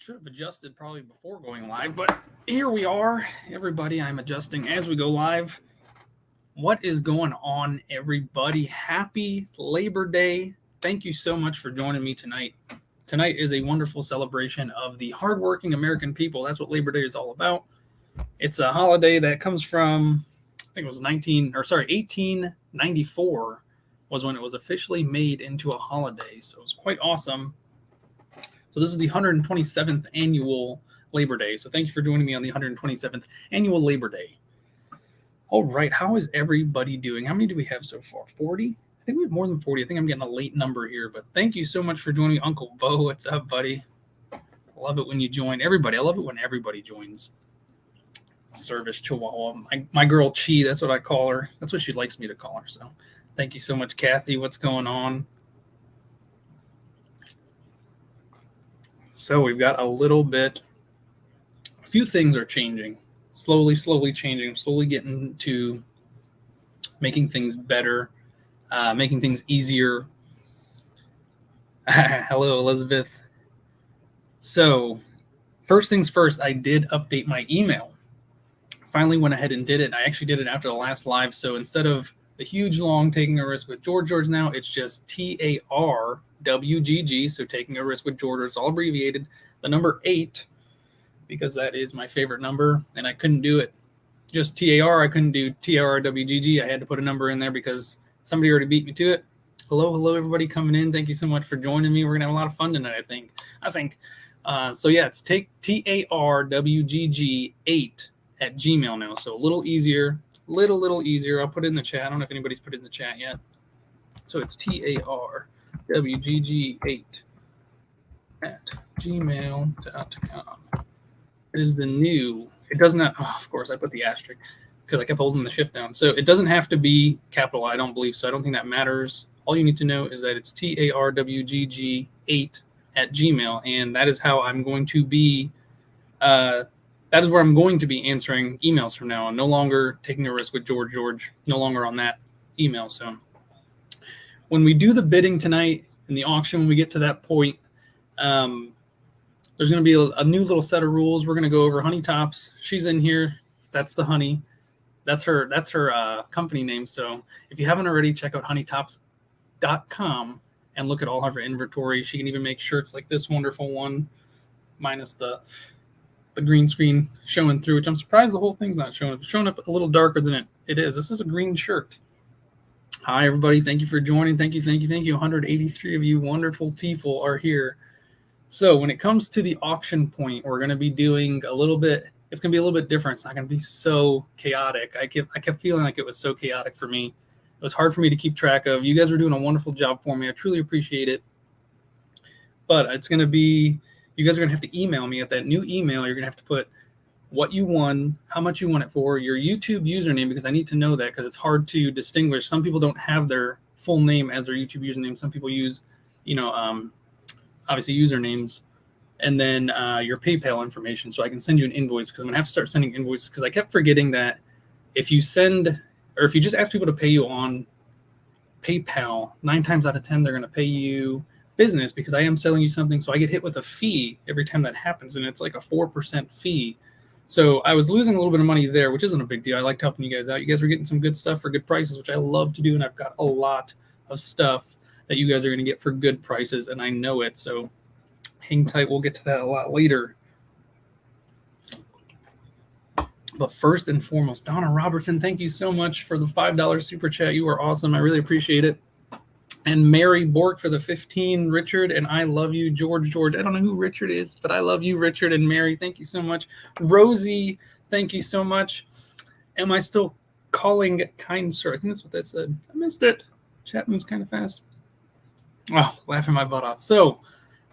Should have adjusted probably before going live, but here we are. Everybody, I'm adjusting as we go live. What is going on, everybody? Happy Labor Day. Thank you so much for joining me tonight. Tonight is a wonderful celebration of the hardworking American people. That's what Labor Day is all about. It's a holiday that comes from, I think it was 1894 was when it was officially made into a holiday. So it was quite awesome. So this is the 127th annual Labor Day. So thank you for joining me on the 127th annual Labor Day. All right, how is everybody doing? How many do we have so far? 40? I think we have more than 40. I think I'm getting a late number here, but thank you so much for joining me. Uncle Bo, what's up, buddy? I love it when you join. Everybody, I love it when everybody joins. Service Chihuahua. My girl Chi, that's what I call her. That's what she likes me to call her. So thank you so much, Kathy. What's going on? So we've got a few things are changing. Slowly changing. I'm slowly getting to making things better, making things easier. Hello, Elizabeth. So first things first, I did update my email. Finally went ahead and did it. I actually did it after the last live. So instead of the huge long Taking a Risk with George now, it's just TARWGG. So Taking a Risk with George. It's all abbreviated. The number 8, because that is my favorite number, and I couldn't do it just TAR. I couldn't do TRWGG. I had to put a number in there because somebody already beat me to it. Hello, everybody coming in. Thank you so much for joining me. We're gonna have a lot of fun tonight, I think. So yeah, it's TARWGG 8 at Gmail now. So a little easier, little easier. I'll put it in the chat. I don't know if anybody's put it in the chat yet. So it's TARWGG 8 at gmail.com. It is the new. It doesn't have, of course, I put the asterisk because I kept holding the shift down. So it doesn't have to be capital. I don't believe so. I don't think that matters. All you need to know is that it's TARWGG 8 at Gmail, and that is how I'm going to be. That is where I'm going to be answering emails from now on. No longer Taking a Risk with George. No longer on that email. So when we do the bidding tonight in the auction, when we get to that point, there's going to be a new little set of rules. We're going to go over Honey Tops. She's in here. That's the honey. That's her company name. So if you haven't already, check out honeytops.com and look at all of her inventory. She can even make shirts like this wonderful one, minus the green screen showing through, which I'm surprised the whole thing's not showing. It's showing up a little darker than it is. This is a green shirt. Hi, everybody. Thank you for joining. Thank you. 183 of you wonderful people are here. So when it comes to the auction point, we're going to be doing a little bit. It's going to be a little bit different. It's not going to be so chaotic. I kept feeling like it was so chaotic for me. It was hard for me to keep track of. You guys were doing a wonderful job for me. I truly appreciate it. But it's going to be, you guys are going to have to email me at that new email. You're going to have to put what you won, how much you won it for, your YouTube username, because I need to know that because it's hard to distinguish. Some people don't have their full name as their YouTube username. Some people use, obviously usernames, and then your PayPal information, so I can send you an invoice, because I'm gonna have to start sending invoices, because I kept forgetting that if you just ask people to pay you on PayPal, 9 times out of 10 they're gonna pay you business, because I am selling you something, so I get hit with a fee every time that happens, and it's like a 4% fee. So I was losing a little bit of money there, which isn't a big deal. I liked helping you guys out. You guys were getting some good stuff for good prices, which I love to do, and I've got a lot of stuff that you guys are going to get for good prices, and I know it, so hang tight. We'll get to that a lot later. But first and foremost, Donna Robertson, thank you so much for the $5 super chat. You are awesome. I really appreciate it. And Mary Bork for the 15. Richard, and I love you, George. I don't know who Richard is, but I love you, Richard and Mary. Thank you so much. Rosie, thank you so much. Am I still calling kind sir? I think that's what that said. I missed it. Chat moves kind of fast. Oh, laughing my butt off. So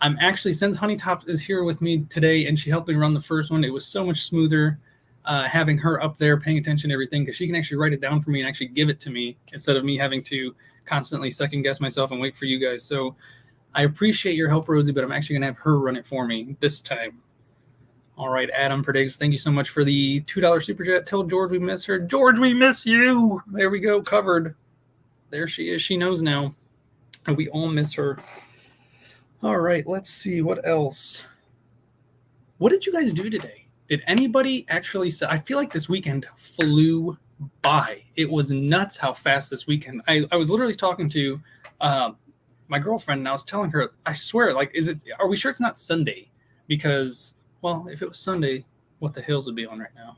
I'm actually, since Honey Tops is here with me today and she helped me run the first one, it was so much smoother having her up there paying attention to everything, because she can actually write it down for me and actually give it to me instead of me having to constantly second guess myself and wait for you guys. So I appreciate your help, Rosie, but I'm actually going to have her run it for me this time. All right, Adam Predicts, thank you so much for the $2 super chat. Tell George we miss her. George, we miss you. There we go, covered. There she is. She knows now. And we all miss her. All right, let's see what else. What did you guys do today? Did anybody actually say? I feel like this weekend flew by. It was nuts how fast this weekend. I was literally talking to my girlfriend, and I was telling her, I swear, like, are we sure it's not Sunday? Because, well, if it was Sunday, what the hills would be on right now?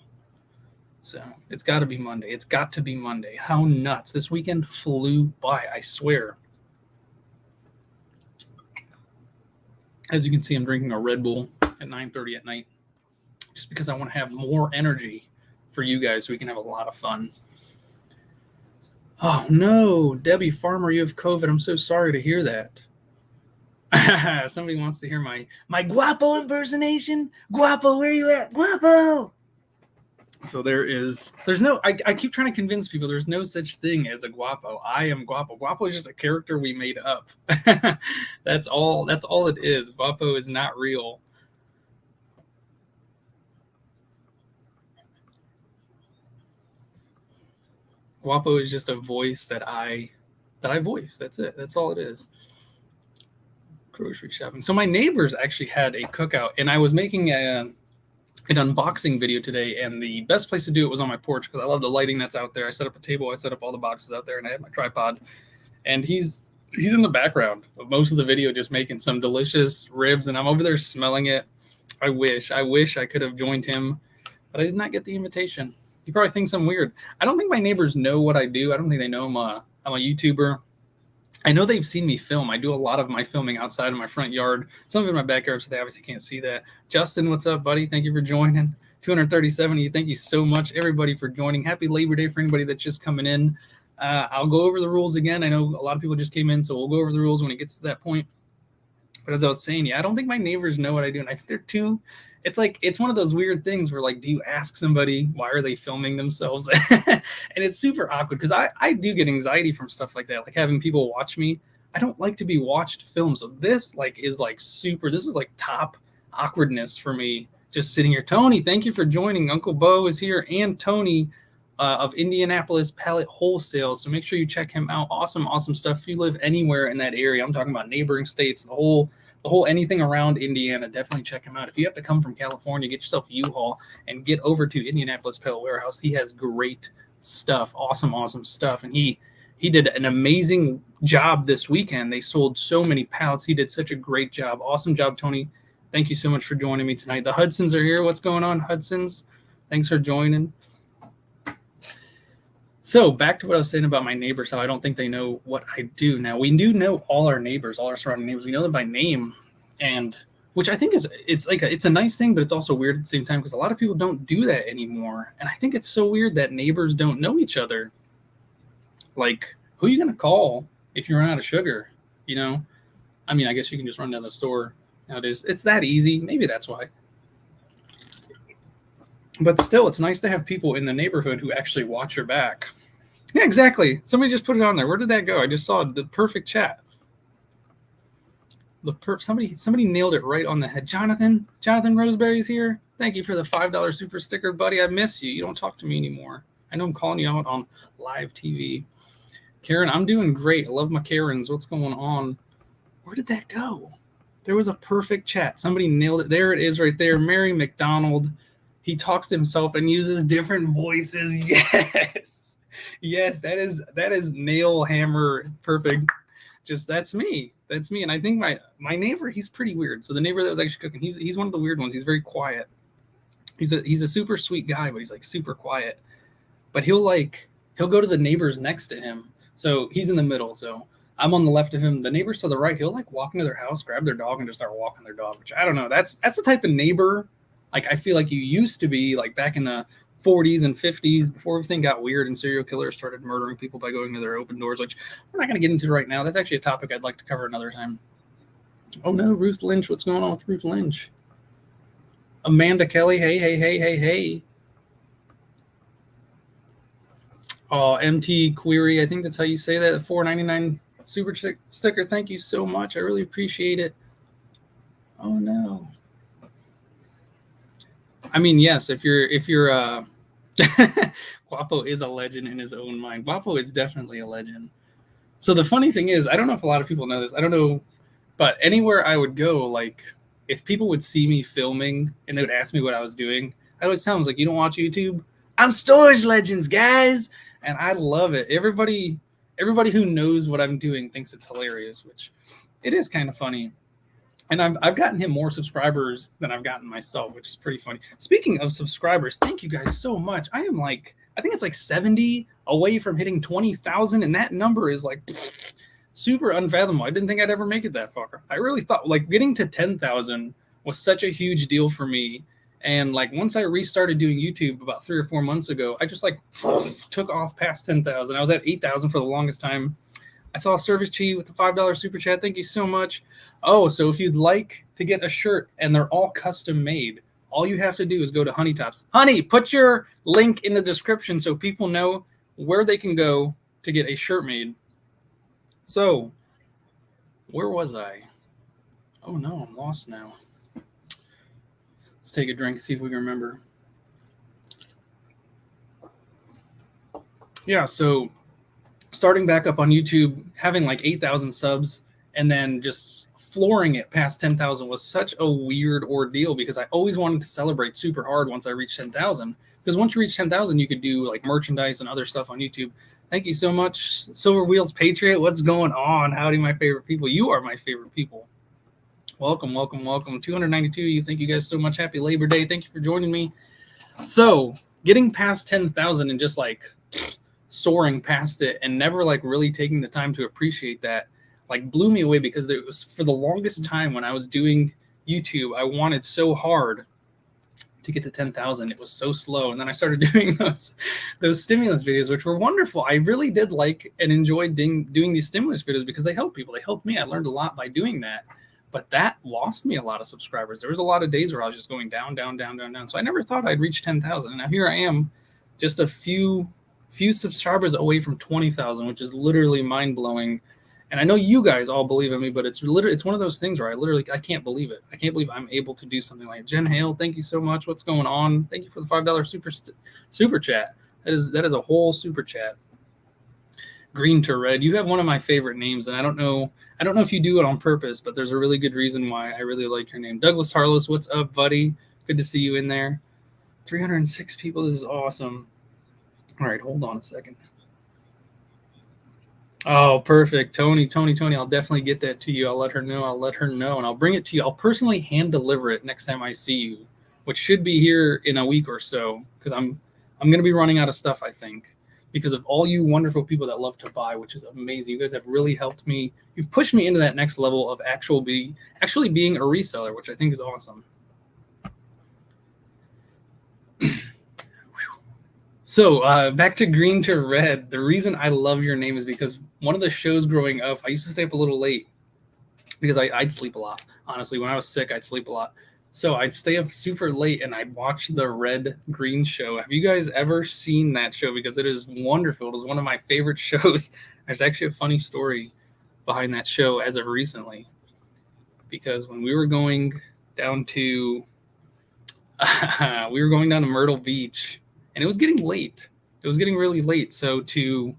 So it's got to be Monday. It's got to be Monday. How nuts. This weekend flew by, I swear. As you can see, I'm drinking a Red Bull at 9:30 at night just because I want to have more energy for you guys so we can have a lot of fun. Oh, no. Debbie Farmer, you have COVID. I'm so sorry to hear that. Somebody wants to hear my Guapo impersonation. Guapo, where you at? Guapo! So there's no, I keep trying to convince people there's no such thing as a Guapo. I am Guapo. Guapo is just a character we made up. That's all it is. Guapo is not real. Guapo is just a voice that I voice. That's it. That's all it is. Grocery shopping. So my neighbors actually had a cookout, and I was making an unboxing video today, and the best place to do it was on my porch because I love the lighting that's out there. I set up a table, I set up all the boxes out there, and I had my tripod, and he's in the background of most of the video just making some delicious ribs, and I'm over there smelling it. I wish I could have joined him, but I did not get the invitation. He probably thinks I'm weird. I don't think my neighbors know what I do. I don't think they know I'm a YouTuber. I know they've seen me film. I do a lot of my filming outside of my front yard, some of it in my backyard, so they obviously can't see that. Justin, what's up, buddy? Thank you for joining. 237 of you. Thank you so much, everybody, for joining. Happy Labor Day for anybody that's just coming in. I'll go over the rules again. I know a lot of people just came in, so we'll go over the rules when it gets to that point. But as I was saying, I don't think my neighbors know what I do, and I think they're too. It's one of those weird things where, like, do you ask somebody why are they filming themselves? And it's super awkward because I do get anxiety from stuff like that, like having people watch me. I don't like to be watched film. So this is super. This is like top awkwardness for me. Just sitting here. Tony, thank you for joining. Uncle Bo is here, and Tony of Indianapolis Pallet Wholesale. So make sure you check him out. Awesome stuff. If you live anywhere in that area, I'm talking about neighboring states, the whole anything around Indiana, definitely check him out. If you have to come from California, get yourself a U-Haul and get over to Indianapolis Pallet Warehouse. He has great stuff, awesome stuff, and he did an amazing job this weekend. They sold so many pallets. He did such a great job. Awesome job, Tony. Thank you so much for joining me tonight. The Hudsons are here. What's going on, Hudsons? Thanks for joining. So back to what I was saying about my neighbors, how I don't think they know what I do. Now, we do know all our neighbors, all our surrounding neighbors. We know them by name, and which I think it's a nice thing, but it's also weird at the same time because a lot of people don't do that anymore. And I think it's so weird that neighbors don't know each other. Like, who are you going to call if you run out of sugar? I mean, I guess you can just run down the store nowadays. It's that easy. Maybe that's why. But still, it's nice to have people in the neighborhood who actually watch your back. Yeah, exactly. Somebody just put it on there. Where did that go? I just saw the perfect chat. Somebody nailed it right on the head. Jonathan Roseberry's here. Thank you for the $5 super sticker, buddy. I miss you. You don't talk to me anymore. I know I'm calling you out on live TV. Karen, I'm doing great. I love my Karens. What's going on? Where did that go? There was a perfect chat. Somebody nailed it. There it is right there. Mary McDonald. He talks to himself and uses different voices. Yes, that is nail hammer perfect. Just that's me. And I think my neighbor, he's pretty weird. So the neighbor that was actually cooking, he's one of the weird ones. He's very quiet. He's a super sweet guy, but he's like super quiet. But he'll go to the neighbors next to him. So he's in the middle. So I'm on the left of him. The neighbors to the right, he'll like walk into their house, grab their dog, and just start walking their dog. Which I don't know. That's the type of neighbor like I feel like you used to be, like back in the 40s and 50s before everything got weird and serial killers started murdering people by going to their open doors, which we're not going to get into right now. That's actually a topic I'd like to cover another time. Oh no, Ruth Lynch. What's going on with Ruth Lynch? Amanda Kelly. Hey. Oh, MT Query. I think that's how you say that. $4.99 super sticker. Thank you so much. I really appreciate it. Oh no. I mean, yes, if you're Guapo is a legend in his own mind. Guapo is definitely a legend. So the funny thing is, I don't know if a lot of people know this. I don't know, but anywhere I would go, like if people would see me filming and they would ask me what I was doing, I always tell them, like, you don't watch YouTube? I'm Storage Legends, guys. And I love it. Everybody who knows what I'm doing thinks it's hilarious, which it is kind of funny. And I've gotten him more subscribers than I've gotten myself, which is pretty funny. Speaking of subscribers, thank you guys so much. I think it's like 70 away from hitting 20,000, and that number is like super unfathomable. I didn't think I'd ever make it that far. I really thought like getting to 10,000 was such a huge deal for me. And like once I restarted doing YouTube about 3 or 4 months ago, I just like took off past 10,000. I was at 8,000 for the longest time. I saw Service Chi with the $5 super chat. Thank you so much. Oh, so if you'd like to get a shirt and they're all custom made, all you have to do is go to Honey Tops. Honey, put your link in the description so people know where they can go to get a shirt made. So, where was I? Oh no, I'm lost now. Let's take a drink, see if we can remember. Yeah, so starting back up on YouTube, having like 8,000 subs, and then just flooring it past 10,000 was such a weird ordeal because I always wanted to celebrate super hard once I reached 10,000. Because once you reach 10,000, you could do like merchandise and other stuff on YouTube. Thank you so much, Silver Wheels Patriot. What's going on? Howdy, my favorite people. You are my favorite people. Welcome, welcome, welcome. 292 you. Thank you guys so much. Happy Labor Day. Thank you for joining me. So getting past 10,000 and just like soaring past it and never like really taking the time to appreciate that like blew me away, because it was for the longest time when I was doing YouTube, I wanted so hard to get to 10,000. It was so slow. And then I started doing those stimulus videos, which were wonderful. I really did like and enjoyed doing these stimulus videos because they help people. They helped me. I learned a lot by doing that. But that lost me a lot of subscribers. There was a lot of days where I was just going down, down, down, down, down. So I never thought I'd reach 10,000. And now here I am, just a few subscribers away from 20,000, which is literally mind-blowing. And I know you guys all believe in me, but it's one of those things where I can't believe it. I can't believe I'm able to do something like it. Jen Hale, thank you so much. What's going on? Thank you for the $5 super chat. That is a whole super chat. Green to Red, you have one of my favorite names, and I don't know if you do it on purpose, but there's a really good reason why I really like your name. Douglas Harless, what's up, buddy? Good to see you in there. 306 people. This is awesome. All right, hold on a second. Oh, perfect. Tony, I'll definitely get that to you. I'll let her know, and I'll bring it to you. I'll personally hand deliver it next time I see you, which should be here in a week or so, because I'm going to be running out of stuff, I think, because of all you wonderful people that love to buy, which is amazing. You guys have really helped me. You've pushed me into that next level of actually being a reseller, which I think is awesome. So back to Green to Red. The reason I love your name is because one of the shows growing up, I used to stay up a little late because I'd sleep a lot. Honestly, when I was sick, I'd sleep a lot. So I'd stay up super late and I'd watch the Red Green show. Have you guys ever seen that show? Because it is wonderful. It was one of my favorite shows. There's actually a funny story behind that show as of recently. Because when we were going down to Myrtle Beach, and it was getting late. It was getting really late. So to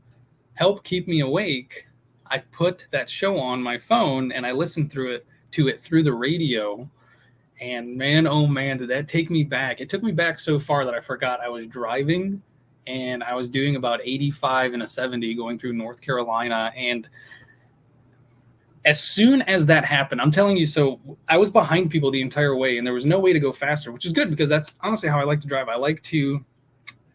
help keep me awake, I put that show on my phone and I listened to it through the radio. And man, oh man, did that take me back. It took me back so far that I forgot I was driving, and I was doing about 85 and a 70 going through North Carolina. And as soon as that happened, I'm telling you, so I was behind people the entire way and there was no way to go faster, which is good because that's honestly how I like to drive. I like to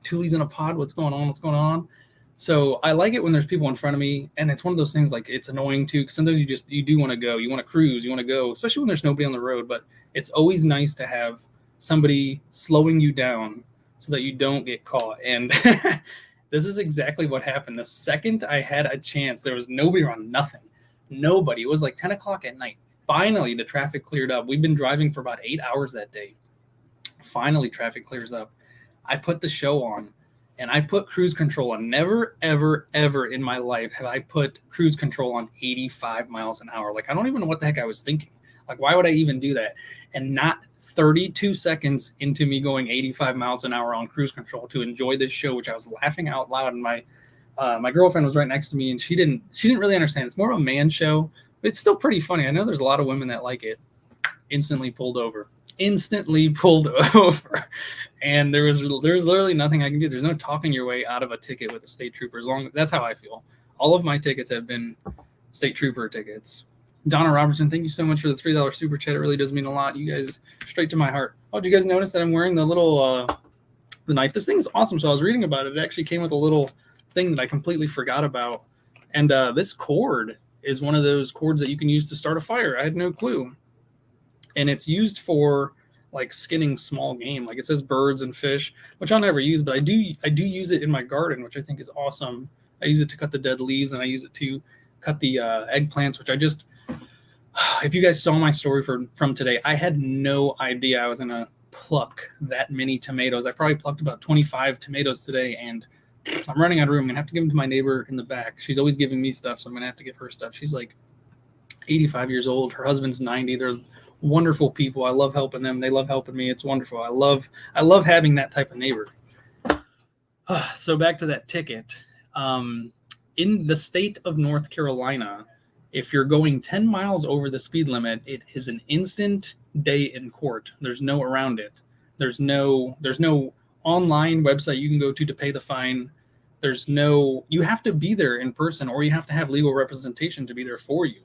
Toolies in a pod. What's going on? So I like it when there's people in front of me, and it's one of those things like it's annoying too, because sometimes you do want to go, you want to cruise, you want to go, especially when there's nobody on the road. But it's always nice to have somebody slowing you down so that you don't get caught. And this is exactly what happened. The second I had a chance, there was nobody around, nobody. It was like 10 o'clock at night. Finally, the traffic cleared up. We've been driving for about 8 hours that day. Finally, traffic clears up. I put the show on and I put cruise control on. Never, ever, ever in my life have I put cruise control on 85 miles an hour. Like, I don't even know what the heck I was thinking. Like, why would I even do that? And not 32 seconds into me going 85 miles an hour on cruise control to enjoy this show, which I was laughing out loud. And my girlfriend was right next to me, and she didn't really understand. It's more of a man show, but it's still pretty funny. I know there's a lot of women that like it. Instantly pulled over. Instantly pulled over. And there was literally nothing I can do. There's no talking your way out of a ticket with a state trooper. That's how I feel. All of my tickets have been state trooper tickets. Donna Robertson, thank you so much for the $3 super chat. It really does mean a lot. You guys, straight to my heart. Oh, did you guys notice that I'm wearing the little the knife? This thing is awesome. So I was reading about it. It actually came with a little thing that I completely forgot about. And this cord is one of those cords that you can use to start a fire. I had no clue. And it's used for like skinning small game. Like it says birds and fish, which I'll never use, but I do use it in my garden, which I think is awesome. I use it to cut the dead leaves, and I use it to cut the eggplants, which I just, if you guys saw my story from today, I had no idea I was going to pluck that many tomatoes. I probably plucked about 25 tomatoes today, and I'm running out of room. I'm going to have to give them to my neighbor in the back. She's always giving me stuff, so I'm going to have to give her stuff. She's like 85 years old. Her husband's 90. They're wonderful people. I love helping them. They love helping me. It's wonderful. I love having that type of neighbor. So back to that ticket. In the state of North Carolina, if you're going 10 miles over the speed limit, it is an instant day in court. There's no around it. There's no online website you can go to pay the fine. You have to be there in person, or you have to have legal representation to be there for you.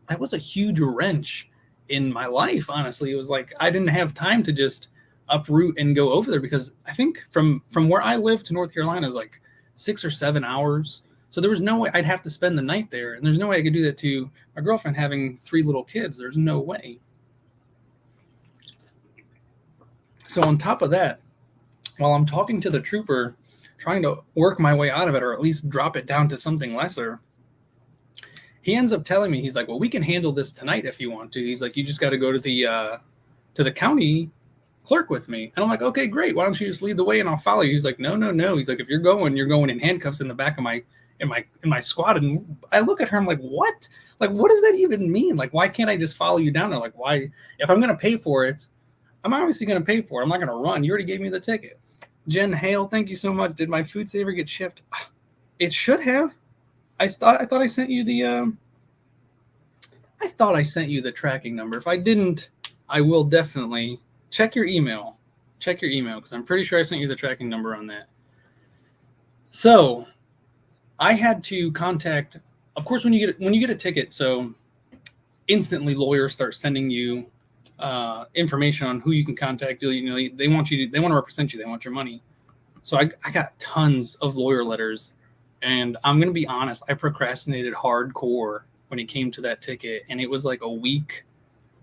That was a huge wrench in my life, honestly. It was like I didn't have time to just uproot and go over there, because I think from where I live to North Carolina is like 6 or 7 hours. So there was no way I'd have to spend the night there. And there's no way I could do that to my girlfriend having 3 little kids. There's no way. So on top of that, while I'm talking to the trooper, trying to work my way out of it, or at least drop it down to something lesser, he ends up telling me, he's like, well, we can handle this tonight if you want to. He's like, you just got to go to the county clerk with me. And I'm like, okay, great. Why don't you just lead the way and I'll follow you? He's like, no. He's like, if you're going in handcuffs in the back of my squad. And I look at her, I'm like, what? Like, what does that even mean? Like, why can't I just follow you down there? Like, why? If I'm going to pay for it, I'm obviously going to pay for it. I'm not going to run. You already gave me the ticket. Jen Hale, thank you so much. Did my food saver get shipped? It should have. I thought I sent you the tracking number. If I didn't, I will definitely check your email. Check your email, because I'm pretty sure I sent you the tracking number on that. So I had to contact, of course, when you get a ticket, so instantly lawyers start sending you information on who you can contact. They want to represent you. They want your money. So I got tons of lawyer letters. And I'm going to be honest, I procrastinated hardcore when it came to that ticket. And it was like a week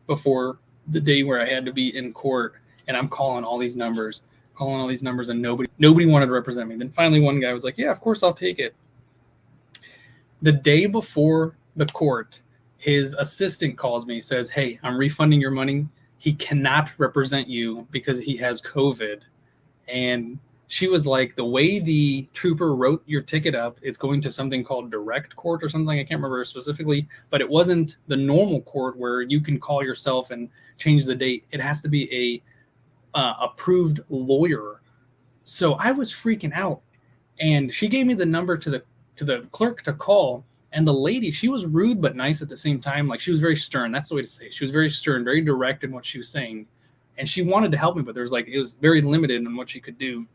before the day where I had to be in court. And I'm calling all these numbers, and nobody wanted to represent me. Then finally one guy was like, yeah, of course I'll take it. The day before the court, his assistant calls me, says, hey, I'm refunding your money. He cannot represent you because he has COVID. And she was like, the way the trooper wrote your ticket up, it's going to something called direct court or something. I can't remember specifically, but it wasn't the normal court where you can call yourself and change the date. It has to be a approved lawyer. So I was freaking out, and she gave me the number to the clerk to call. And the lady, she was rude but nice at the same time. Like, she was very stern. That's the way to say it. She was very stern, very direct in what she was saying. And she wanted to help me, but it was very limited in what she could do.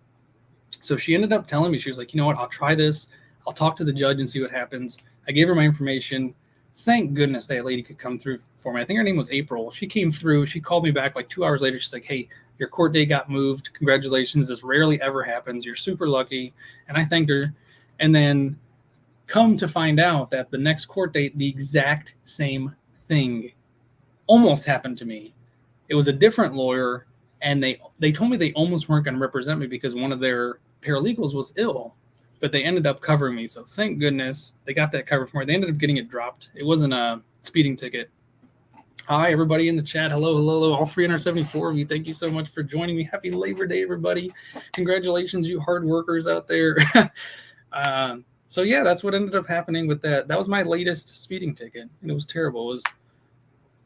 So she ended up telling me, she was like, you know what, I'll try this. I'll talk to the judge and see what happens. I gave her my information. Thank goodness that lady could come through for me. I think her name was April. She came through. She called me back like 2 hours later. She's like, hey, your court date got moved. Congratulations. This rarely ever happens. You're super lucky. And I thanked her. And then come to find out that the next court date, the exact same thing almost happened to me. It was a different lawyer, and they told me they almost weren't going to represent me because one of their paralegals was ill, but they ended up covering me. So thank goodness they got that covered for me. They ended up getting it dropped. It wasn't a speeding ticket. Hi, everybody in the chat. Hello. All 374 of you. Thank you so much for joining me. Happy Labor Day, everybody. Congratulations, you hard workers out there. So yeah, that's what ended up happening with that. That was my latest speeding ticket, and it was terrible.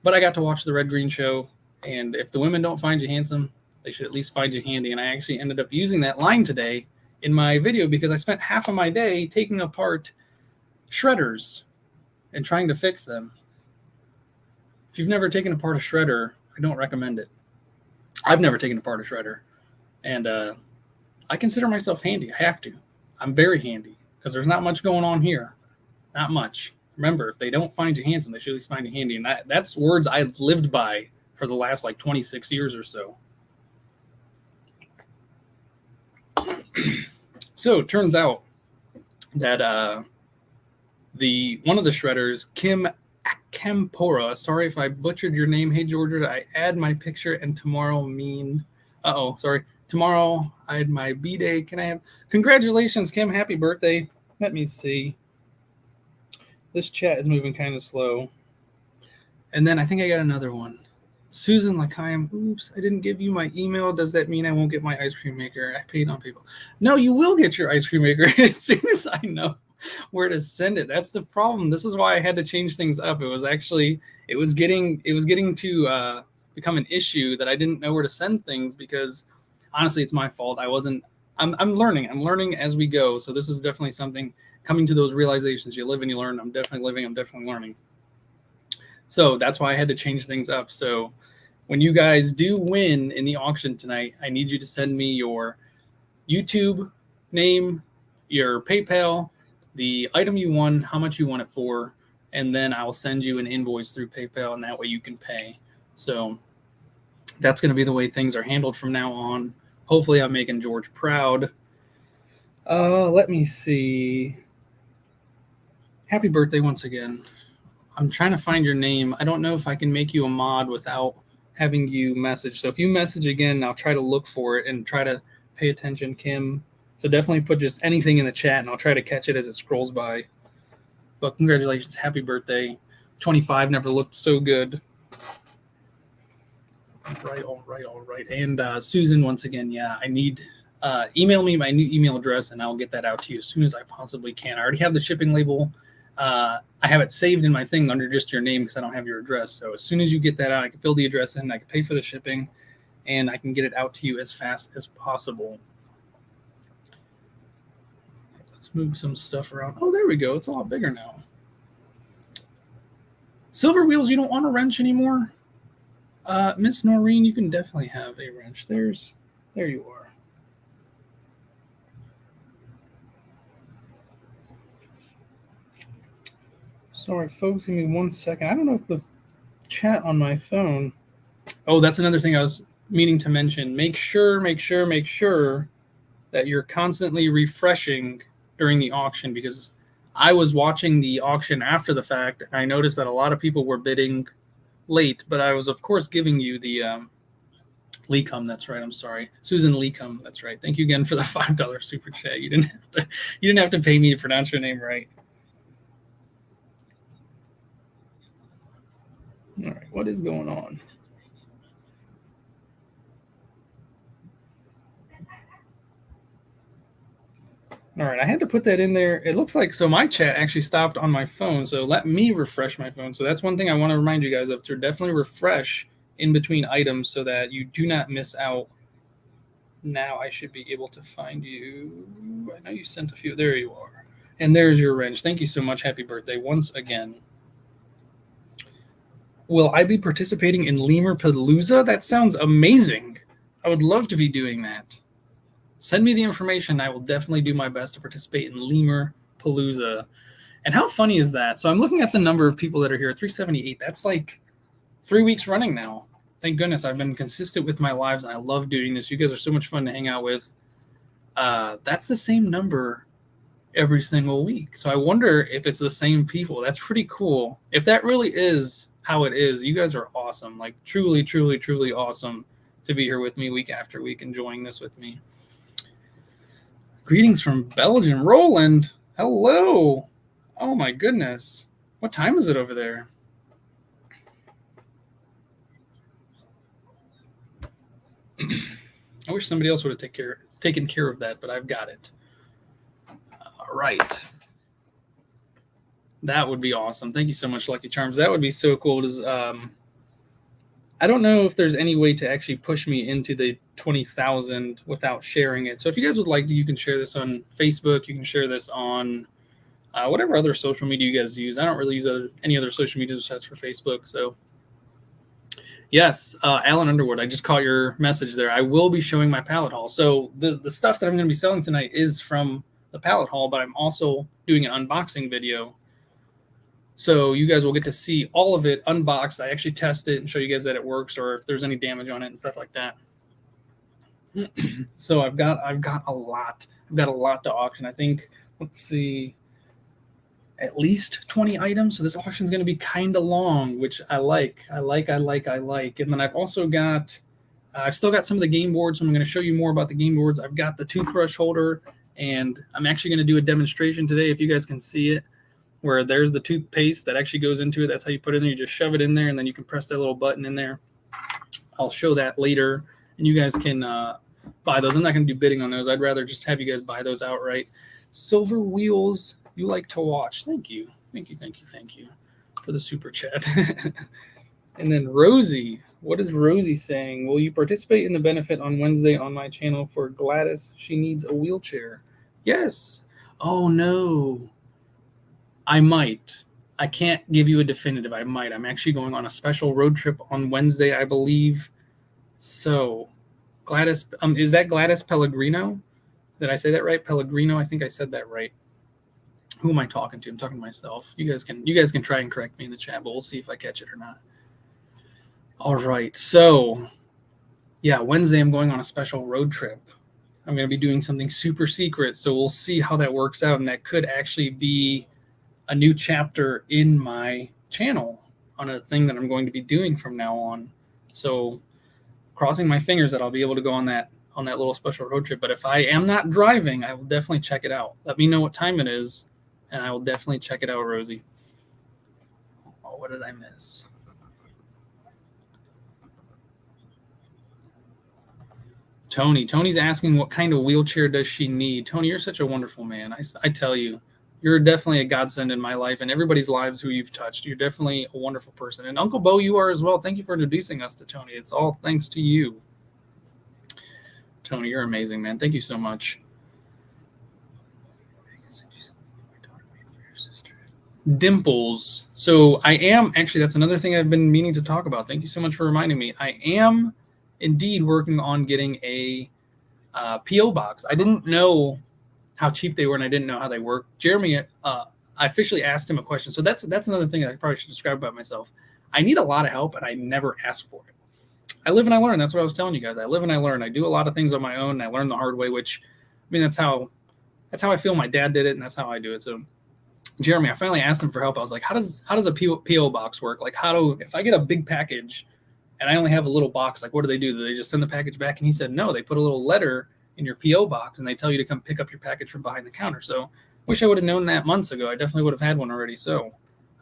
But I got to watch the Red Green Show, and if the women don't find you handsome, they should at least find you handy. And I actually ended up using that line today in my video because I spent half of my day taking apart shredders and trying to fix them. If you've never taken apart a shredder, I don't recommend it. I've never taken apart a shredder, and I consider myself handy. I have to. I'm very handy because there's not much going on here. Not much. Remember, if they don't find you handsome, they should at least find you handy. And that's words I've lived by for the last like 26 years or so. So it turns out that one of the shredders, Kim Akampora, sorry if I butchered your name. Hey, Georgia, I add my picture and tomorrow tomorrow I had my B-day. Can I have, congratulations, Kim, happy birthday. Let me see. This chat is moving kind of slow. And then I think I got another one. Susan Lakayam, oops, I didn't give you my email. Does that mean I won't get my ice cream maker? I paid on people. No, you will get your ice cream maker as soon as I know where to send it. That's the problem. This is why I had to change things up. It was getting to become an issue that I didn't know where to send things because honestly, it's my fault. I'm learning as we go. So this is definitely something coming to those realizations. You live and you learn. I'm definitely learning. So that's why I had to change things up. So when you guys do win in the auction tonight, I need you to send me your YouTube name, your PayPal, the item you won, how much you won it for, and then I'll send you an invoice through PayPal, and that way you can pay. So that's going to be the way things are handled from now on. Hopefully I'm making George proud. Let me see. Happy birthday once again. I'm trying to find your name. I don't know if I can make you a mod without having you message. So if you message again, I'll try to look for it and try to pay attention, Kim. So definitely put just anything in the chat, and I'll try to catch it as it scrolls by. But congratulations. Happy birthday. 25 never looked so good. All right. And Susan, once again, yeah, I need email me my new email address, and I'll get that out to you as soon as I possibly can. I already have the shipping label. I have it saved in my thing under just your name because I don't have your address. So as soon as you get that out, I can fill the address in, I can pay for the shipping, and I can get it out to you as fast as possible. Let's move some stuff around. Oh, there we go. It's a lot bigger now. Silver wheels, you don't want a wrench anymore? Miss Noreen, you can definitely have a wrench. There you are. Sorry, folks, give me 1 second. I don't know if the chat on my phone. Oh, that's another thing I was meaning to mention. Make sure that you're constantly refreshing during the auction, because I was watching the auction after the fact, and I noticed that a lot of people were bidding late, but I was, of course, giving you the Leecum. That's right. I'm sorry, Susan Leecum. That's right. Thank you again for the $5 super chat. You didn't have to pay me to pronounce your name right. All right, what is going on? All right, I had to put that in there. It looks like, so my chat actually stopped on my phone, so let me refresh my phone. So that's one thing I want to remind you guys of, to definitely refresh in between items so that you do not miss out. Now I should be able to find you. I know you sent a few. There you are. And there's your wrench. Thank you so much. Happy birthday once again. Will I be participating in Lemur Palooza? That sounds amazing. I would love to be doing that. Send me the information. I will definitely do my best to participate in Lemur Palooza. And how funny is that? So I'm looking at the number of people that are here, 378. That's like 3 weeks running now. Thank goodness I've been consistent with my lives, and I love doing this. You guys are so much fun to hang out with. That's the same number every single week. So I wonder if it's the same people. That's pretty cool. If that really is how it is, you guys are awesome. Like truly, truly, truly awesome to be here with me week after week, enjoying this with me. Greetings from Belgium. Roland, hello. Oh my goodness. What time is it over there? I wish somebody else would have taken care of that, but I've got it. All right. That would be awesome. Thank you so much, Lucky Charms. That would be so cool. I don't know if there's any way to actually push me into the 20,000 without sharing it. So if you guys would like to, you can share this on Facebook. You can share this on whatever other social media you guys use. I don't really use any other social media besides for Facebook. So Yes, Alan Underwood, I just caught your message there. I will be showing my pallet haul. So the stuff that I'm going to be selling tonight is from the pallet haul, but I'm also doing an unboxing video. So you guys will get to see all of it unboxed. I actually test it and show you guys that it works, or if there's any damage on it and stuff like that. So I've got a lot. I've got a lot to auction. I think, let's see, at least 20 items. So this auction is going to be kind of long, which I like. And then I've also got, I've still got some of the game boards. So I'm going to show you more about the game boards. I've got the toothbrush holder, and I'm actually going to do a demonstration today, if you guys can see it, where there's the toothpaste that actually goes into it. That's how you put it in there. You just shove it in there, and then you can press that little button in there. I'll show that later, and you guys can buy those. I'm not going to do bidding on those. I'd rather just have you guys buy those outright. Silver wheels you like to watch. Thank you for the super chat. And then Rosie, what is Rosie saying? Will you participate in the benefit on Wednesday on my channel for Gladys? She needs a wheelchair. Yes. Oh no. I might. I can't give you a definitive. I might. I'm actually going on a special road trip on Wednesday, I believe. So Gladys, is that Gladys Pellegrino? Did I say that right? Pellegrino? I think I said that right. Who am I talking to? I'm talking to myself. You guys can try and correct me in the chat, but we'll see if I catch it or not. All right. So yeah, Wednesday I'm going on a special road trip. I'm going to be doing something super secret. So we'll see how that works out. And that could actually be a new chapter in my channel on a thing that I'm going to be doing from now on. So crossing my fingers that I'll be able to go on that little special road trip. But if I am not driving, I will definitely check it out. Let me know what time it is, and I will definitely check it out, Rosie. Oh, what did I miss? Tony's asking what kind of wheelchair does she need. Tony, you're such a wonderful man. I tell you, you're definitely a godsend in my life and everybody's lives who you've touched. You're definitely a wonderful person. And Uncle Bo, you are as well. Thank you for introducing us to Tony. It's all thanks to you. Tony, you're amazing, man. Thank you so much. Dimples. So I am, actually, that's another thing I've been meaning to talk about. Thank you so much for reminding me. I am indeed working on getting a P.O. box. I didn't know how cheap they were, and I didn't know how they work. Jeremy, I officially asked him a question. So that's another thing I probably should describe about myself. I need a lot of help, and I never ask for it. I live and I learn. That's what I was telling you guys. I live and I learn. I do a lot of things on my own, and I learn the hard way, which, I mean, that's how I feel my dad did it, and that's how I do it. So Jeremy, I finally asked him for help. I was like, how does a P.O. box work? Like, if I get a big package and I only have a little box, like, what do they do? Do they just send the package back? And he said, no, they put a little letter in your P.O. box, and they tell you to come pick up your package from behind the counter. So wish I would have known that months ago. I definitely would have had one already. So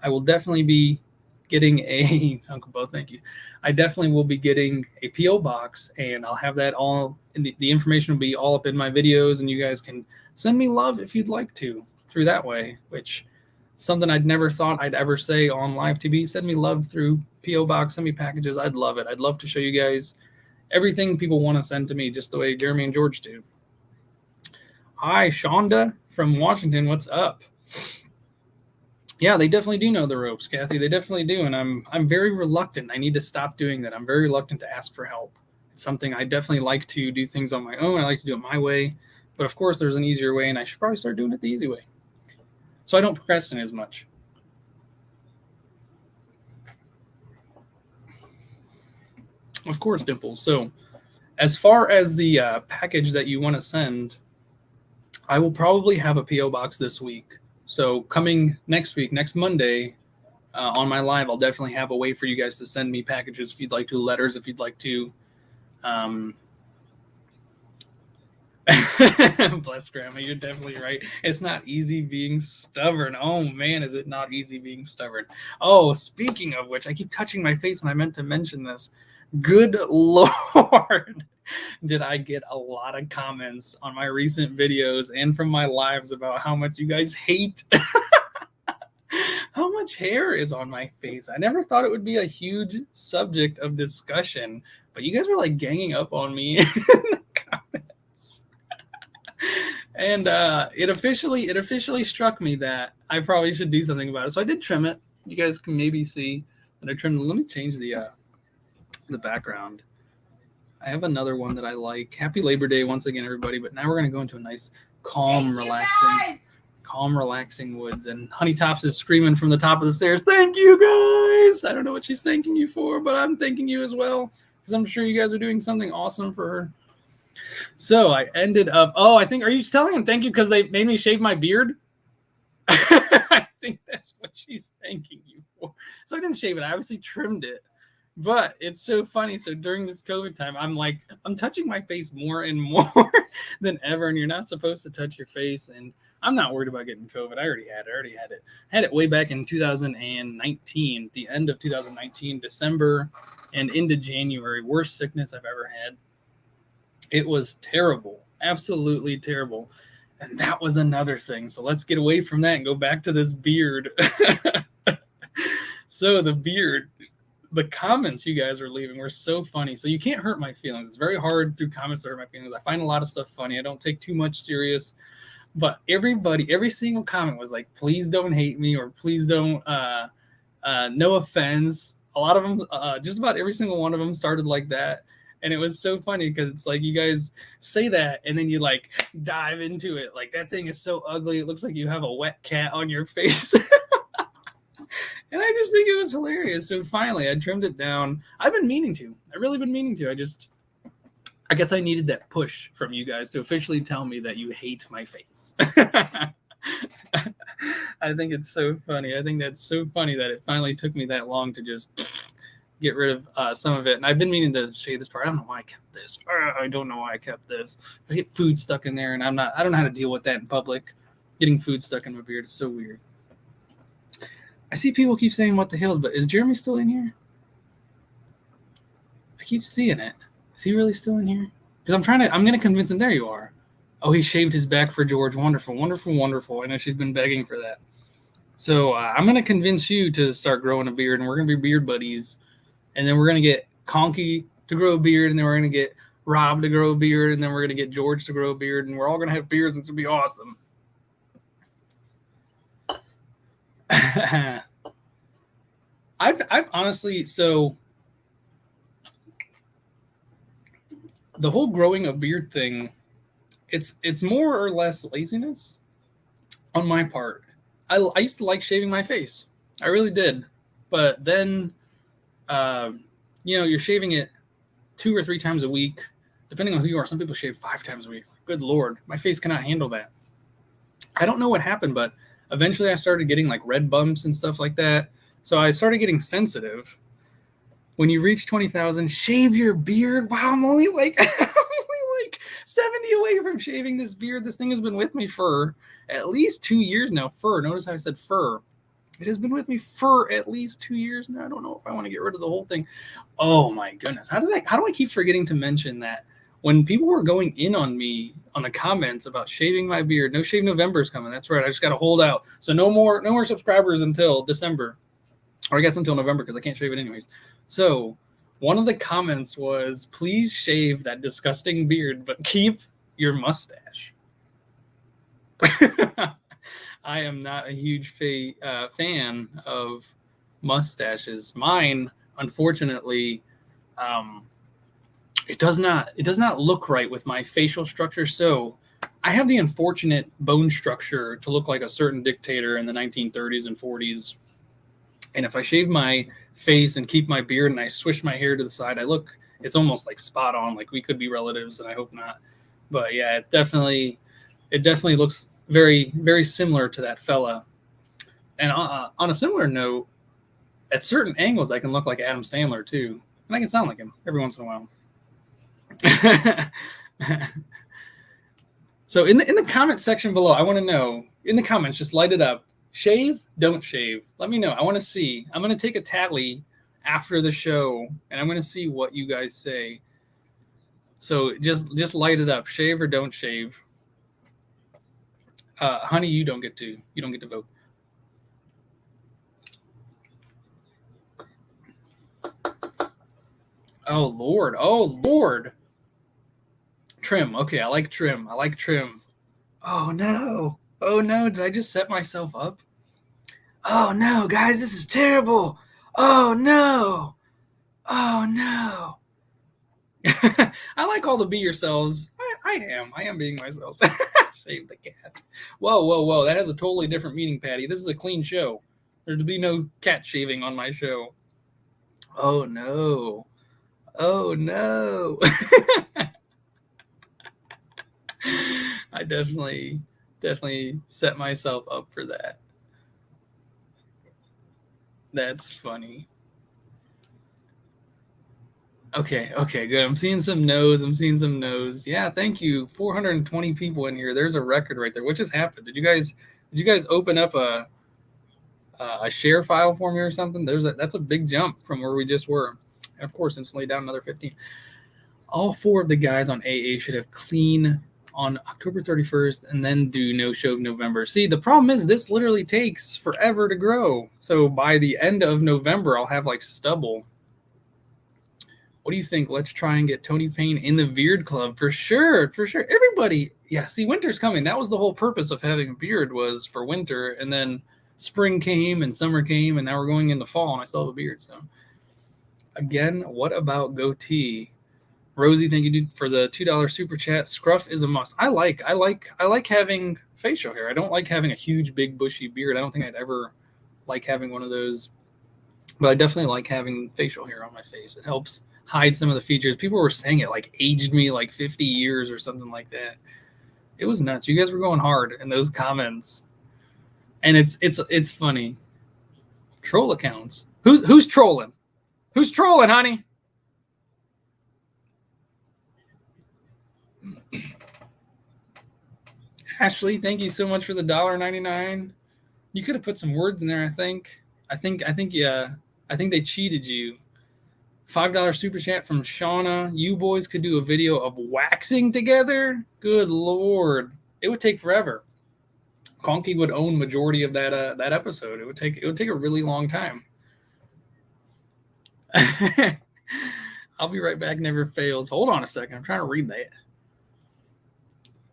I will definitely be getting a Uncle Bo, thank you. I definitely will be getting a P.O. box, and I'll have that all, and the information will be all up in my videos, and you guys can send me love if you'd like to through that way, which something I'd never thought I'd ever say on live TV. Send me love through P.O. box, send me packages. I'd love it. I'd love to show you guys everything people want to send to me, just the way Jeremy and George do. Hi, Shonda from Washington. What's up? Yeah, they definitely do know the ropes, Kathy. They definitely do, and I'm very reluctant. I need to stop doing that. I'm very reluctant to ask for help. It's something I definitely like to do things on my own. I like to do it my way, but of course there's an easier way, and I should probably start doing it the easy way, so I don't procrastinate as much. Of course, Dimples. So as far as the package that you want to send, I will probably have a P.O. box this week. So coming next week, next Monday, on my live, I'll definitely have a way for you guys to send me packages if you'd like to, letters if you'd like to. Bless Grandma, you're definitely right. It's not easy being stubborn. Oh man, is it not easy being stubborn? Oh, speaking of which, I keep touching my face and I meant to mention this. Good Lord, did I get a lot of comments on my recent videos and from my lives about how much you guys hate how much hair is on my face. I never thought it would be a huge subject of discussion, but you guys were like ganging up on me in the comments. And it officially struck me that I probably should do something about it. So I did trim it. You guys can maybe see that I trimmed. Let me change the the background. I have another one that I like. Happy Labor Day once again, everybody. But now we're going to go into a nice, calm, relaxing woods. And Honey Tops is screaming from the top of the stairs, "Thank you, guys!" I don't know what she's thanking you for, but I'm thanking you as well, because I'm sure you guys are doing something awesome for her. So I ended up, are you telling them thank you because they made me shave my beard? I think that's what she's thanking you for. So I didn't shave it. I obviously trimmed it. But it's so funny. So during this COVID time, I'm touching my face more and more than ever. And you're not supposed to touch your face. And I'm not worried about getting COVID. I already had it. I had it way back in 2019, the end of 2019, December and into January. Worst sickness I've ever had. It was terrible. Absolutely terrible. And that was another thing. So let's get away from that and go back to this beard. So the beard. The comments you guys are leaving were so funny. So you can't hurt my feelings. It's very hard through comments to hurt my feelings. I find a lot of stuff funny. I don't take too much serious. But every single comment was like, "Please don't hate me," or "Please don't, no offense." A lot of them, just about every single one of them started like that. And it was so funny because it's like you guys say that and then you like dive into it. Like, "That thing is so ugly. It looks like you have a wet cat on your face." And I just think it was hilarious. So finally, I trimmed it down. I've been meaning to. I've really been meaning to. I guess I needed that push from you guys to officially tell me that you hate my face. I think it's so funny. I think that's so funny that it finally took me that long to just get rid of some of it. And I've been meaning to shave this part. I don't know why I kept this. I don't know why I kept this. I get food stuck in there, and I don't know how to deal with that in public. Getting food stuck in my beard is so weird. I see people keep saying "what the hills," but is Jeremy still in here? I keep seeing it. Is he really still in here? Because I'm going to convince him. There you are. Oh, he shaved his back for George. Wonderful, wonderful, wonderful. I know she's been begging for that. So I'm going to convince you to start growing a beard, and we're going to be beard buddies. And then we're going to get Conky to grow a beard, and then we're going to get Rob to grow a beard, and then we're going to get George to grow a beard, and we're all going to have beards, and it's going to be awesome. I've honestly, so the whole growing a beard thing, it's more or less laziness on my part. I used to like shaving my face. I really did. But then, you're shaving it 2 or 3 times a week, depending on who you are. Some people shave 5 times a week. Good Lord, my face cannot handle that. I don't know what happened, but eventually I started getting like red bumps and stuff like that. So I started getting sensitive. When you reach 20,000, shave your beard. Wow, I'm only like 70 away from shaving this beard. This thing has been with me for at least 2 years now. Notice how I said fur. It has been with me for at least 2 years now. I don't know if I want to get rid of the whole thing. Oh my goodness. How do I keep forgetting to mention that when people were going in on me on the comments about shaving my beard? No Shave November is coming. That's right. I just got to hold out. So no more subscribers until December, or I guess until November, because I can't shave it anyways. So one of the comments was, "Please shave that disgusting beard, but keep your mustache." I am not a huge fan of mustaches. Mine, unfortunately, it does not look right with my facial structure. So I have the unfortunate bone structure to look like a certain dictator in the 1930s and 40s. And if I shave my face and keep my beard and I swish my hair to the side, it's almost like spot on. Like we could be relatives, and I hope not. But yeah, it definitely looks very, very similar to that fella. And on a similar note, at certain angles, I can look like Adam Sandler too. And I can sound like him every once in a while. So in the comment section below, I want to know, in the comments, just light it up. Shave, don't shave. Let me know. I want to see. I'm going to take a tally after the show, and I'm going to see what you guys say. So just light it up. Shave or don't shave. Honey, you don't get to vote. Oh Lord. Trim. Okay, I like trim. Oh no. Did I just set myself up? Oh no, guys, this is terrible. Oh no. Oh no. I like all the be yourselves. I am being myself. Shave the cat. Whoa. That has a totally different meaning, Patty. This is a clean show. There'd be no cat shaving on my show. Oh no. Oh no. I definitely set myself up for that. That's funny. Okay, good. I'm seeing some no's. Yeah, thank you. 420 people in here. There's a record right there. What just happened? Did you guys open up a share file for me or something? That's a big jump from where we just were. And of course, instantly down another 15. All 4 of the guys on AA should have clean on October 31st and then do no show of November. See, the problem is this literally takes forever to grow. So by the end of November, I'll have like stubble. What do you think? Let's try and get Tony Payne in the beard club for sure. Everybody, yeah. See, winter's coming. That was the whole purpose of having a beard, was for winter, and then spring came and summer came, and now we're going into fall, and I still have a beard. So, again, what about goatee? Rosie, thank you, dude, for the $2 super chat. Scruff is a must. I like having facial hair. I don't like having a huge, big, bushy beard. I don't think I'd ever like having one of those, but I definitely like having facial hair on my face. It helps hide some of the features. People were saying it like aged me like 50 years or something like that. It was nuts. You guys were going hard in those comments, and it's funny. Troll accounts. Who's trolling? Who's trolling, honey? Ashley, thank you so much for the $1.99. You could have put some words in there. I think they cheated you. $5 super chat from Shauna. You boys could do a video of waxing together? Good Lord. It would take forever. Conky would own majority of that episode. It would take a really long time. I'll be right back. Never fails. Hold on a second. I'm trying to read that.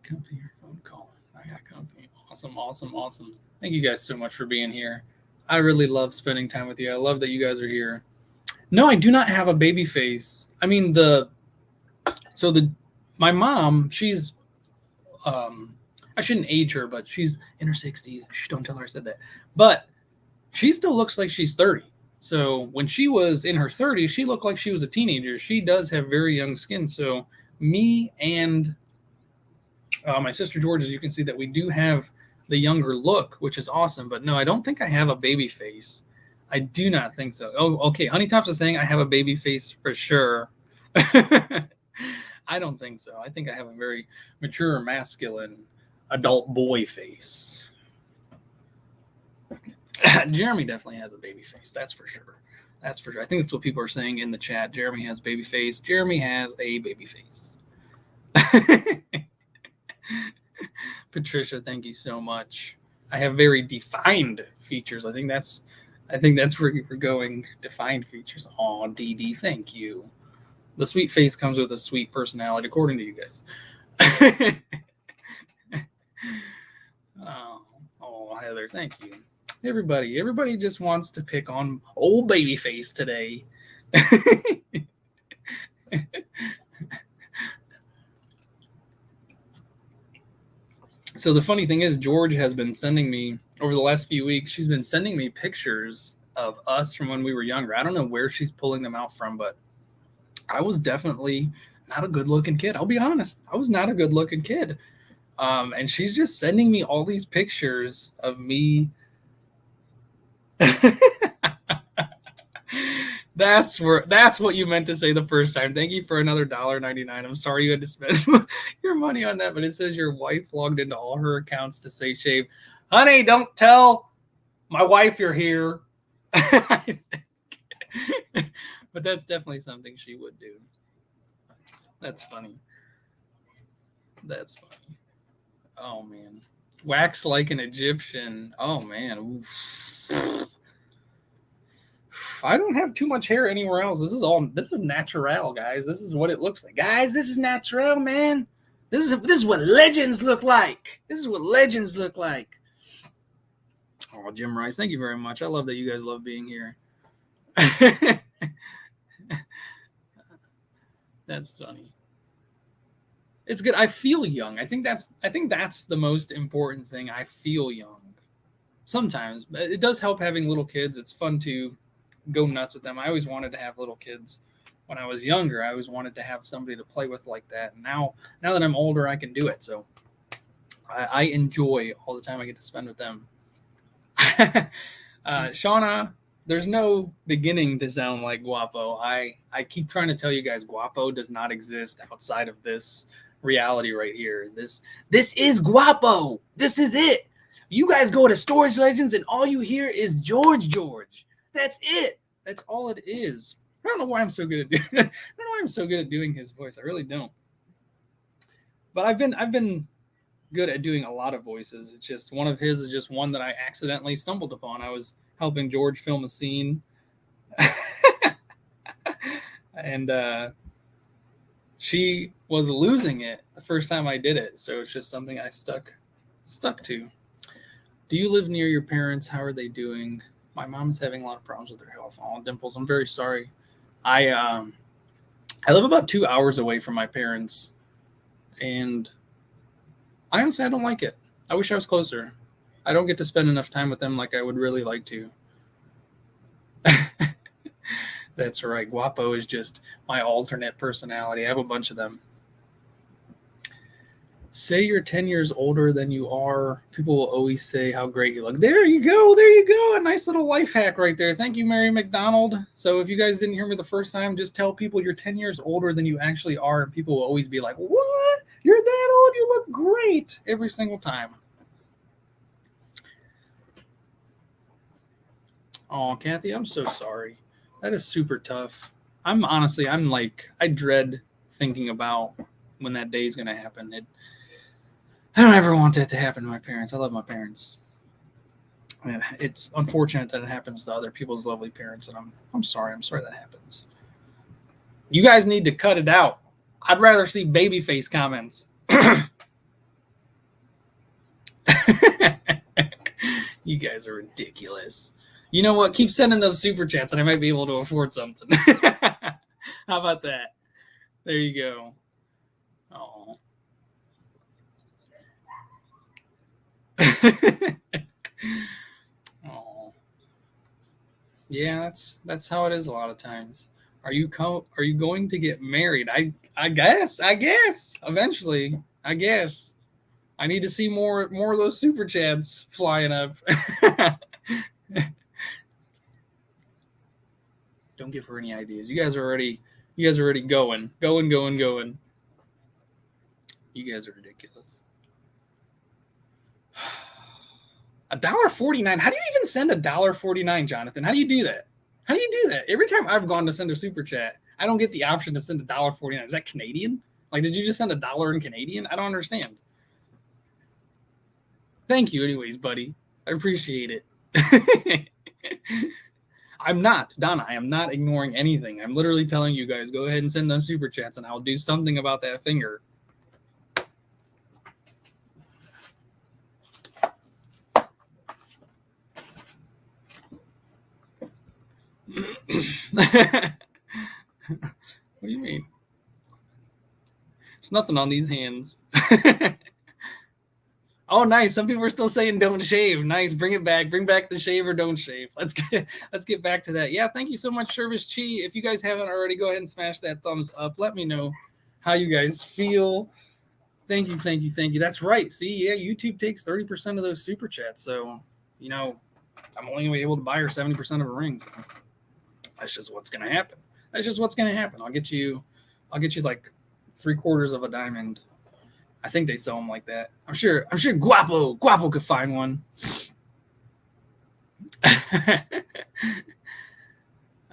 Company or phone call. I got company. Awesome. Thank you guys so much for being here. I really love spending time with you. I love that you guys are here. No, I do not have a baby face. I mean, my mom, she's, I shouldn't age her, but she's in her 60s. Shh, don't tell her I said that. But she still looks like she's 30. So when she was in her 30s, she looked like she was a teenager. She does have very young skin. So me and my sister George, as you can see, that we do have the younger look, which is awesome. But no, I don't think I have a baby face. I do not think so. Oh, okay. Honey Tops is saying I have a baby face for sure. I don't think so. I think I have a very mature, masculine, adult boy face. Jeremy definitely has a baby face. That's for sure. I think that's what people are saying in the chat. Jeremy has baby face. Jeremy has a baby face. Patricia, thank you so much. I have very defined features. I think that's where you were going. Defined features. Aw, DD, thank you. The sweet face comes with a sweet personality, according to you guys. Oh, Heather, thank you. Everybody just wants to pick on old baby face today. So the funny thing is, George has been sending me, over the last few weeks, she's been sending me pictures of us from when we were younger. I don't know where she's pulling them out from, but I was definitely not a good-looking kid. I'll be honest. I was not a good-looking kid. And she's just sending me all these pictures of me. That's what you meant to say the first time. Thank you for another $1.99. I'm sorry you had to spend your money on that, but it says your wife logged into all her accounts to say shave. Honey, don't tell my wife you're here. But that's definitely something she would do. That's funny. Oh man. Wax like an Egyptian. Oh man. Oof. I don't have too much hair anywhere else. This is natural, guys. This is what it looks like. Guys, this is natural, man. This is what legends look like. Oh, Jim Rice, thank you very much. I love that you guys love being here. That's funny. It's good. I feel young. I think that's the most important thing. I feel young. Sometimes, but it does help having little kids. It's fun to go nuts with them. I always wanted to have little kids when I was younger. I always wanted to have somebody to play with like that. And now that I'm older, I can do it. So I enjoy all the time I get to spend with them. Shauna, there's no beginning to sound like Guapo. I keep trying to tell you guys, Guapo does not exist outside of this reality right here. This is Guapo. This is it. You guys go to Storage Legends and all you hear is George. That's it. That's all it is. I don't know why I'm so good at doing. I don't know why I'm so good at doing his voice. I really don't. But I've been good at doing a lot of voices. It's just one of his is just one that I accidentally stumbled upon. I was helping George film a scene, and she was losing it the first time I did it. So it's just something I stuck to. Do you live near your parents? How are they doing? My mom's having a lot of problems with her health. Oh, Dimples, I'm very sorry. I live about 2 hours away from my parents, and I honestly don't like it. I wish I was closer. I don't get to spend enough time with them like I would really like to. That's right. Guapo is just my alternate personality. I have a bunch of them. Say you're 10 years older than you are. People will always say how great you look. There you go. A nice little life hack right there. Thank you, Mary McDonald. So if you guys didn't hear me the first time, just tell people you're 10 years older than you actually are. And people will always be like, what? You're that old? You look great every single time. Oh, Kathy, I'm so sorry. That is super tough. I'm like, I dread thinking about when that day is going to happen. I don't ever want that to happen to my parents. I love my parents. It's unfortunate that it happens to other people's lovely parents, and I'm sorry. I'm sorry that happens. You guys need to cut it out. I'd rather see babyface comments. You guys are ridiculous. You know what? Keep sending those super chats, and I might be able to afford something. How about that? There you go. Oh. Oh. Yeah, that's how it is a lot of times. Are you going to get married? I guess eventually. I guess I need to see more of those super chats flying up. Don't give her any ideas. You guys are already going. You guys are ridiculous. $1.49. How do you even send $1.49, Jonathan? How do you do that? Every time I've gone to send a super chat, I don't get the option to send $1.49. Is that Canadian? Like, did you just send $1 in Canadian? I don't understand. Thank you anyways, buddy. I appreciate it. I'm not, Donna, I am not ignoring anything. I'm literally telling you guys, go ahead and send those super chats and I'll do something about that finger. What do you mean? There's nothing on these hands. Oh, nice. Some people are still saying don't shave. Nice. Bring it back. Bring back the shave or don't shave. Let's get back to that. Yeah, thank you so much, Service Chi. If you guys haven't already, go ahead and smash that thumbs up. Let me know how you guys feel. Thank you. That's right. See, yeah, YouTube takes 30% of those super chats. So, you know, I'm only going to be able to buy her 70% of a ring. So that's just what's going to happen. I'll get you like 3/4 of a diamond. I think they sell them like that. I'm sure Guapo could find one.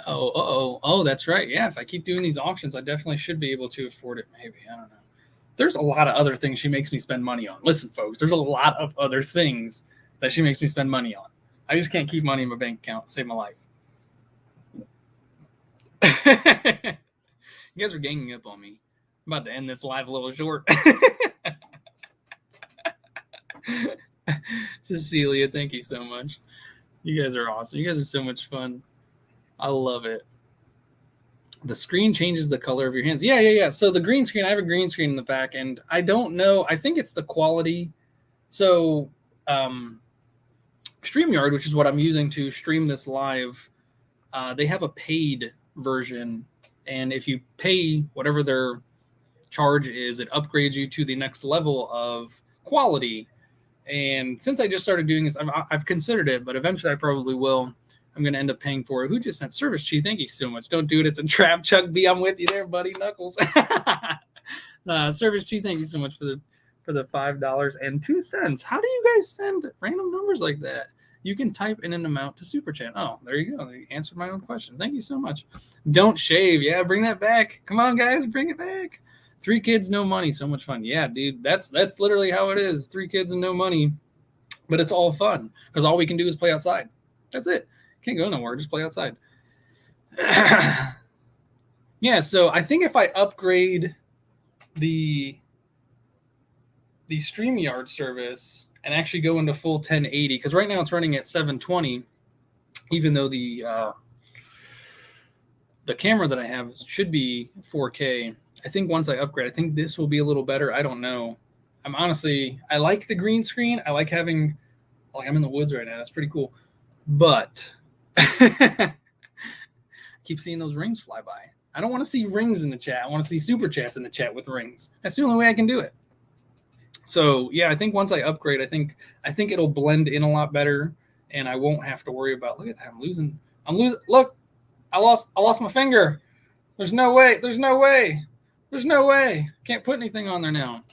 Oh, that's right. Yeah, if I keep doing these auctions, I definitely should be able to afford it. Maybe. I don't know. There's a lot of other things she makes me spend money on. Listen, folks, there's a lot of other things that she makes me spend money on. I just can't keep money in my bank account. Save my life. You guys are ganging up on me. I'm about to end this live a little short. Cecilia, thank you so much. You guys are awesome. You guys are so much fun. I love it. The screen changes the color of your hands. Yeah. So the green screen, I have a green screen in the back, and I don't know. I think it's the quality. So StreamYard, which is what I'm using to stream this live, they have a paid version. And if you pay whatever their charge is, it upgrades you to the next level of quality. And since I just started doing this, I've considered it, but eventually I probably will. I'm going to end up paying for it. Who just sent Service Chi? Thank you so much. Don't do it. It's a trap. Chuck B, I'm with you there, buddy. Knuckles. Service Chi, thank you so much for the $5.02. How do you guys send random numbers like that? You can type in an amount to Super Chat. Oh, there you go. You answered my own question. Thank you so much. Don't shave. Yeah, bring that back. Come on, guys. Bring it back. 3 kids, no money. So much fun. Yeah, dude. That's literally how it is. 3 kids and no money. But it's all fun because all we can do is play outside. That's it. Can't go nowhere. Just play outside. Yeah, so I think if I upgrade the StreamYard service and actually go into full 1080, because right now it's running at 720, even though the camera that I have should be 4K. I think once I upgrade, I think this will be a little better. I don't know. I like the green screen. I like having, like, I'm in the woods right now. That's pretty cool. But I keep seeing those rings fly by. I don't want to see rings in the chat. I want to see super chats in the chat with rings. That's the only way I can do it. So yeah, I think once I upgrade, I think it'll blend in a lot better, and I won't have to worry about. Look at that, I'm losing. Look, I lost my finger. There's no way. Can't put anything on there now.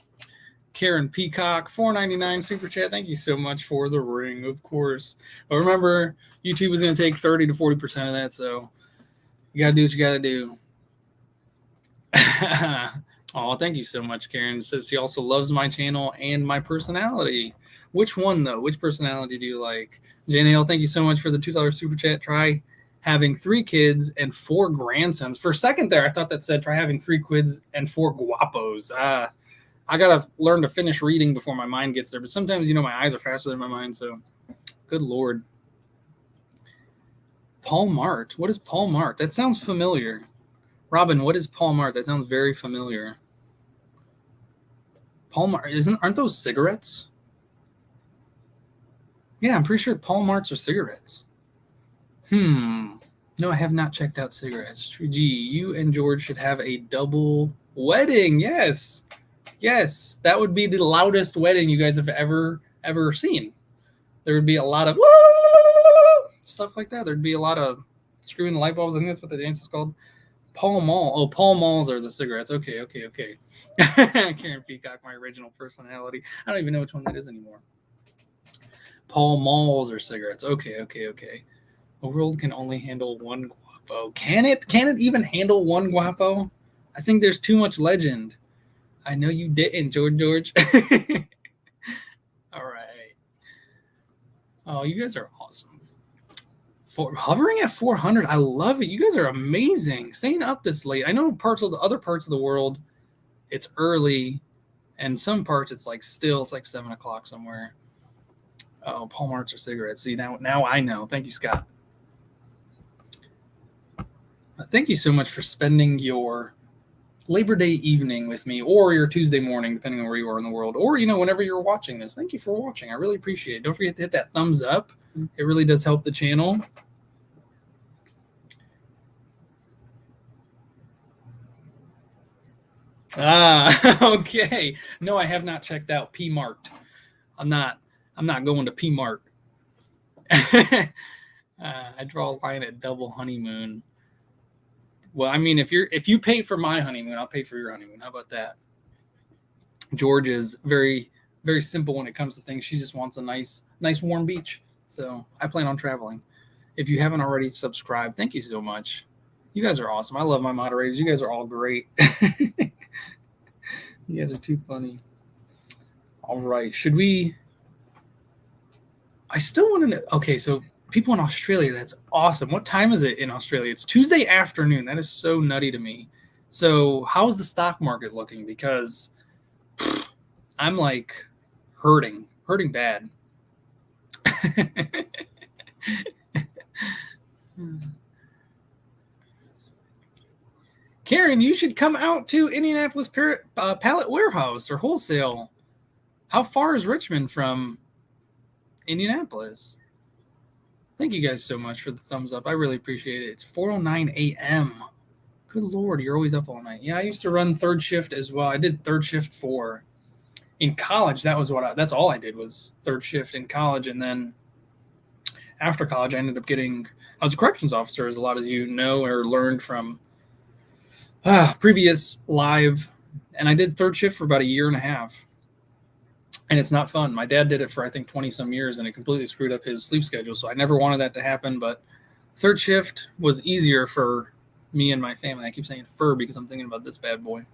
Karen Peacock, $4.99 super chat. Thank you so much for the ring, of course. But remember, YouTube is going to take 30 to 40% of that, so you got to do what you got to do. Oh, thank you so much, Karen. It says she also loves my channel and my personality. Which one, though? Which personality do you like? JNL, thank you so much for the $2 super chat. Try having 3 kids and 4 grandsons. For a second there, I thought that said try having 3 kids and 4 guapos. I got to learn to finish reading before my mind gets there. But sometimes, my eyes are faster than my mind. So, good Lord. Paul Mart. What is Paul Mart? That sounds familiar. Robin, what is Paul Mart? That sounds very familiar. Paul Mart, aren't those cigarettes? Yeah, I'm pretty sure Paul Marts are cigarettes. No, I have not checked out cigarettes. Gee, you and George should have a double wedding. Yes, that would be the loudest wedding you guys have ever seen. There would be a lot of stuff like that. There'd be a lot of screwing the light bulbs. I think that's what the dance is called. Paul Mall. Oh, Paul Malls are the cigarettes. Okay. Karen Peacock, my original personality. I don't even know which one that is anymore. Paul Malls are cigarettes. Okay. The world can only handle one guapo. Can it? Can it even handle one guapo? I think there's too much legend. I know you didn't, George. All right. Oh, you guys are awesome. Hovering at 400, I love it. You guys are amazing. Staying up this late. I know other parts of the world, it's early, and some parts it's like 7 o'clock somewhere. Oh, Paul Marts or cigarettes. See, now I know. Thank you, Scott. Thank you so much for spending your Labor Day evening with me, or your Tuesday morning, depending on where you are in the world, or whenever you're watching this. Thank you for watching. I really appreciate it. Don't forget to hit that thumbs up. It really does help the channel. Okay. No, I have not checked out P-Mart. I'm not going to P-Mart. I draw a line at double honeymoon. Well, I mean, if you pay for my honeymoon, I'll pay for your honeymoon. How about that? George is very, very simple when it comes to things. She just wants a nice warm beach. So I plan on traveling. If you haven't already subscribed, thank you so much. You guys are awesome. I love my moderators. You guys are all great. You guys are too funny. All right. Should we? I still want to know. Okay, so people in Australia, that's awesome. What time is it in Australia? It's Tuesday afternoon. That is so nutty to me. So how's the stock market looking? Because I'm like hurting bad. Karen, you should come out to Indianapolis Pallet Warehouse or Wholesale. How far is Richmond from Indianapolis? Thank you guys so much for the thumbs up. I really appreciate it. It's 4:09 a.m. Good Lord, you're always up all night. Yeah, I used to run third shift as well. I did third shift in college. That's all I did was third shift in college. And then after college, I was a corrections officer, as a lot of you know or learned from previous live. And I did third shift for about a year and a half. And it's not fun. My dad did it for, I think, 20 some years, and it completely screwed up his sleep schedule. So I never wanted that to happen. But third shift was easier for me and my family. I keep saying fur because I'm thinking about this bad boy.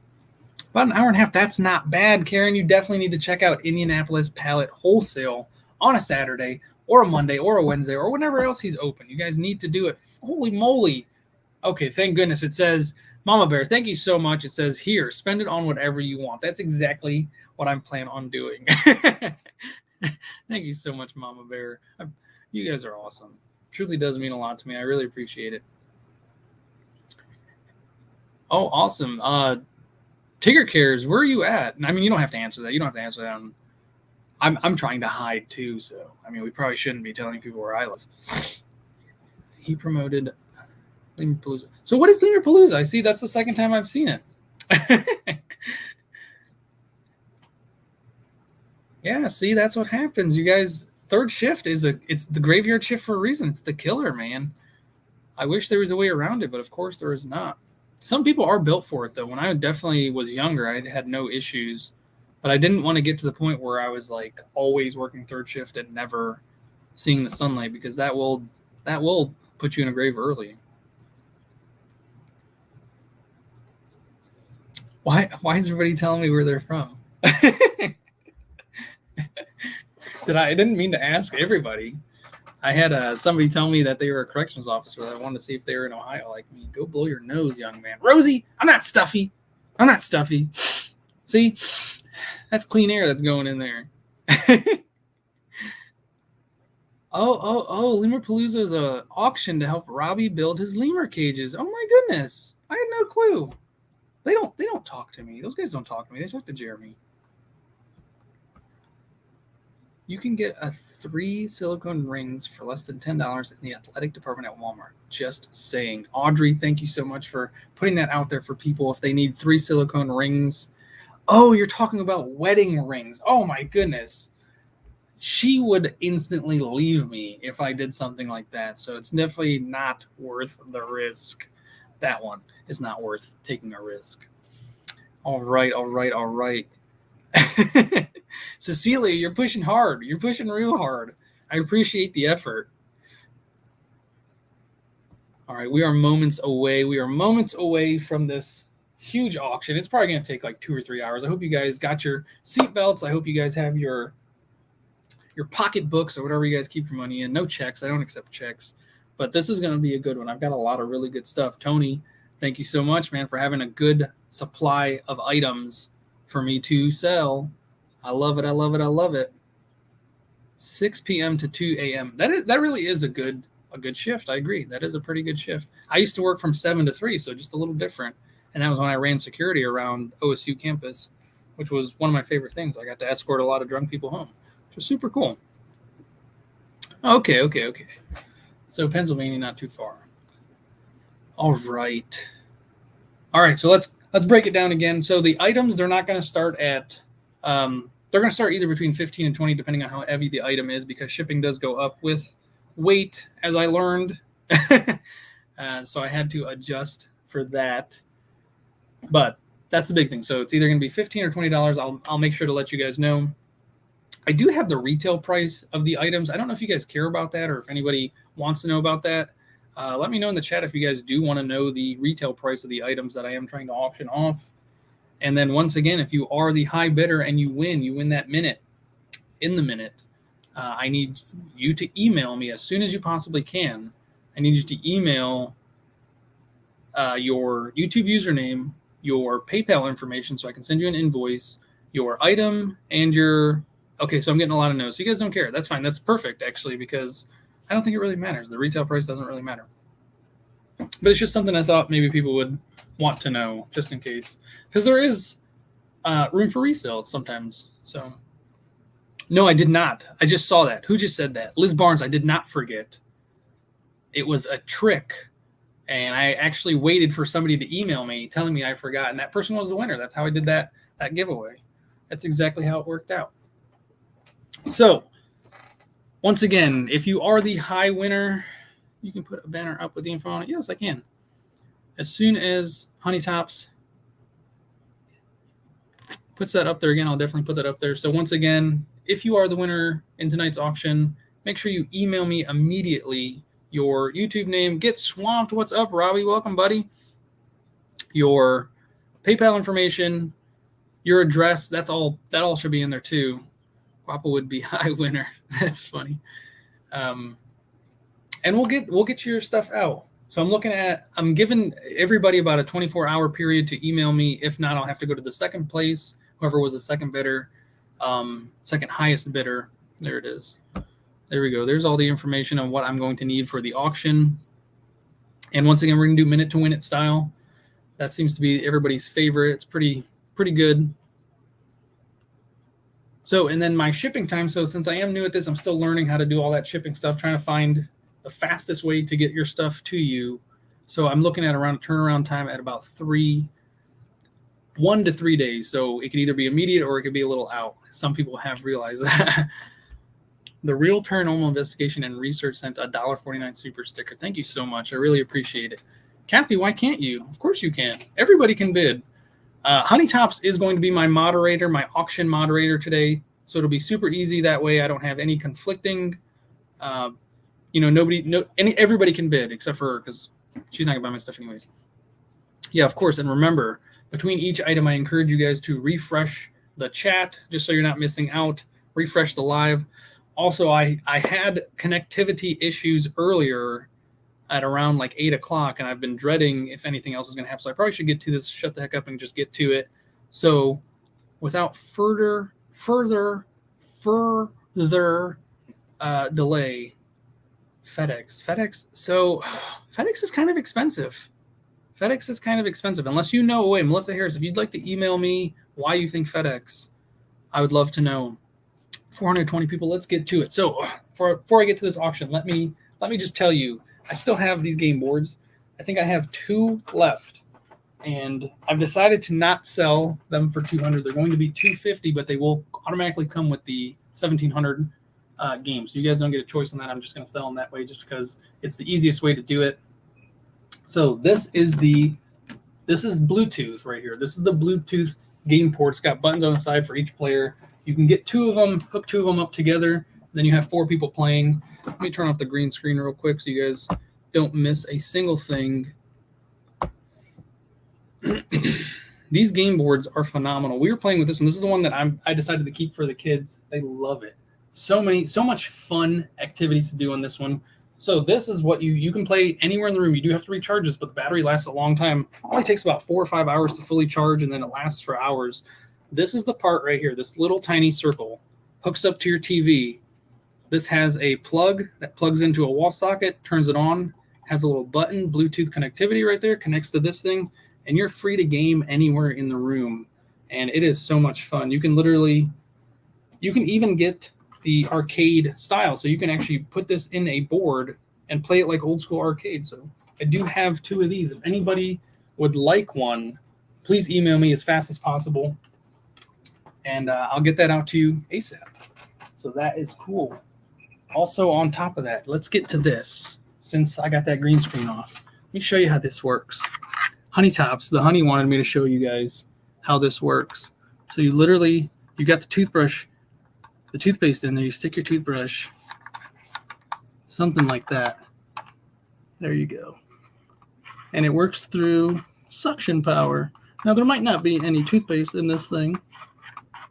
About an hour and a half. That's not bad, Karen. You definitely need to check out Indianapolis Pallet Wholesale on a Saturday or a Monday or a Wednesday or whenever else he's open. You guys need to do it. Holy moly. Okay, thank goodness. It says, Mama Bear, thank you so much. It says, here, spend it on whatever you want. That's exactly what I'm planning on doing. Thank you so much, Mama Bear. You guys are awesome. Truly does mean a lot to me. I really appreciate it. Oh, awesome. Tigger Cares, where are you at? I mean, you don't have to answer that. You don't have to answer that. I'm trying to hide too, so I mean, we probably shouldn't be telling people where I live. He promoted Lemur Palooza. So what is Lemur Palooza? I see that's the second time I've seen it. Yeah, see, that's what happens. You guys, third shift it's the graveyard shift for a reason. It's the killer, man. I wish there was a way around it, but of course there is not. Some people are built for it, though. When I definitely was younger, I had no issues, but I didn't want to get to the point where I was like always working third shift and never seeing the sunlight, because that will put you in a grave early. Why is everybody telling me where they're from? I didn't mean to ask everybody. I had somebody tell me that they were a corrections officer. I wanted to see if they were in Ohio like me. Go blow your nose, young man. Rosie, I'm not stuffy. See? That's clean air that's going in there. Lemur Palooza is an auction to help Robbie build his lemur cages. Oh my goodness. I had no clue. They don't talk to me. Those guys don't talk to me. They talk to Jeremy. You can get 3 silicone rings for less than $10 in the athletic department at Walmart. Just saying. Audrey, thank you so much for putting that out there for people if they need 3 silicone rings. Oh, you're talking about wedding rings. Oh my goodness. She would instantly leave me if I did something like that. So it's definitely not worth the risk. That one is not worth taking a risk. All right. Cecilia, you're pushing hard. You're pushing real hard. I appreciate the effort. All right, we are moments away. We are moments away from this huge auction. It's probably going to take like 2 or 3 hours. I hope you guys got your seatbelts. I hope you guys have your pocketbooks or whatever you guys keep your money in. No checks. I don't accept checks. But this is going to be a good one. I've got a lot of really good stuff. Tony, thank you so much, man, for having a good supply of items for me to sell. I love it. 6 p.m. to 2 a.m. That really is a good shift. I agree. That is a pretty good shift. I used to work from 7 to 3, so just a little different. And that was when I ran security around OSU campus, which was one of my favorite things. I got to escort a lot of drunk people home, which was super cool. Okay. So Pennsylvania, not too far. All right. So let's break it down again. So the items, they're not going to start at they're going to start either between 15 and 20, depending on how heavy the item is, because shipping does go up with weight, as I learned. So I had to adjust for that. But that's the big thing. So it's either going to be $15 or $20. I'll make sure to let you guys know. I do have the retail price of the items. I don't know if you guys care about that or if anybody wants to know about that. Let me know in the chat if you guys do want to know the retail price of the items that I am trying to auction off. And then once again, if you are the high bidder and you win that minute, I need you to email me as soon as you possibly can. I need you to email your YouTube username, your PayPal information so I can send you an invoice, your item, and your... Okay, so I'm getting a lot of no's. So you guys don't care. That's fine. That's perfect, actually, because I don't think it really matters. The retail price doesn't really matter. But it's just something I thought maybe people would want to know, just in case, because there is room for resale sometimes. So, no, I did not. I just saw that. Who just said that? Liz Barnes. I did not forget. It was a trick, and I actually waited for somebody to email me telling me I forgot, and that person was the winner. That's how I did that giveaway. That's exactly how it worked out. So, once again, if you are the high winner, you can put a banner up with the info on it. Yes, I can. As soon as Honey Tops puts that up there again, I'll definitely put that up there. So once again, if you are the winner in tonight's auction, make sure you email me immediately your YouTube name. Get swamped. What's up, Robbie? Welcome, buddy. Your PayPal information, your address. That all should be in there too. Guapo would be high winner. That's funny. And we'll get your stuff out. So I'm giving everybody about a 24-hour period to email me. If not, I'll have to go to the second place, whoever was the second bidder, second highest bidder. There it is. There we go. There's all the information on what I'm going to need for the auction. And once again, we're going to do minute to win it style. That seems to be everybody's favorite. It's pretty good. So, and then my shipping time. So since I am new at this, I'm still learning how to do all that shipping stuff, trying to find the fastest way to get your stuff to you. So I'm looking at around a turnaround time at about 1 to 3 days. So it could either be immediate or it could be a little out. Some people have realized that. The Real Paranormal Investigation and Research sent a $1.49 super sticker. Thank you so much. I really appreciate it. Kathy, why can't you? Of course you can. Everybody can bid. Honey Tops is going to be my moderator, my auction moderator today. So it'll be super easy. That way I don't have any conflicting everybody can bid except for her because she's not gonna buy my stuff anyways. Yeah, of course. And remember, between each item, I encourage you guys to refresh the chat just so you're not missing out. Refresh the live. Also, I had connectivity issues earlier at around like 8 o'clock, and I've been dreading if anything else is going to happen. So I probably should get to this, shut the heck up, and just get to it. So without further delay, FedEx. So FedEx is kind of expensive. Unless you know, wait, Melissa Harris, if you'd like to email me why you think FedEx, I would love to know. 420 people. Let's get to it. So before I get to this auction, let me just tell you, I still have these game boards. I think I have 2 left, and I've decided to not sell them for $200. They're going to be $250, but they will automatically come with the 1,700 games. So you guys don't get a choice on that. I'm just going to sell them that way just because it's the easiest way to do it. So this is Bluetooth right here. This is the Bluetooth game port. It's got buttons on the side for each player. You can get 2 of them, hook 2 of them up together. Then you have 4 people playing. Let me turn off the green screen real quick so you guys don't miss a single thing. These game boards are phenomenal. We were playing with this one. This is the one that I decided to keep for the kids. They love it. So much fun activities to do on this one. So this is what you can play anywhere in the room. You do have to recharge this, but the battery lasts a long time. It only takes about 4 or 5 hours to fully charge, and then it lasts for hours. This is the part right here. This little tiny circle hooks up to your TV. This has a plug that plugs into a wall socket, turns it on, has a little button, Bluetooth connectivity right there, connects to this thing, and you're free to game anywhere in the room. And it is so much fun. You can even get the arcade style. So you can actually put this in a board and play it like old school arcade. So I do have 2 of these. If anybody would like one, please email me as fast as possible. And I'll get that out to you ASAP. So that is cool. Also, on top of that, let's get to this. Since I got that green screen off, let me show you how this works. Honey Tops, the honey wanted me to show you guys how this works. So you got the toothpaste in there. You stick your toothbrush, something like that. There you go. And it works through suction power. Now, there might not be any toothpaste in this thing,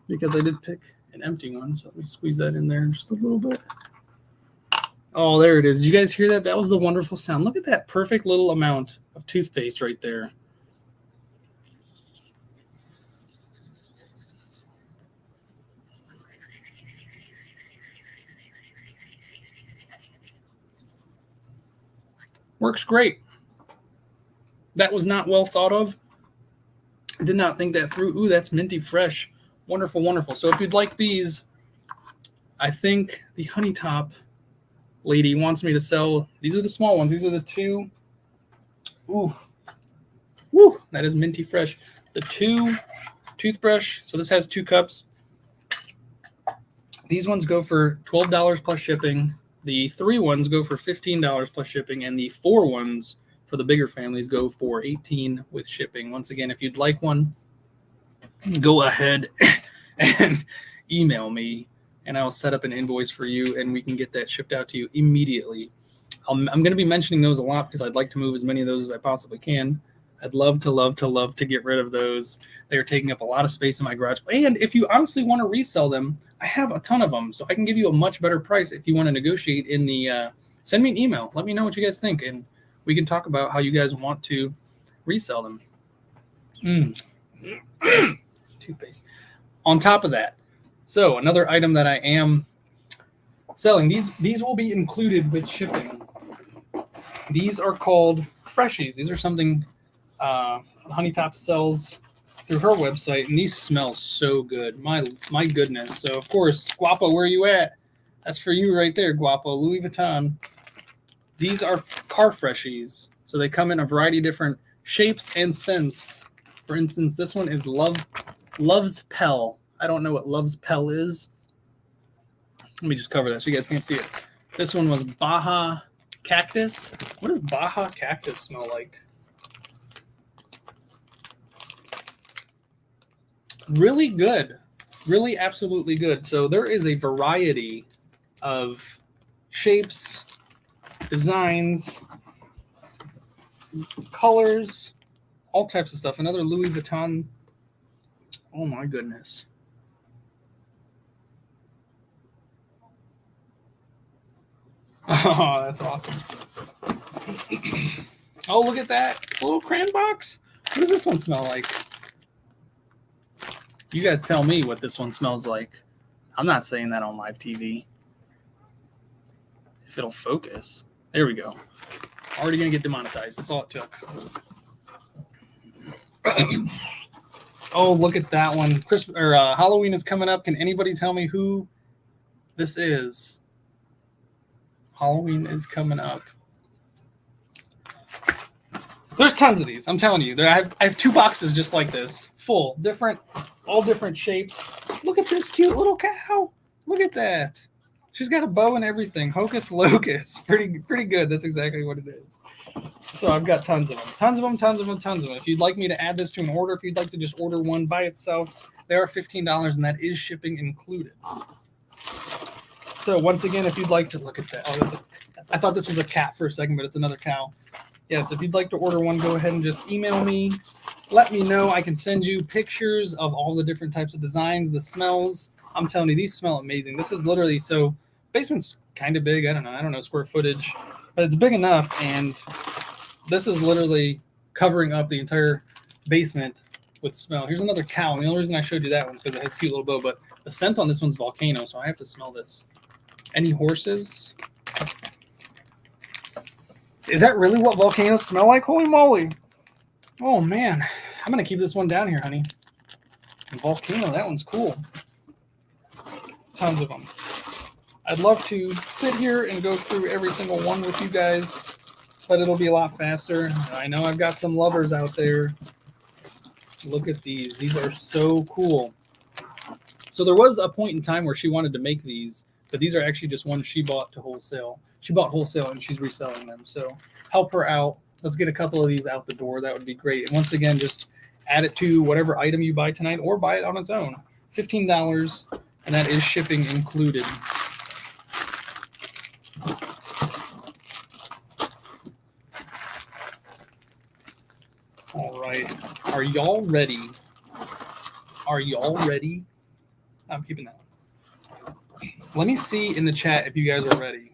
because I did pick an empty one. So let me squeeze that in there just a little bit. Oh, there it is. Did you guys hear that? That was the wonderful sound. Look at that perfect little amount of toothpaste right there. Works great. That was not well thought of. I did not think that through. Ooh, that's minty fresh. Wonderful, wonderful. So if you'd like these, I think the Honey Top lady wants me to sell. These are the small ones. These are the two. Ooh. Woo, that is minty fresh. The 2 toothbrush. So this has 2 cups. These ones go for $12 plus shipping. The 3 ones go for $15 plus shipping. And the 4 ones for the bigger families go for $18 with shipping. Once again, if you'd like one, go ahead and email me, and I'll set up an invoice for you, and we can get that shipped out to you immediately. I'm going to be mentioning those a lot because I'd like to move as many of those as I possibly can. I'd love to get rid of those. They're taking up a lot of space in my garage. And if you honestly want to resell them, I have a ton of them, so I can give you a much better price if you want to negotiate in the send me an email. Let me know what you guys think, and we can talk about how you guys want to resell them. Toothpaste. On top of that, so another item that I am selling, these will be included with shipping. These are called Freshies. These are something Honey Top sells through her website, and these smell so good. My goodness. So of course, Guapo, where are you at? That's for you right there, Guapo. Louis Vuitton. These are car Freshies. So they come in a variety of different shapes and scents. For instance, this one is Love's Pell. I don't know what Love's Pell is. Let me just cover that so you guys can't see it. This one was Baja Cactus. What does Baja Cactus smell like? Really good. Really absolutely good. So there is a variety of shapes, designs, colors, all types of stuff. Another Louis Vuitton. Oh my goodness. Oh, that's awesome. Oh, look at that. It's a little crayon box. What does this one smell like? You guys tell me what this one smells like. I'm not saying that on live TV. If it'll focus. There we go. Already going to get demonetized. That's all it took. Oh, look at that one. Halloween is coming up. Can anybody tell me who this is? Halloween is coming up. There's tons of these. I'm telling you. I have 2 boxes just like this. Full. All different shapes. Look at this cute little cow. Look at that. She's got a bow and everything. Hocus locus. Pretty good. That's exactly what it is. So I've got tons of them. Tons of them. If you'd like me to add this to an order, if you'd like to just order one by itself, they are $15, and that is shipping included. So once again, if you'd like to look at that. I thought this was a cat for a second, but it's another cow. Yes, if you'd like to order one, go ahead and just email me. Let me know. I can send you pictures of all the different types of designs, the smells. I'm telling you, these smell amazing. This is literally, so basement's kind of big. I don't know square footage, but it's big enough. And this is literally covering up the entire basement with smell. Here's another cow. And the only reason I showed you that one is because it has a cute little bow, but the scent on this one's volcano, so I have to smell this. Any horses? Is that really what volcanoes smell like? Holy moly. Oh, man. I'm going to keep this one down here, honey. Volcano, that one's cool. Tons of them. I'd love to sit here and go through every single one with you guys, but it'll be a lot faster. I know I've got some lovers out there. Look at these. These are so cool. So there was a point in time where she wanted to make these, but these are actually just ones she bought to wholesale. She bought wholesale and she's reselling them. So help her out. Let's get a couple of these out the door. That would be great. And once again, just add it to whatever item you buy tonight or buy it on its own. $15, and that is shipping included. All right. Are y'all ready? I'm keeping that one. Let me see in the chat if you guys are ready.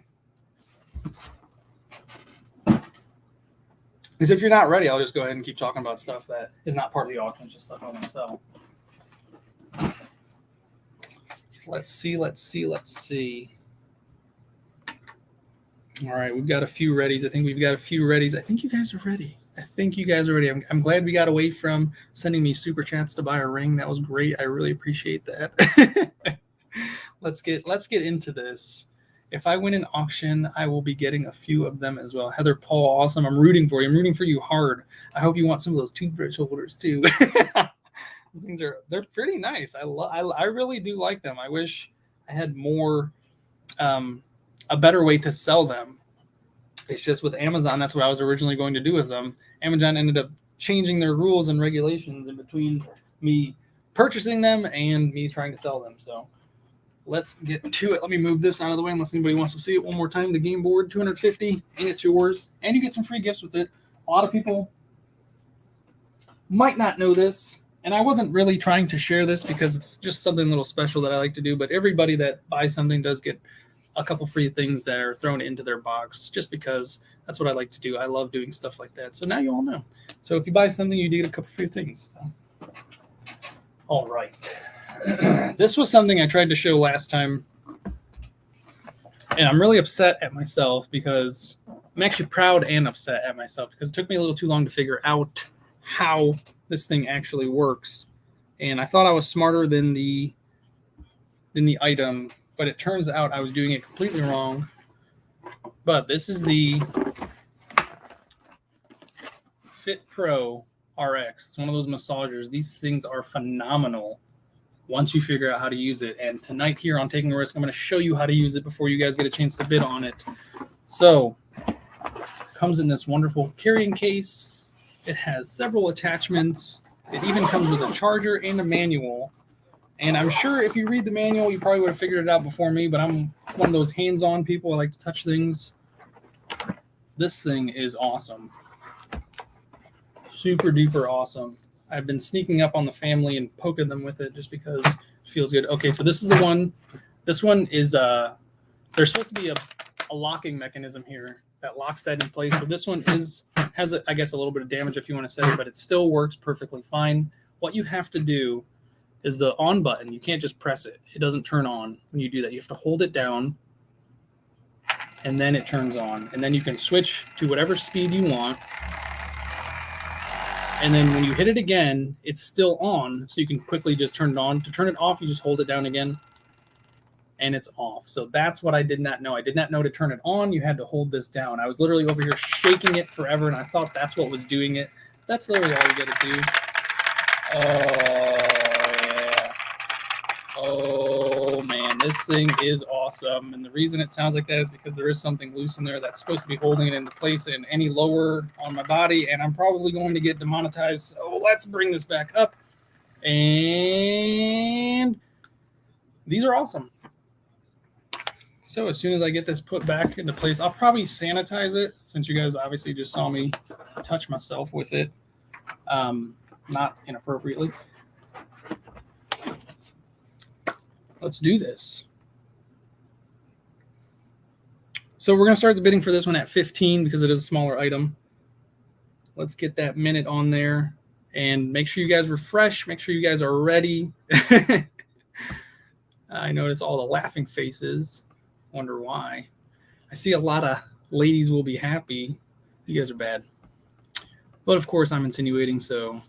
Because if you're not ready, I'll just go ahead and keep talking about stuff that is not part of the auction, just stuff I want to sell. Let's see. All right, we've got a few readies. I think you guys are ready. I think you guys are ready. I'm glad we got away from sending me super chats to buy a ring. That was great. I really appreciate that. Let's get into this. If I win an auction, I will be getting a few of them as well. Heather Paul, awesome. I'm rooting for you. I'm rooting for you hard. I hope you want some of those toothbrush holders too. These things they're pretty nice. I really do like them. I wish I had more a better way to sell them. It's just with Amazon, that's what I was originally going to do with them. Amazon ended up changing their rules and regulations in between me purchasing them and me trying to sell them. So let's get to it. Let me move this out of the way unless anybody wants to see it one more time. The game board, $250, and it's yours. And you get some free gifts with it. A lot of people might not know this, and I wasn't really trying to share this because it's just something a little special that I like to do, but everybody that buys something does get a couple free things that are thrown into their box just because that's what I like to do. I love doing stuff like that. So now you all know. So if you buy something, you do get a couple free things. So. All right. This was something I tried to show last time, and I'm really upset at myself because I'm actually proud and upset at myself because it took me a little too long to figure out how this thing actually works. And I thought I was smarter than the item, but it turns out I was doing it completely wrong. But this is the Fit Pro RX. It's one of those massagers. These things are phenomenal once you figure out how to use it. And tonight here on Taking a Risk, I'm going to show you how to use it before you guys get a chance to bid on it. So, it comes in this wonderful carrying case. It has several attachments. It even comes with a charger and a manual. And I'm sure if you read the manual, you probably would have figured it out before me, but I'm one of those hands-on people. I like to touch things. This thing is awesome. Super duper awesome. I've been sneaking up on the family and poking them with it just because it feels good. Okay, so this is the one. This one is, there's supposed to be a locking mechanism here that locks that in place. So this one has I guess, a little bit of damage if you want to set it, but it still works perfectly fine. What you have to do is the on button. You can't just press it. It doesn't turn on when you do that. You have to hold it down, and then it turns on. And then you can switch to whatever speed you want. And then when you hit it again, it's still on, so you can quickly just turn it on. To turn it off, you just hold it down again, and it's off. So that's what I did not know. I did not know to turn it on, you had to hold this down. I was literally over here shaking it forever, and I thought that's what was doing it. That's literally all you got to do. Oh man, this thing is awesome. And the reason it sounds like that is because there is something loose in there that's supposed to be holding it into place, and any lower on my body, and I'm probably going to get demonetized. So let's bring this back up. And these are awesome. So as soon as I get this put back into place, I'll probably sanitize it, since you guys obviously just saw me touch myself with it, not inappropriately. Let's do this. So we're going to start the bidding for this one at 15 because it is a smaller item. Let's get that minute on there and make sure you guys refresh. Make sure you guys are ready. I notice all the laughing faces. Wonder why. I see a lot of ladies will be happy. You guys are bad. But of course I'm insinuating, so.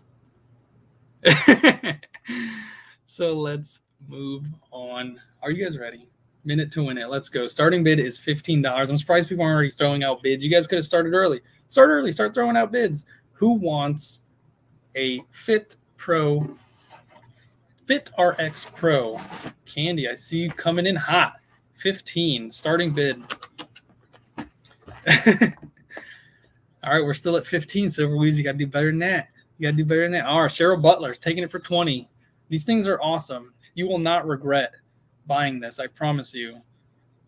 So let's move on. Are you guys ready? Minute to win it. Let's go. Starting bid is $15. I'm surprised people aren't already throwing out bids. You guys could have started early. Start early. Start throwing out bids. Who wants a Fit RX Pro? Candy, I see you coming in hot. 15. Starting bid. All right, we're still at 15. Silverweeds, you got to do better than that. You got to do better than that. All right, Cheryl Butler taking it for 20. These things are awesome. You will not regret buying this, I promise you.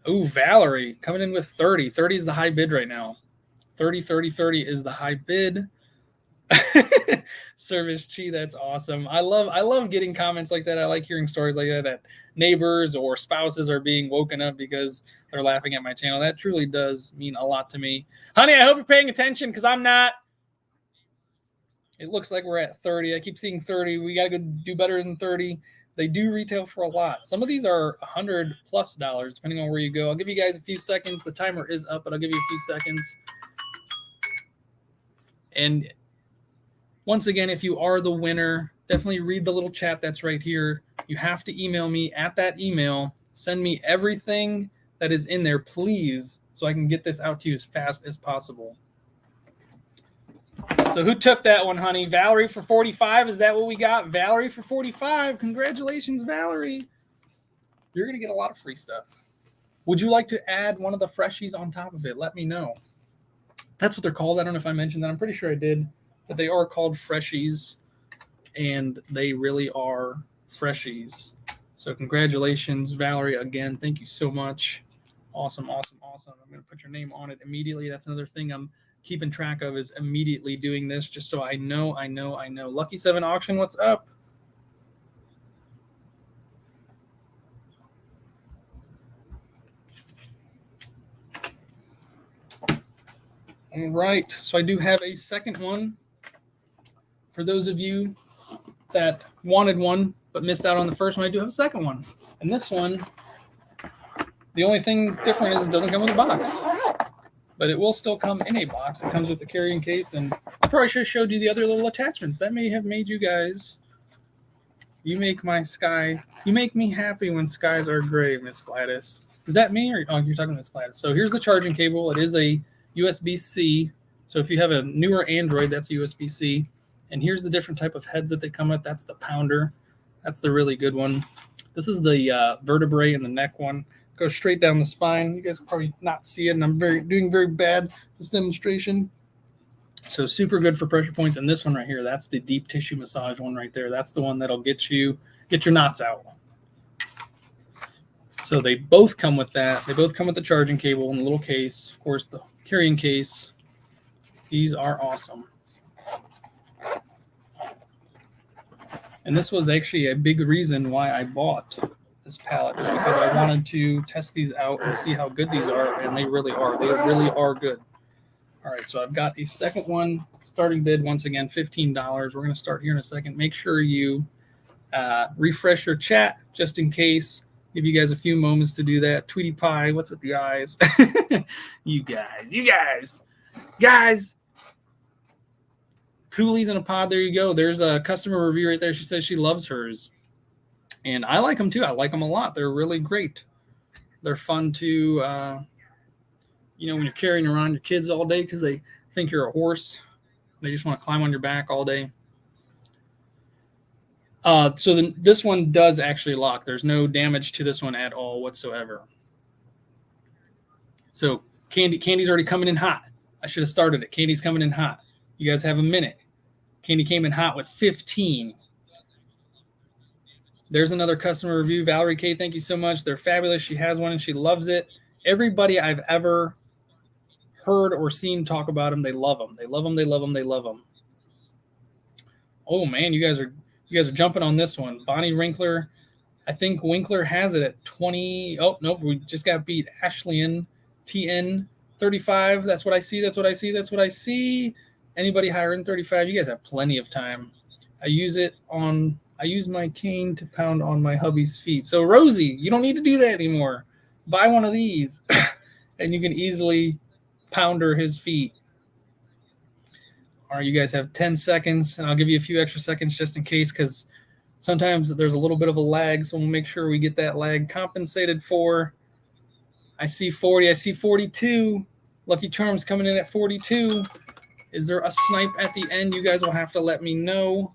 Ooh, Valerie coming in with 30. 30 is the high bid right now. 30 is the high bid. Service Chi, that's awesome. I love getting comments like that. I like hearing stories like that neighbors or spouses are being woken up because they're laughing at my channel. That truly does mean a lot to me. Honey, I hope you're paying attention because I'm not. It looks like we're at 30. I keep seeing 30. We got to go do better than 30. They do retail for a lot. Some of these are $100+ depending on where you go. I'll give you guys a few seconds. The timer is up, but I'll give you a few seconds. And once again, if you are the winner, definitely read the little chat that's right here. You have to email me at that email. Send me everything that is in there, please, so I can get this out to you as fast as possible. So who took that one, honey? Valerie for 45. Is that what we got? Valerie for 45. Congratulations, Valerie. You're going to get a lot of free stuff. Would you like to add one of the freshies on top of it? Let me know. That's what they're called. I don't know if I mentioned that. I'm pretty sure I did. But they are called freshies, and they really are freshies. So congratulations, Valerie, again. Thank you so much. Awesome, awesome, awesome. I'm going to put your name on it immediately. That's another thing I'm keeping track of, is immediately doing this just so I know. Lucky 7 Auction, what's up? All right, so I do have a second one. For those of you that wanted one but missed out on the first one, I do have a second one. And this one, the only thing different is it doesn't come with a box. But it will still come in a box. It comes with the carrying case. And I probably should have showed you the other little attachments. That may have made you guys, you make my sky, you make me happy when skies are gray, Miss Gladys. Is that me? Or oh, you're talking to Miss Gladys. So here's the charging cable. It is a USB-C. So if you have a newer Android, that's USB-C. And here's the different type of heads that they come with. That's the pounder. That's the really good one. This is the vertebrae and the neck one. Goes straight down the spine. You guys will probably not see it, and I'm doing very bad this demonstration. So super good for pressure points. And this one right here, that's the deep tissue massage one right there. That's the one that'll get your knots out. So they both come with that. They both come with the charging cable and the little case. Of course, the carrying case. These are awesome. And this was actually a big reason why I bought this palette, is because I wanted to test these out and see how good these are, and they really are. They really are good. All right, so I've got a second one. Starting bid, once again, $15. We're going to start here in a second. Make sure you refresh your chat just in case. Give you guys a few moments to do that. Tweety Pie, what's with the eyes? You guys. Coolies in a pod. There you go. There's a customer review right there. She says she loves hers. And I like them too. I like them a lot. They're really great. They're fun to, when you're carrying around your kids all day because they think you're a horse. They just want to climb on your back all day. So this one does actually lock. There's no damage to this one at all whatsoever. So Candy's already coming in hot. I should have started it. Candy's coming in hot. You guys have a minute. Candy came in hot with 15. There's another customer review. Valerie K, thank you so much. They're fabulous. She has one and she loves it. Everybody I've ever heard or seen talk about them, they love them. They love them. They love them. They love them. Oh man, you guys are jumping on this one. Bonnie Winkler, I think Winkler has it at 20. Oh nope, we just got beat. Ashley TN 35. That's what I see. Anybody higher than 35? You guys have plenty of time. I use my cane to pound on my hubby's feet. So Rosie, you don't need to do that anymore. Buy one of these and you can easily pounder his feet. All right, you guys have 10 seconds, and I'll give you a few extra seconds just in case, because sometimes there's a little bit of a lag, so we'll make sure we get that lag compensated for. I see 40. I see 42. Lucky Charms coming in at 42. Is there a snipe at the end? You guys will have to let me know.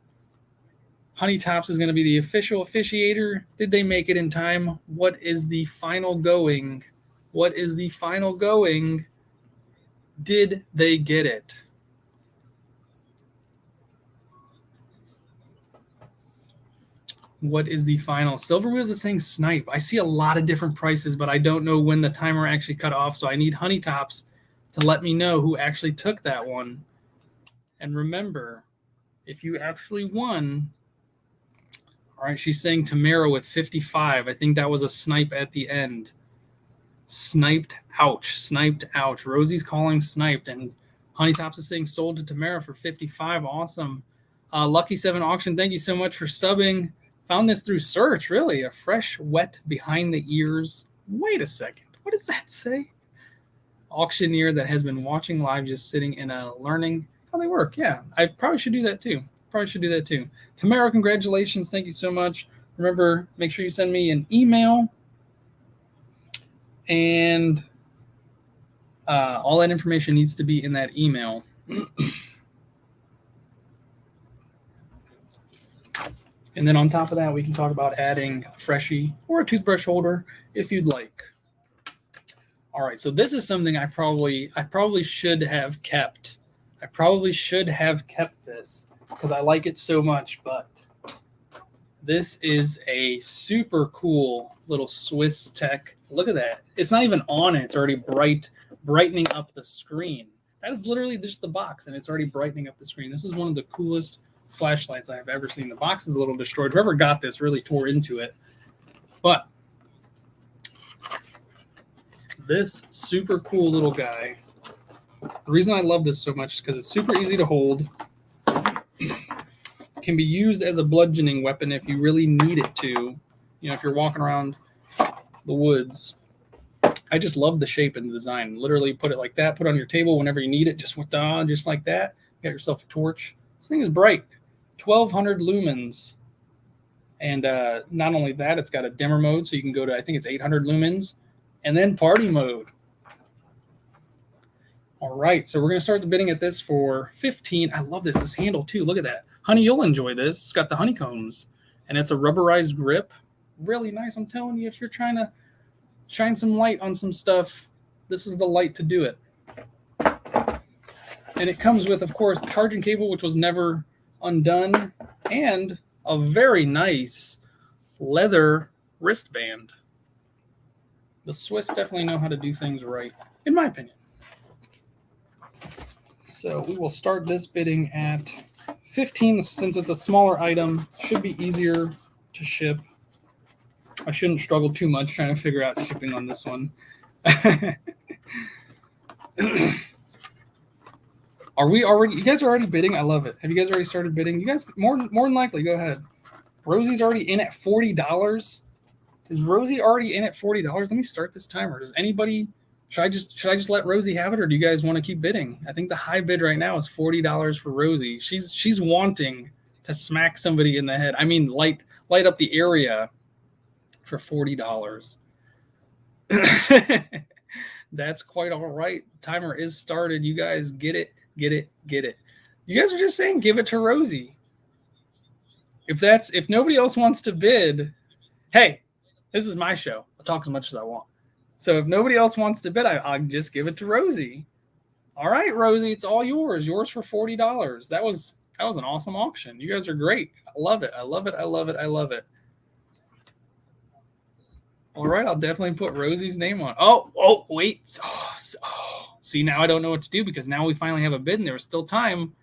Honey Tops is going to be the official officiator. Did they make it in time? What is the final going? Did they get it? What is the final? Silver Wheels is saying snipe. I see a lot of different prices, but I don't know when the timer actually cut off, so I need Honey Tops to let me know who actually took that one. And remember, if you actually won, all right, she's saying Tamara with 55. I think that was a snipe at the end. Sniped, ouch. Rosie's calling sniped, and Honey Tops is saying sold to Tamara for 55. Awesome. Lucky 7 Auction, thank you so much for subbing. Found this through search, really. A fresh, wet, behind the ears. Wait a second. What does that say? Auctioneer that has been watching live, just sitting in a learning how they work. Yeah, I probably should do that too. Tamara, congratulations. Thank you so much. Remember, make sure you send me an email, and all that information needs to be in that email. And then on top of that, we can talk about adding a freshie or a toothbrush holder if you'd like. All right, so this is something I probably should have kept. I probably should have kept this because I like it so much, but this is a super cool little Swiss tech. Look at that. It's not even on it. It's already brightening up the screen. That is literally just the box, and it's already brightening up the screen. This is one of the coolest flashlights I've ever seen. The box is a little destroyed. Whoever got this really tore into it. But this super cool little guy, the reason I love this so much is because it's super easy to hold. Can be used as a bludgeoning weapon if you really need it to. You know, if you're walking around the woods. I just love the shape and the design. Literally put it like that, put it on your table whenever you need it, just like that. You got yourself a torch. This thing is bright. 1200 lumens. And not only that, it's got a dimmer mode, so you can go to, I think it's 800 lumens. And then party mode. All right, so we're going to start the bidding at this for 15. I love this handle too. Look at that. Honey, you'll enjoy this. It's got the honeycombs, and it's a rubberized grip. Really nice. I'm telling you, if you're trying to shine some light on some stuff, this is the light to do it. And it comes with, of course, the charging cable, which was never undone, and a very nice leather wristband. The Swiss definitely know how to do things right, in my opinion. So we will start this bidding at 15. Since it's a smaller item, should be easier to ship. I shouldn't struggle too much trying to figure out shipping on this one. Are we already? You guys are already bidding? I love it. Have you guys already started bidding? You guys, more than likely, go ahead. Rosie's already in at $40. Is Rosie already in at $40? Let me start this timer. Does anybody? Should I just let Rosie have it, or do you guys want to keep bidding? I think the high bid right now is $40 for Rosie. She's wanting to smack somebody in the head. I mean, light up the area for $40. That's quite all right. Timer is started. You guys get it. You guys are just saying give it to Rosie. If nobody else wants to bid, hey, this is my show. I'll talk as much as I want. So if nobody else wants to bid, I'll just give it to Rosie. All right, Rosie, it's all yours. Yours for $40. That was an awesome auction. You guys are great. I love it. All right, I'll definitely put Rosie's name on. Oh, wait. See, now I don't know what to do because now we finally have a bid and there was still time.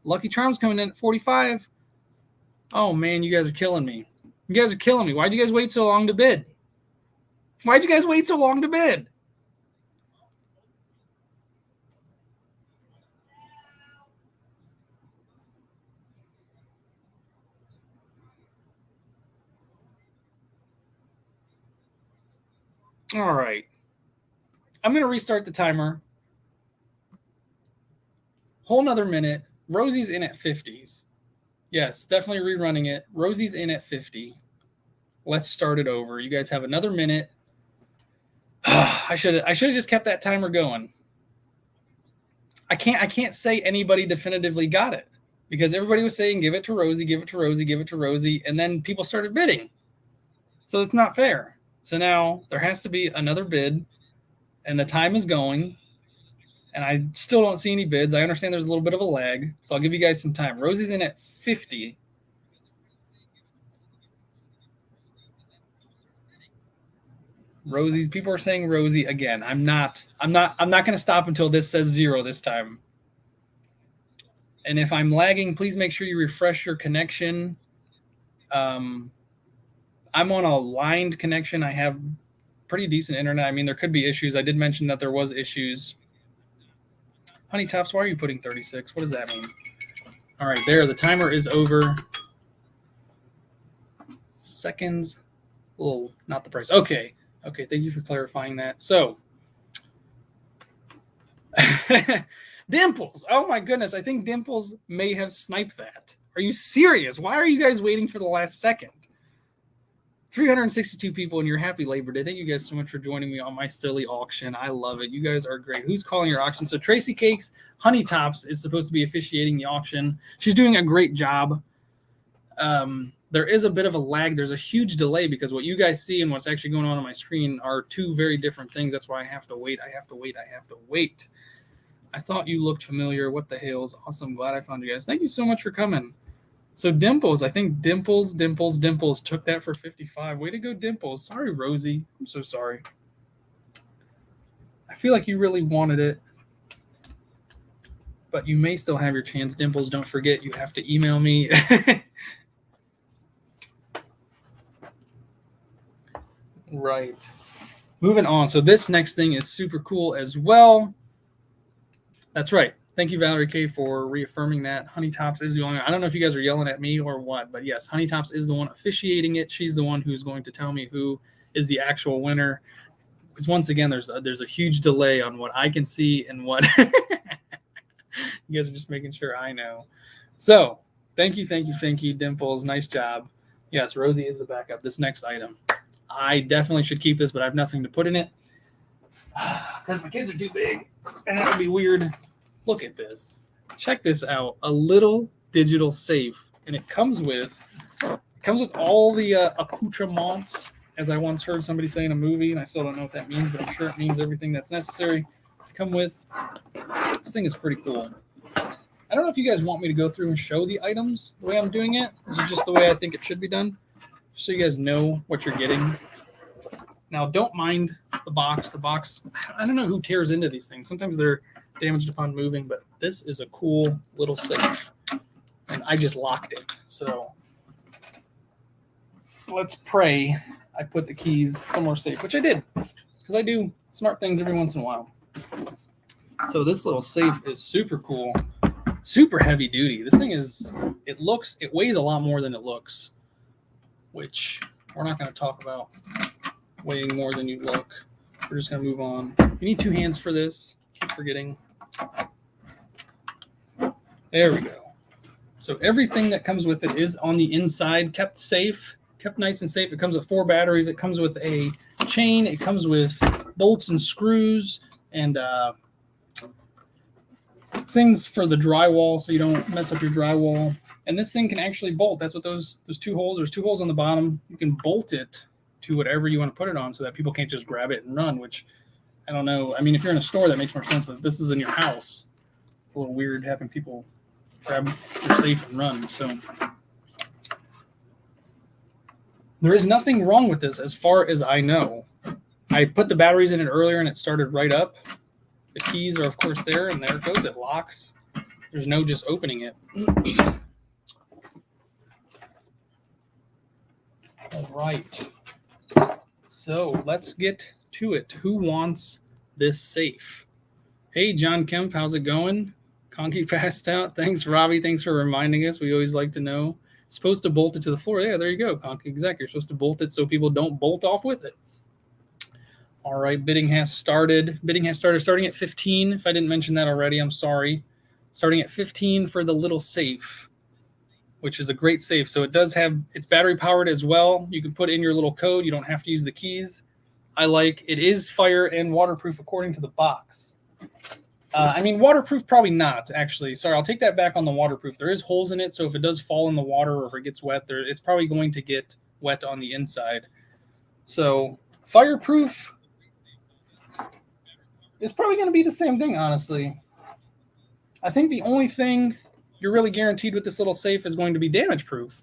Lucky Charms coming in at 45. Oh, man, you guys are killing me. Why'd you guys wait so long to bid? All right. I'm going to restart the timer. Whole nother minute. Rosie's in at 50s. Yes, definitely rerunning it. Rosie's in at 50. Let's start it over. You guys have another minute. I should have just kept that timer going. I can't say anybody definitively got it because everybody was saying give it to Rosie, and then people started bidding. So it's not fair. So now there has to be another bid, and the time is going, and I still don't see any bids. I understand there's a little bit of a lag, so I'll give you guys some time. Rosie's in at 50. People are saying Rosie again. I'm not going to stop until this says 0 this time. And if I'm lagging, please make sure you refresh your connection. I'm on a lined connection. I have pretty decent internet. I mean, there could be issues. I did mention that there was issues. Honey Tops, why are you putting 36? What does that mean? All right, there. The timer is over. Seconds. Oh, not the price. Okay, thank you for clarifying that. So Dimples. Oh my goodness. I think Dimples may have sniped that. Are you serious? Why are you guys waiting for the last second? 362 people, and you're happy Labor Day. Thank you guys so much for joining me on my silly auction. I love it. You guys are great. Who's calling your auction? So Tracy Cakes Honey Tops is supposed to be officiating the auction. She's doing a great job. There is a bit of a lag. There's a huge delay because what you guys see and what's actually going on my screen are two very different things. That's why I have to wait. I have to wait. I thought you looked familiar. What the hell's awesome. Glad I found you guys. Thank you so much for coming. So Dimples, I think Dimples took that for 55. Way to go, Dimples. Sorry, Rosie. I'm so sorry. I feel like you really wanted it, but you may still have your chance. Dimples, don't forget, you have to email me. Right. Moving on. So this next thing is super cool as well. That's right. Thank you, Valerie K, for reaffirming that. Honey Tops is the only. I don't know if you guys are yelling at me or what, but yes, Honey Tops is the one officiating it. She's the one who's going to tell me who is the actual winner. Because once again, there's a huge delay on what I can see and what you guys are just making sure I know. So thank you, Dimples. Nice job. Yes, Rosie is the backup. This next item, I definitely should keep this, but I have nothing to put in it because my kids are too big, and that would be weird. Look at this. Check this out. A little digital safe. And it comes with all the accoutrements, as I once heard somebody say in a movie, and I still don't know what that means, but I'm sure it means everything that's necessary to come with. This thing is pretty cool. I don't know if you guys want me to go through and show the items the way I'm doing it. This is just the way I think it should be done, just so you guys know what you're getting. Now, don't mind the box. The box, I don't know who tears into these things. Sometimes they're damaged upon moving, but this is a cool little safe, and I just locked it. So let's pray I put the keys somewhere safe, which I did, because I do smart things every once in a while. So this little safe is super cool, super heavy duty. This thing it weighs a lot more than it looks, which we're not going to talk about weighing more than you look. We're just going to move on. You need two hands for this. Keep forgetting. There we go. So everything that comes with it is on the inside, kept safe, kept nice and safe. It comes with 4 batteries. It comes with a chain. It comes with bolts and screws and things for the drywall so you don't mess up your drywall. And this thing can actually bolt. That's what those 2 holes. There's 2 holes on the bottom. You can bolt it to whatever you want to put it on so that people can't just grab it and run, which I don't know. I mean, if you're in a store, that makes more sense, but if this is in your house, it's a little weird having people grab your safe and run. So there is nothing wrong with this as far as I know. I put the batteries in it earlier and it started right up. The keys are, of course, there, and there it goes. It locks. There's no just opening it. All right. So let's get to it. Who wants this safe? Hey, John Kemp, how's it going? Conky passed out. Thanks, Robbie. Thanks for reminding us. We always like to know. It's supposed to bolt it to the floor. Yeah, there you go, Conky. Exactly. You're supposed to bolt it so people don't bolt off with it. All right, bidding has started. Starting at 15. If I didn't mention that already, I'm sorry. Starting at 15 for the little safe, which is a great safe. So it does have, it's battery powered as well. You can put in your little code. You don't have to use the keys. It is fire and waterproof according to the box. Waterproof, probably not, actually. Sorry, I'll take that back on the waterproof. There is holes in it, so if it does fall in the water or if it gets wet, it's probably going to get wet on the inside. So fireproof is probably going to be the same thing, honestly. I think the only thing you're really guaranteed with this little safe is going to be damage proof.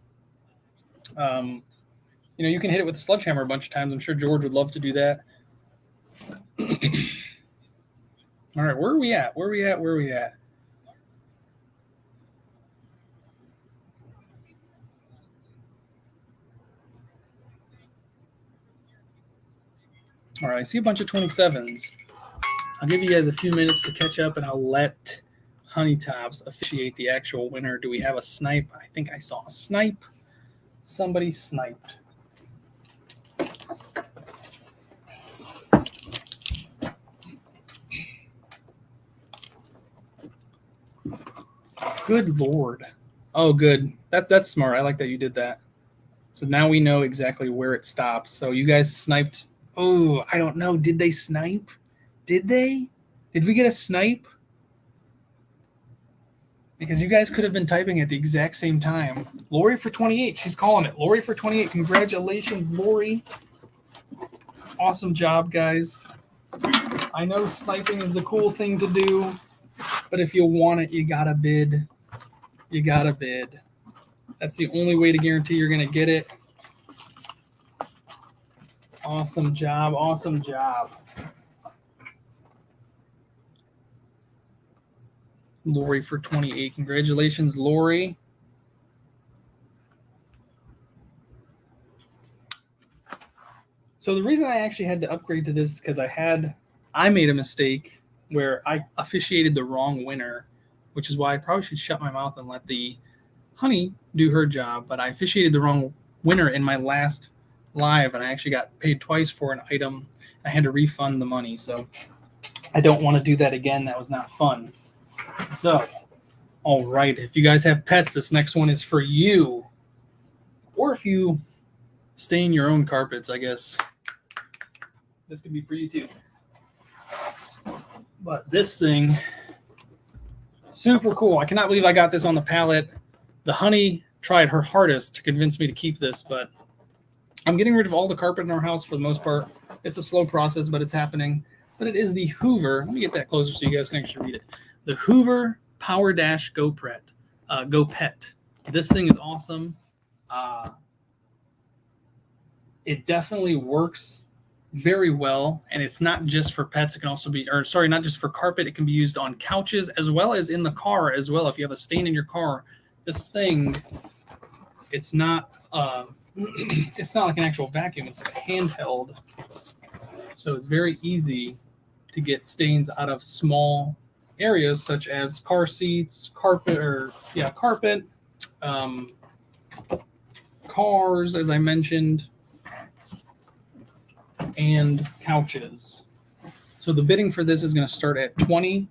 You can hit it with a sledgehammer a bunch of times. I'm sure George would love to do that. All right, where are we at? All right, I see a bunch of 27s. I'll give you guys a few minutes to catch up, and I'll let Honey Tops officiate the actual winner. Do we have a snipe? I think I saw a snipe. Somebody sniped. Good Lord. Oh, good. That's smart. I like that you did that. So now we know exactly where it stops. So you guys sniped. Oh, I don't know. Did they snipe? Did they? Did we get a snipe? Because you guys could have been typing at the exact same time. Lori for 28. She's calling it. Lori for 28. Congratulations, Lori. Awesome job, guys. I know sniping is the cool thing to do, but if you want it, you gotta bid. You gotta bid. That's the only way to guarantee you're gonna get it. Awesome job. Awesome job. Lori for 28. Congratulations, Lori. So the reason I actually had to upgrade to this is because I made a mistake where I officiated the wrong winner, which is why I probably should shut my mouth and let the honey do her job. But I officiated the wrong winner in my last live, and I actually got paid twice for an item. I had to refund the money, so I don't want to do that again. That was not fun. So, all right, if you guys have pets, this next one is for you. Or if you stain your own carpets, I guess this could be for you too. But this thing, super cool. I cannot believe I got this on the pallet. The honey tried her hardest to convince me to keep this, but I'm getting rid of all the carpet in our house for the most part. It's a slow process, but it's happening. But it is the Hoover. Let me get that closer so you guys can actually read it. The Hoover Power Dash Go Pet. This thing is awesome. It definitely works very well, and it's not just for pets. It can also be, not just for carpet. It can be used on couches as well as in the car as well. If you have a stain in your car, this thing, it's not it's not like an actual vacuum. It's like a handheld, so it's very easy to get stains out of small areas such as car seats, carpet, cars, as I mentioned, and couches. So the bidding for this is going to start at 20,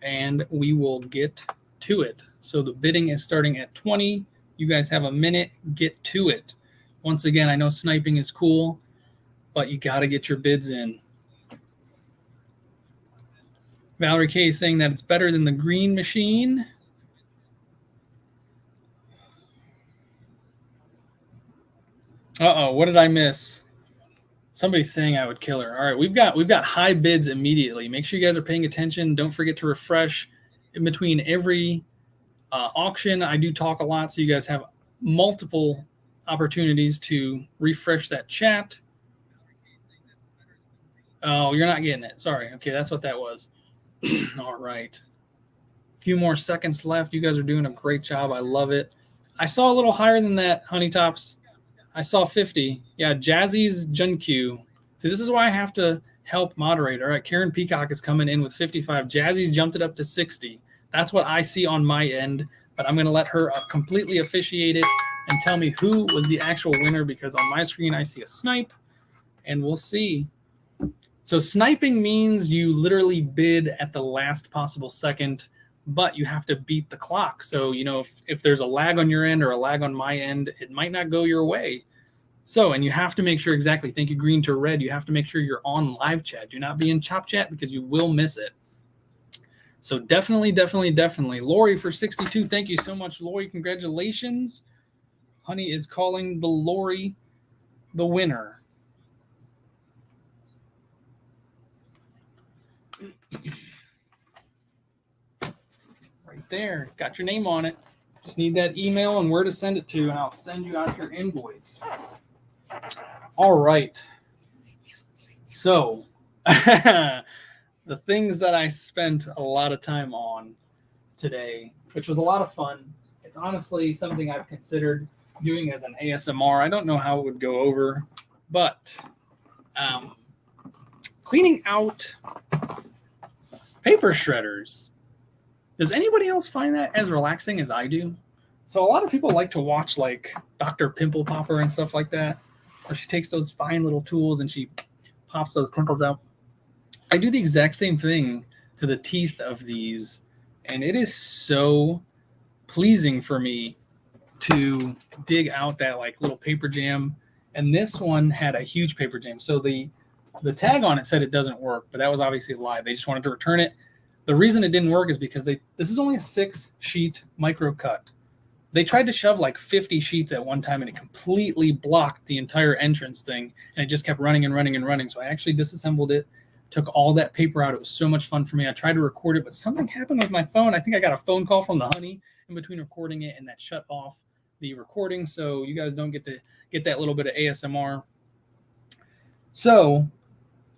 and we will get to it. So the bidding is starting at 20. You guys have a minute. Get to it. Once again, I know sniping is cool, but you got to get your bids in. Valerie K is saying that it's better than the green machine. Uh-oh, what did I miss? Somebody's saying I would kill her. All right, we've got high bids immediately. Make sure you guys are paying attention. Don't forget to refresh in between every auction. I do talk a lot, so you guys have multiple opportunities to refresh that chat. Oh, you're not getting it. Sorry. Okay, that's what that was. All right. A few more seconds left. You guys are doing a great job. I love it. I saw a little higher than that, Honey Tops. I saw 50. Yeah, Jazzy's Junq. See, this is why I have to help moderate. All right, Karen Peacock is coming in with 55. Jazzy's jumped it up to 60. That's what I see on my end, but I'm going to let her completely officiate it and tell me who was the actual winner, because on my screen I see a snipe, and we'll see. So sniping means you literally bid at the last possible second, but you have to beat the clock. So, you know, if there's a lag on your end or a lag on my end, it might not go your way. So, and you have to make sure, exactly, thank you, green to red, you have to make sure you're on live chat. Do not be in chop chat because you will miss it. So definitely. Lori for 62, thank you so much, Lori. Congratulations. Honey is calling the Lori the winner. Right there, got your name on it. Just need that email and where to send it to, and I'll send you out your invoice. All right. So the things that I spent a lot of time on today, which was a lot of fun. It's honestly something I've considered doing as an ASMR. I don't know how it would go over, but cleaning out paper shredders. Does anybody else find that as relaxing as I do? So a lot of people like to watch like Dr. Pimple Popper and stuff like that, where she takes those fine little tools and she pops those pimples out. I do the exact same thing to the teeth of these, and it is so pleasing for me to dig out that like little paper jam. And this one had a huge paper jam. So the tag on it said it doesn't work, but that was obviously a lie. They just wanted to return it. The reason it didn't work is because this is only a 6-sheet micro cut. They tried to shove like 50 sheets at one time, and it completely blocked the entire entrance thing, and it just kept running and running and running. So I actually disassembled it, took all that paper out. It was so much fun for me. I tried to record it, but something happened with my phone. I think I got a phone call from the honey in between recording it, and that shut off the recording, so you guys don't get to get that little bit of ASMR. So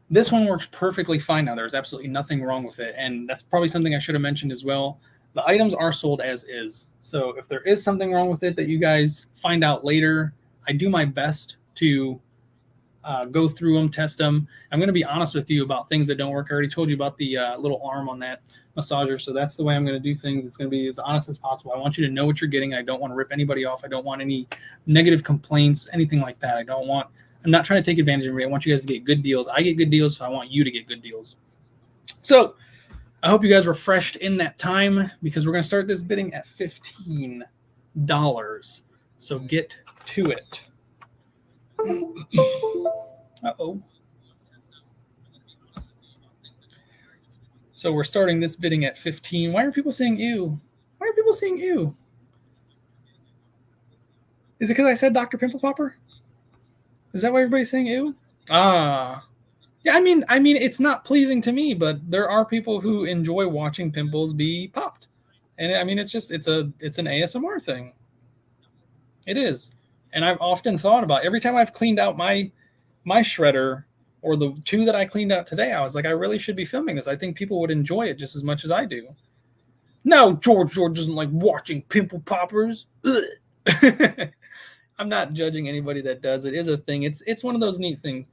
this one works perfectly fine now. There's absolutely nothing wrong with it, and that's probably something I should have mentioned as well. The items are sold as is. So if there is something wrong with it that you guys find out later, I do my best to go through them, test them. I'm going to be honest with you about things that don't work. I already told you about the little arm on that massager. So that's the way I'm going to do things. It's going to be as honest as possible. I want you to know what you're getting. I don't want to rip anybody off. I don't want any negative complaints, anything like that. I'm not trying to take advantage of anybody. I want you guys to get good deals. I get good deals, so I want you to get good deals. So I hope you guys refreshed in that time, because we're going to start this bidding at $15. So get to it. Uh-oh. So we're starting this bidding at 15. Why are people saying ew? Why are people saying ew? Is it because I said Dr. Pimple Popper? Is that why everybody's saying ew? Ah. Yeah, I mean, it's not pleasing to me, but there are people who enjoy watching pimples be popped. And I mean, it's an ASMR thing. It is. And I've often thought about, every time I've cleaned out my shredder, or the 2 that I cleaned out today, I was like, I really should be filming this. I think people would enjoy it just as much as I do. No, George doesn't like watching pimple poppers. I'm not judging anybody that does. It is a thing. It's one of those neat things.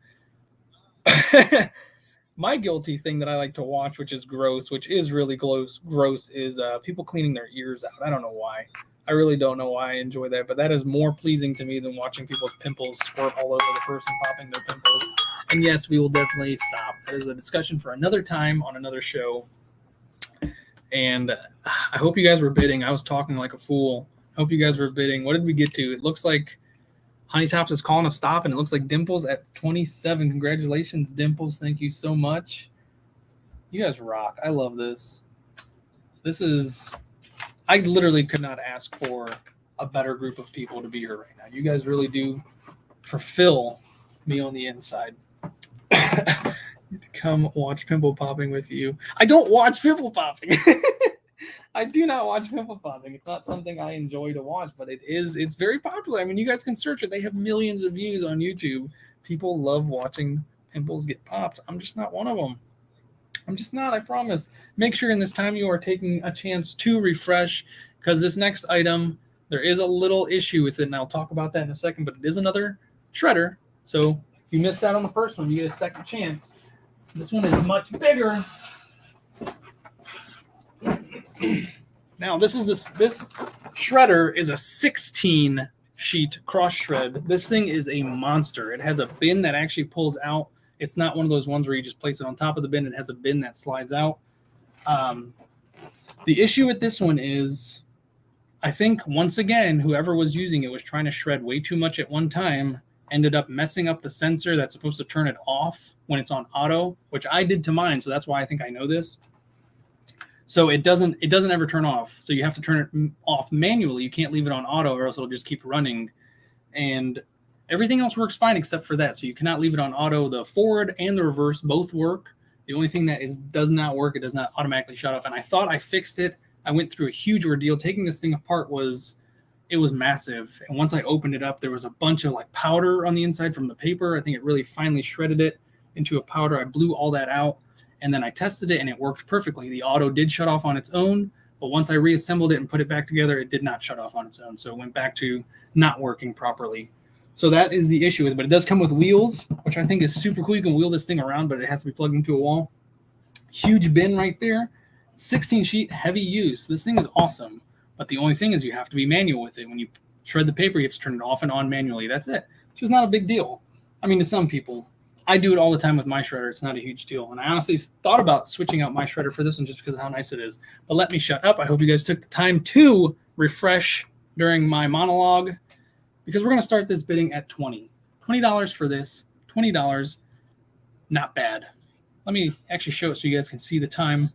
My guilty thing that I like to watch, which is really gross, is people cleaning their ears out. I don't know why. I really don't know why I enjoy that, but that is more pleasing to me than watching people's pimples squirt all over the person popping their pimples. And yes, we will definitely stop. That is a discussion for another time on another show. And I hope you guys were bidding. I was talking like a fool. I hope you guys were bidding. What did we get to? It looks like Honey Tops is calling a stop, and it looks like Dimples at 27. Congratulations, Dimples. Thank you so much. You guys rock. I love this. I literally could not ask for a better group of people to be here right now. You guys really do fulfill me on the inside. Come watch pimple popping with you. I don't watch pimple popping. I do not watch pimple popping. It's not something I enjoy to watch, but it's very popular. I mean, you guys can search it. They have millions of views on YouTube. People love watching pimples get popped. I'm just not one of them. I'm just not, I promise. Make sure in this time you are taking a chance to refresh, because this next item, there is a little issue with it, and I'll talk about that in a second, but it is another shredder. So if you missed out on the first one, you get a second chance. This one is much bigger. Now, this shredder is a 16-sheet cross shred. This thing is a monster. It has a bin that actually pulls out. It's not one of those ones where you just place it on top of the bin. It has a bin that slides out. The issue with this one is, I think, once again, whoever was using it was trying to shred way too much at one time, ended up messing up the sensor that's supposed to turn it off when it's on auto, which I did to mine, so that's why I think I know this. So it doesn't ever turn off. So you have to turn it off manually. You can't leave it on auto, or else it'll just keep running. And everything else works fine except for that. So you cannot leave it on auto. The forward and the reverse both work. The only thing that does not work, it does not automatically shut off. And I thought I fixed it. I went through a huge ordeal. Taking this thing apart was massive. And once I opened it up, there was a bunch of like powder on the inside from the paper. I think it really finally shredded it into a powder. I blew all that out, and then I tested it, and it worked perfectly. The auto did shut off on its own, but once I reassembled it and put it back together, it did not shut off on its own. So it went back to not working properly. So that is the issue with it. But it does come with wheels, which I think is super cool. You can wheel this thing around, but it has to be plugged into a wall. Huge bin right there. 16-sheet, heavy use. This thing is awesome. But the only thing is you have to be manual with it. When you shred the paper, you have to turn it off and on manually. That's it, which is not a big deal. I mean, to some people. I do it all the time with my shredder. It's not a huge deal. And I honestly thought about switching out my shredder for this one just because of how nice it is. But let me shut up. I hope you guys took the time to refresh during my monologue because we're going to start this bidding at $20 for this. $20, not bad. Let me actually show it so you guys can see the time.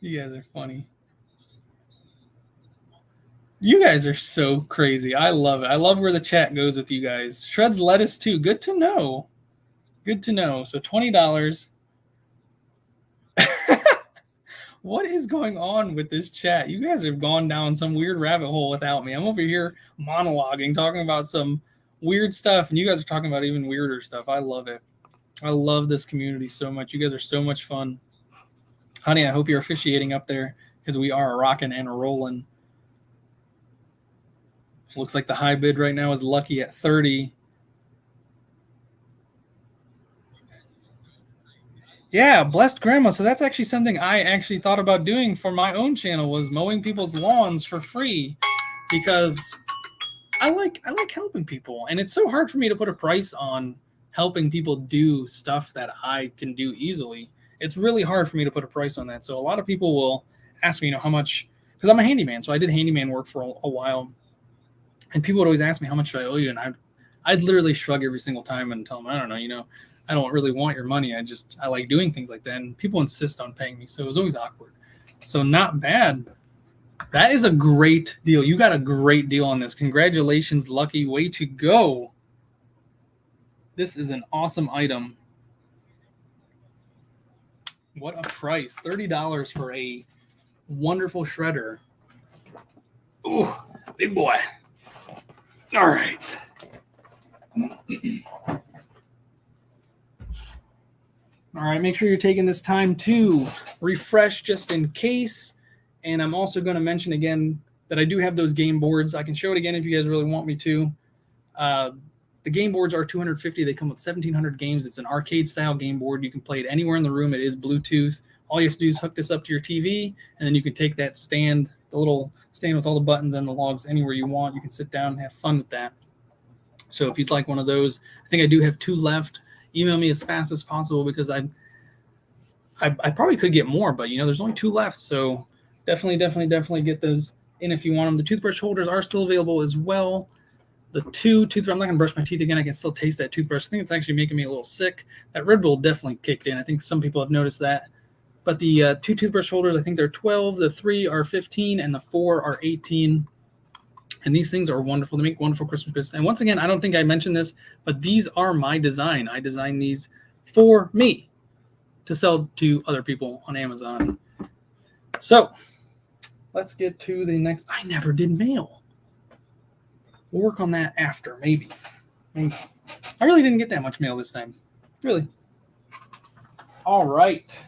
You guys are funny. You guys are so crazy. I love it. I love where the chat goes with you guys. Shreds lettuce too. Good to know. Good to know. So $20. What is going on with this chat? You guys have gone down some weird rabbit hole without me. I'm over here monologuing, talking about some weird stuff, and you guys are talking about even weirder stuff. I love it. I love this community so much. You guys are so much fun. Honey, I hope you're officiating up there because we are rocking and rolling. Looks like the high bid right now is Lucky at 30. Yeah, blessed grandma. So that's actually something I actually thought about doing for my own channel, was mowing people's lawns for free, because I like helping people, and it's so hard for me to put a price on helping people do stuff that I can do easily. It's really hard for me to put a price on that. So a lot of people will ask me, how much, because I'm a handyman, so I did handyman work for a while, and people would always ask me, how much do I owe you? And I'd literally shrug every single time and tell them, I don't know, I don't really want your money. I like doing things like that. And people insist on paying me. So it was always awkward. So not bad. That is a great deal. You got a great deal on this. Congratulations, Lucky. Way to go. This is an awesome item. What a price. $30 for a wonderful shredder. Ooh, big boy. All right. All right, make sure you're taking this time to refresh just in case. And I'm also going to mention again that I do have those game boards. I can show it again if you guys really want me to. The game boards are $250. They come with 1,700 games. It's an arcade-style game board. You can play it anywhere in the room. It is Bluetooth. All you have to do is hook this up to your TV, and then you can take that stand, the little stand with all the buttons and the logs, anywhere you want. You can sit down and have fun with that. So if you'd like one of those, I think I do have 2 left. Email me as fast as possible, because I probably could get more, but there's only 2 left. So definitely get those in if you want them. The toothbrush holders are still available as well. The 2 toothbrush, I'm not gonna brush my teeth again. I can still taste that toothbrush. I think it's actually making me a little sick. That Red Bull definitely kicked in. I think some people have noticed that. But the 2 toothbrush holders, I think they're 12. The 3 are 15, and the 4 are 18. And these things are wonderful. They make wonderful Christmas gifts. And once again, I don't think I mentioned this, but these are my design. I designed these for me to sell to other people on Amazon. So let's get to the next. I never did mail. We'll work on that after, maybe. I really didn't get that much mail this time. Really. All right.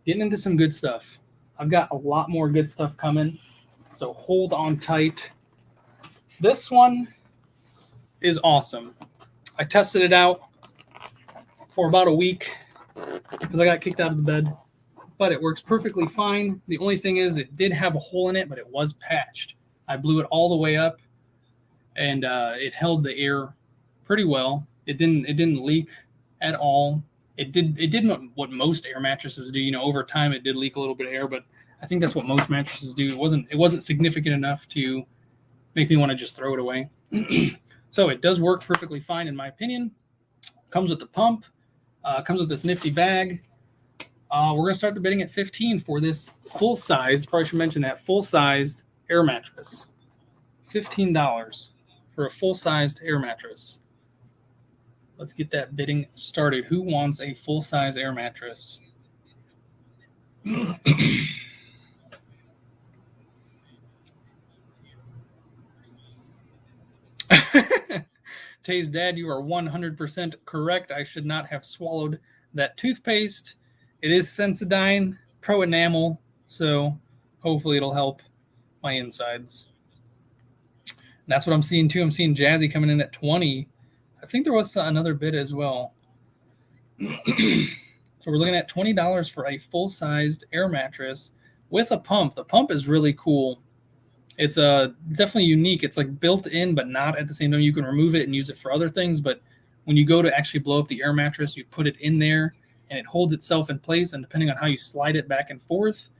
Getting into some good stuff. I've got a lot more good stuff coming, so hold on tight. This one is awesome. I tested it out for about a week because I got kicked out of the bed, but it works perfectly fine. The only thing is it did have a hole in it, but it was patched. I blew it all the way up, and it held the air pretty well. It didn't leak at all. It did what most air mattresses do. Over time it did leak a little bit of air, but I think that's what most mattresses do. It wasn't significant enough to make me want to just throw it away. So it does work perfectly fine, in my opinion. Comes with the pump. Comes with this nifty bag. We're going to start the bidding at $15 for this full-size, probably should mention that, full-sized air mattress. $15 for a full-sized air mattress. Let's get that bidding started. Who wants a full-size air mattress? Tay's dad, you are 100% correct. I should not have swallowed that toothpaste. It is Sensodyne Pro Enamel, so hopefully it'll help my insides. And that's what I'm seeing too. I'm seeing Jazzy coming in at 20. I think there was another bid as well. So we're looking at $20 for a full-sized air mattress with a pump. The pump is really cool. It's definitely unique. It's like built in, but not at the same time. You can remove it and use it for other things. But when you go to actually blow up the air mattress, you put it in there, and it holds itself in place. And depending on how you slide it back and forth,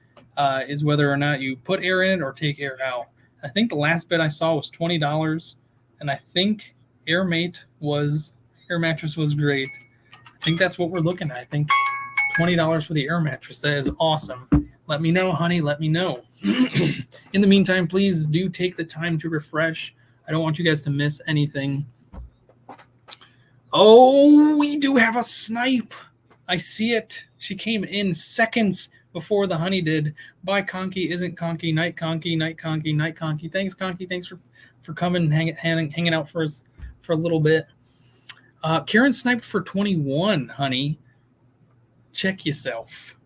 is whether or not you put air in it or take air out. I think the last bid I saw was $20, and I think Air mattress was great. I think that's what we're looking at. I think $20 for the air mattress. That is awesome. Let me know, honey. Let me know. In the meantime, please do take the time to refresh. I don't want you guys to miss anything. Oh, we do have a snipe. I see it. She came in seconds before the honey did. Bye, Conky. Isn't Conky. Night, Conky. Night, Conky. Night, Conky. Thanks, Conky. Thanks for coming and hanging out for us for a little bit. Karen sniped for 21, honey. Check yourself.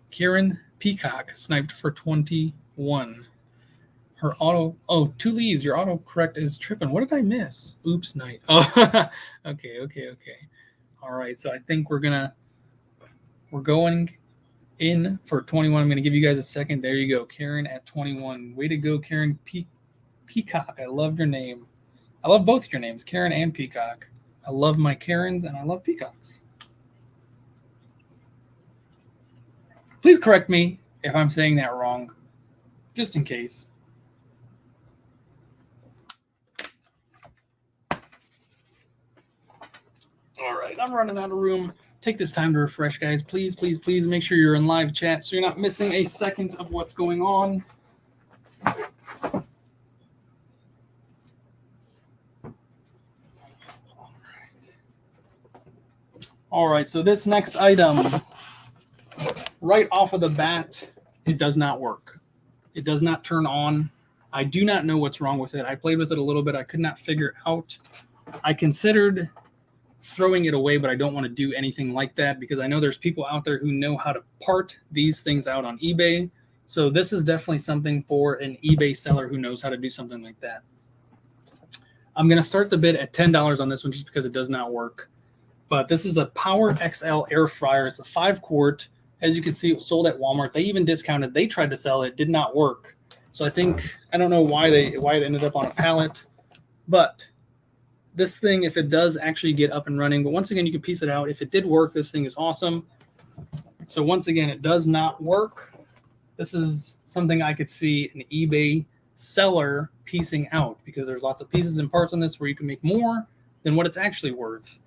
Karen Peacock sniped for 21. Her auto, two leads. Your autocorrect is tripping. What did I miss? Oops, night. Oh, okay. All right, so I think we're going in for 21. I'm going to give you guys a second. There you go, Karen at 21. Way to go, Karen Peacock. I love your name. I love both your names, Karen and Peacock. I love my Karens and I love Peacocks. Please correct me if I'm saying that wrong, just in case. All right, I'm running out of room. Take this time to refresh, guys. Please, please, please make sure you're in live chat so you're not missing a second of what's going on. All right, so this next item, right off of the bat, it does not work. It does not turn on. I do not know what's wrong with it. I played with it a little bit. I could not figure it out. I considered throwing it away, but I don't want to do anything like that because I know there's people out there who know how to part these things out on eBay. So this is definitely something for an eBay seller who knows how to do something like that. I'm going to start the bid at $10 on this one just because it does not work. But this is a Power XL air fryer. It's a 5-quart. As you can see, it was sold at Walmart. They even discounted. They tried to sell it. Did not work. So I don't know why it ended up on a pallet. But this thing, if it does actually get up and running, but once again, you can piece it out. If it did work, this thing is awesome. So once again, it does not work. This is something I could see an eBay seller piecing out because there's lots of pieces and parts on this where you can make more than what it's actually worth.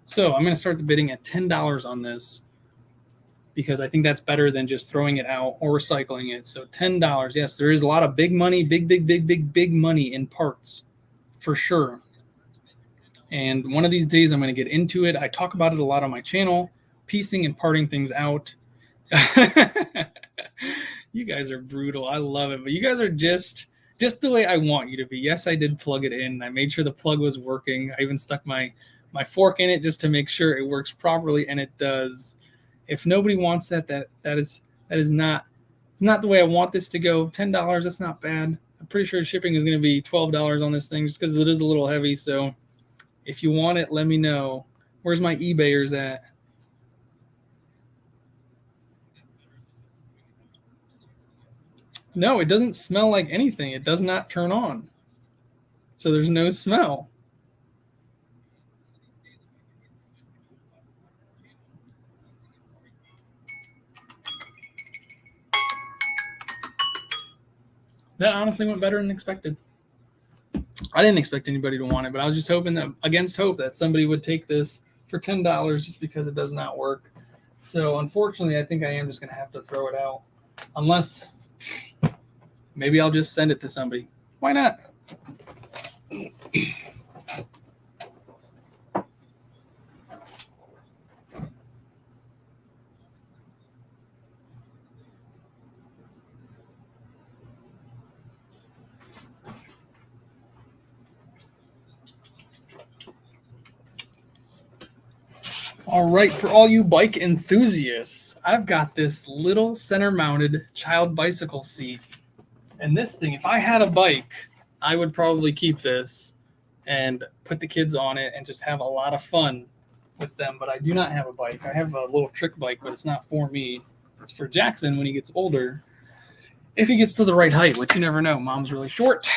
So I'm going to start the bidding at $10 on this because I think that's better than just throwing it out or recycling it. So $10. Yes, there is a lot of big money, big money in parts for sure. And one of these days I'm going to get into it. I talk about it a lot on my channel, piecing and parting things out. You guys are brutal. I love it. But you guys are just the way I want you to be. Yes, I did plug it in. I made sure the plug was working. I even stuck my fork in it just to make sure it works properly, and it does. If nobody wants that is not the way I want this to go. $10, that's not bad. I'm pretty sure shipping is going to be $12 on this thing just because it is a little heavy. So if you want it, let me know. Where's my eBayers at? No, it doesn't smell like anything. It does not turn on. So there's no smell. That honestly went better than expected. I didn't expect anybody to want it, but I was just hoping that, against hope, that somebody would take this for $10 just because it does not work. So unfortunately, I think I am just going to have to throw it out. Unless maybe I'll just send it to somebody. Why not? All right, for all you bike enthusiasts, I've got this little center-mounted child bicycle seat. And this thing, if I had a bike, I would probably keep this and put the kids on it and just have a lot of fun with them. But I do not have a bike. I have a little trick bike, but it's not for me. It's for Jackson when he gets older. If he gets to the right height, which you never know. Mom's really short.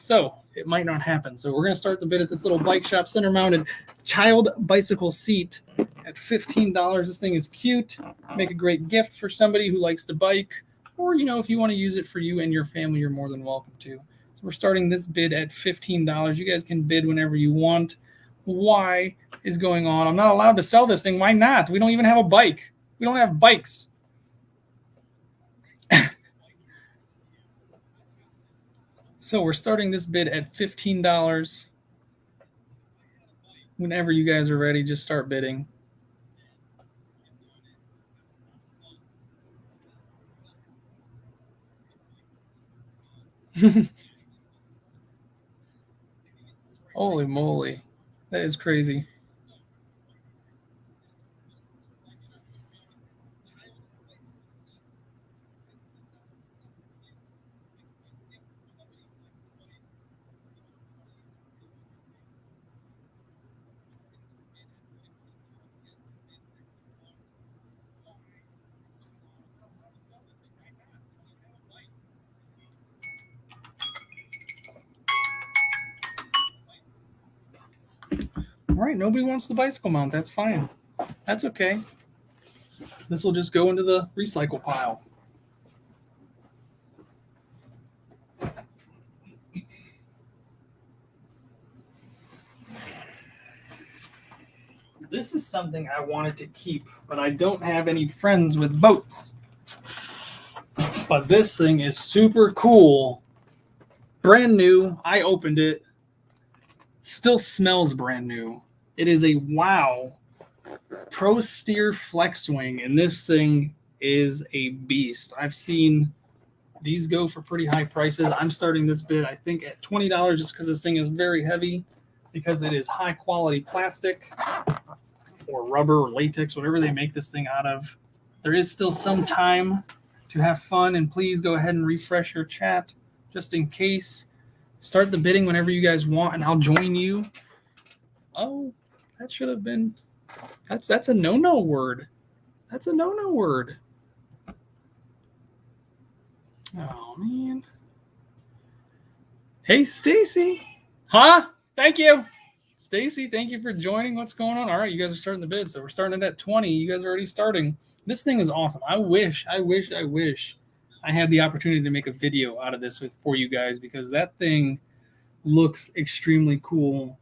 So it might not happen. So we're going to start the bid at this little bike shop, center mounted child bicycle seat at $15. This thing is cute. Make a great gift for somebody who likes to bike, or, you know, if you want to use it for you and your family, you're more than welcome to. So we're starting this bid at $15. You guys can bid whenever you want. Why is going on? I'm not allowed to sell this thing. Why not? We don't even have a bike. We don't have bikes. So we're starting this bid at $15. Whenever you guys are ready, just start bidding. Holy moly. That is crazy. All right, nobody wants the bicycle mount. That's fine. That's okay. This will just go into the recycle pile. This is something I wanted to keep, but I don't have any friends with boats. But this thing is super cool. Brand new. I opened it. Still smells brand new. It is a Wow Pro Steer Flex Wing, and this thing is a beast. I've seen these go for pretty high prices. I'm starting this bid, I think, at $20 just because this thing is very heavy, because it is high quality plastic or rubber or latex, whatever they make this thing out of. There is still some time to have fun, and please go ahead and refresh your chat just in case. Start the bidding whenever you guys want, and I'll join you. Oh, that should have been... That's a no-no word. That's a no-no word. Oh, man. Hey, Stacy. Huh? Thank you. Stacy, thank you for joining. What's going on? All right, you guys are starting the bid, so we're starting it at 20. You guys are already starting. This thing is awesome. I wish I had the opportunity to make a video out of this for you guys, because that thing looks extremely cool.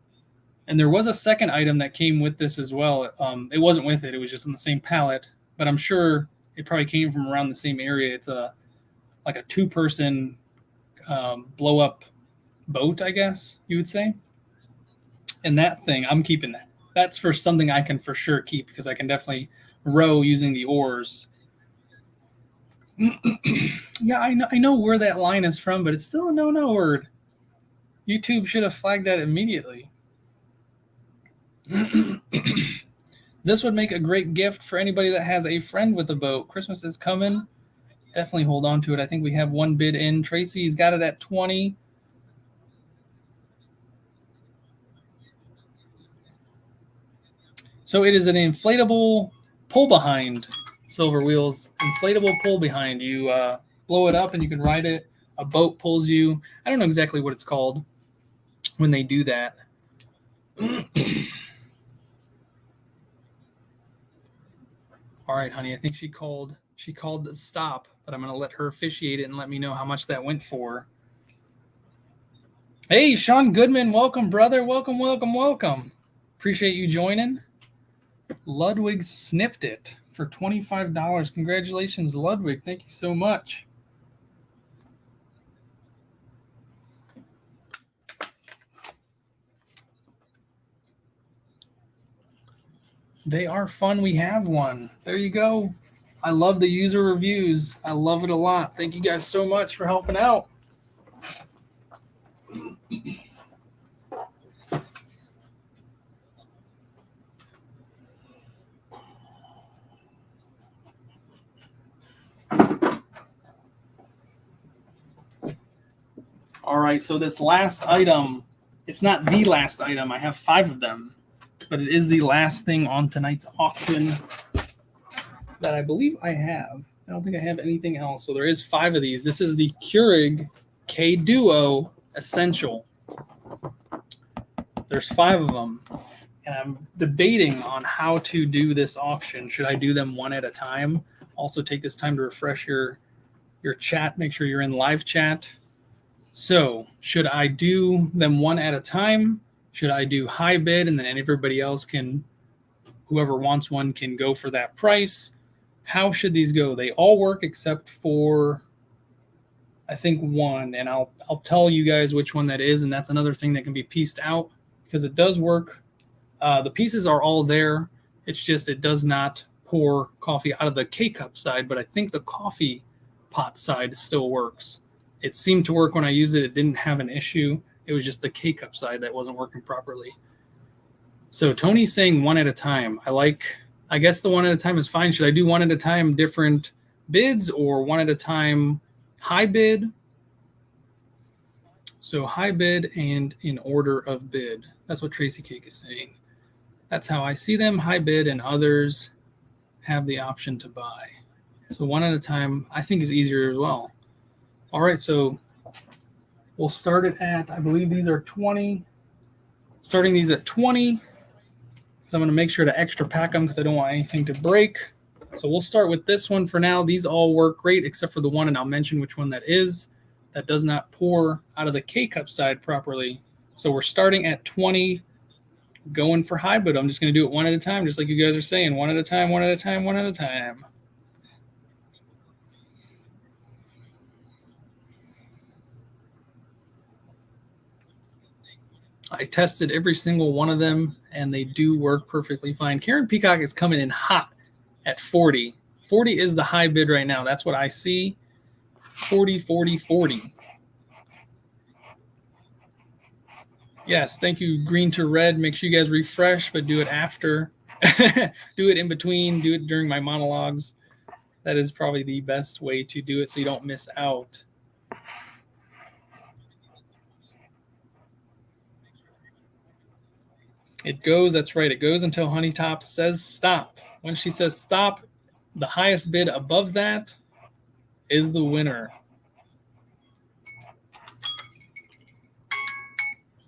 And there was a second item that came with this as well. It wasn't with it. It was just in the same pallet, but I'm sure it probably came from around the same area. It's like a two-person blow-up boat, I guess you would say. And that thing, I'm keeping that. That's for something I can for sure keep, because I can definitely row using the oars. Yeah, I know where that line is from, but it's still a no-no word. YouTube should have flagged that immediately. This would make a great gift for anybody that has a friend with a boat. Christmas is coming. Definitely hold on to it. I think we have one bid in. Tracy's got it at 20. So it is an inflatable pull behind, Silver Wheels. Inflatable pull behind. You blow it up and you can ride it. A boat pulls you. I don't know exactly what it's called when they do that. All right, honey, I think she called the stop, but I'm going to let her officiate it and let me know how much that went for. Hey, Sean Goodman, welcome, brother. Welcome, welcome, welcome. Appreciate you joining. Ludwig snipped it for $25. Congratulations, Ludwig. Thank you so much. They are fun. We have one. There you go. I love the user reviews. I love it a lot. Thank you guys so much for helping out. All right, so this last item, it's not the last item. I have 5 of them, but it is the last thing on tonight's auction that I believe I have. I don't think I have anything else. So there is 5 of these. This is the Keurig K Duo Essential. There's 5 of them, and I'm debating on how to do this auction. Should I do them one at a time? Also take this time to refresh your chat. Make sure you're in live chat. So should I do them one at a time? Should I do high bid and then everybody else can, whoever wants one can go for that price? How should these go? They all work except for, I think, one, and I'll tell you guys which one that is, and that's another thing that can be pieced out because it does work. The pieces are all there. It's just it does not pour coffee out of the K-cup side, but I think the coffee pot side still works. It seemed to work when I used it. It didn't have an issue. It was just the K-cup side that wasn't working properly. So Tony's saying one at a time. I guess the one at a time is fine. Should I do one at a time different bids or one at a time high bid? So high bid and in order of bid. That's what Tracy Cake is saying. That's how I see them, high bid, and others have the option to buy. So one at a time I think is easier as well. All right, so we'll start it at, I believe these are 20. Starting these at 20, because I'm going to make sure to extra pack them because I don't want anything to break. So we'll start with this one for now. These all work great except for the one, and I'll mention which one that is. That does not pour out of the K-cup side properly. So we're starting at 20, going for high, but I'm just going to do it one at a time, just like you guys are saying. One at a time, one at a time, one at a time. I tested every single one of them, and they do work perfectly fine. Karen Peacock is coming in hot at 40. 40 is the high bid right now. That's what I see. 40, 40, 40. Yes, thank you, Green to Red. Make sure you guys refresh, but do it after. Do it in between. Do it during my monologues. That is probably the best way to do it so you don't miss out. It goes, that's right, it goes until Honey Top says stop. When she says stop, the highest bid above that is the winner.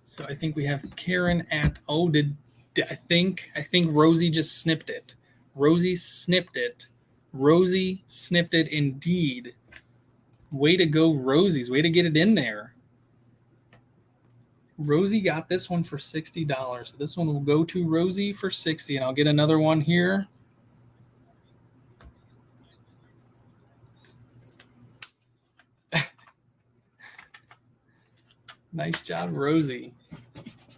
So I think we have Karen at, I think Rosie just snipped it. Rosie snipped it. Rosie snipped it indeed. Way to go, Rosie's. Way to get it in there. Rosie got this one for $60. So this one will go to Rosie for $60, and I'll get another one here. Nice job, Rosie.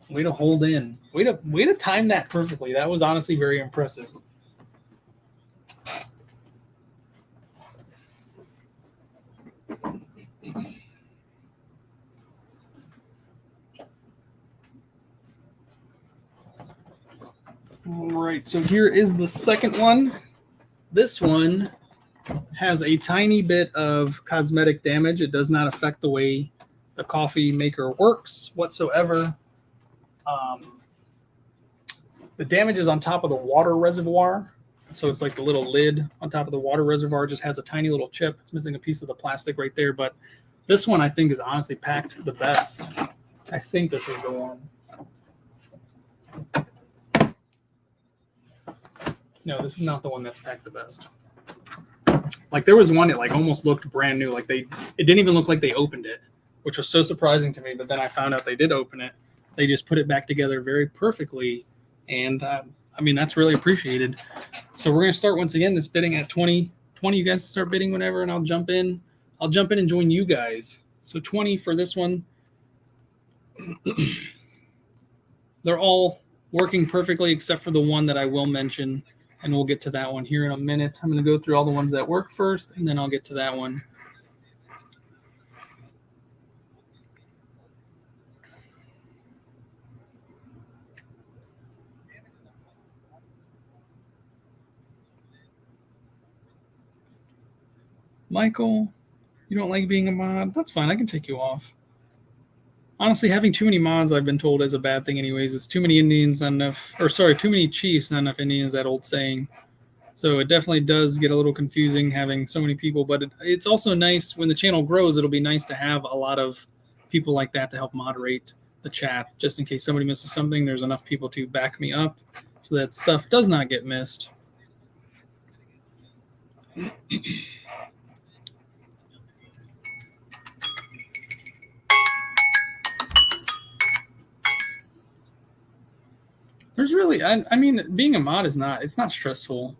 Way to hold in. Way to time that perfectly. That was honestly very impressive. All right, so here is the second one. This one has a tiny bit of cosmetic damage. It does not affect the way the coffee maker works whatsoever. The damage is on top of the water reservoir. So it's like the little lid on top of the water reservoir just has a tiny little chip. It's missing a piece of the plastic right there. But this one I think is honestly packed the best. I think this is the one. No, this is not the one that's packed the best. Like there was one that like almost looked brand new. Like it didn't even look like they opened it, which was so surprising to me. But then I found out they did open it. They just put it back together very perfectly. And I mean, that's really appreciated. So we're going to start once again this bidding at 20. 20, you guys can start bidding whenever, and I'll jump in. I'll jump in and join you guys. So 20 for this one. They're all working perfectly except for the one that I will mention. And we'll get to that one here in a minute. I'm going to go through all the ones that work first, and then I'll get to that one. Michael, you don't like being a mod? That's fine. I can take you off. Honestly, having too many mods, I've been told, is a bad thing anyways. It's too many Indians, not enough, or sorry, too many Chiefs, not enough Indians, that old saying. So it definitely does get a little confusing having so many people, but it's also nice when the channel grows. It'll be nice to have a lot of people like that to help moderate the chat just in case somebody misses something. There's enough people to back me up so that stuff does not get missed. There's really, I mean, being a mod is not, it's not stressful.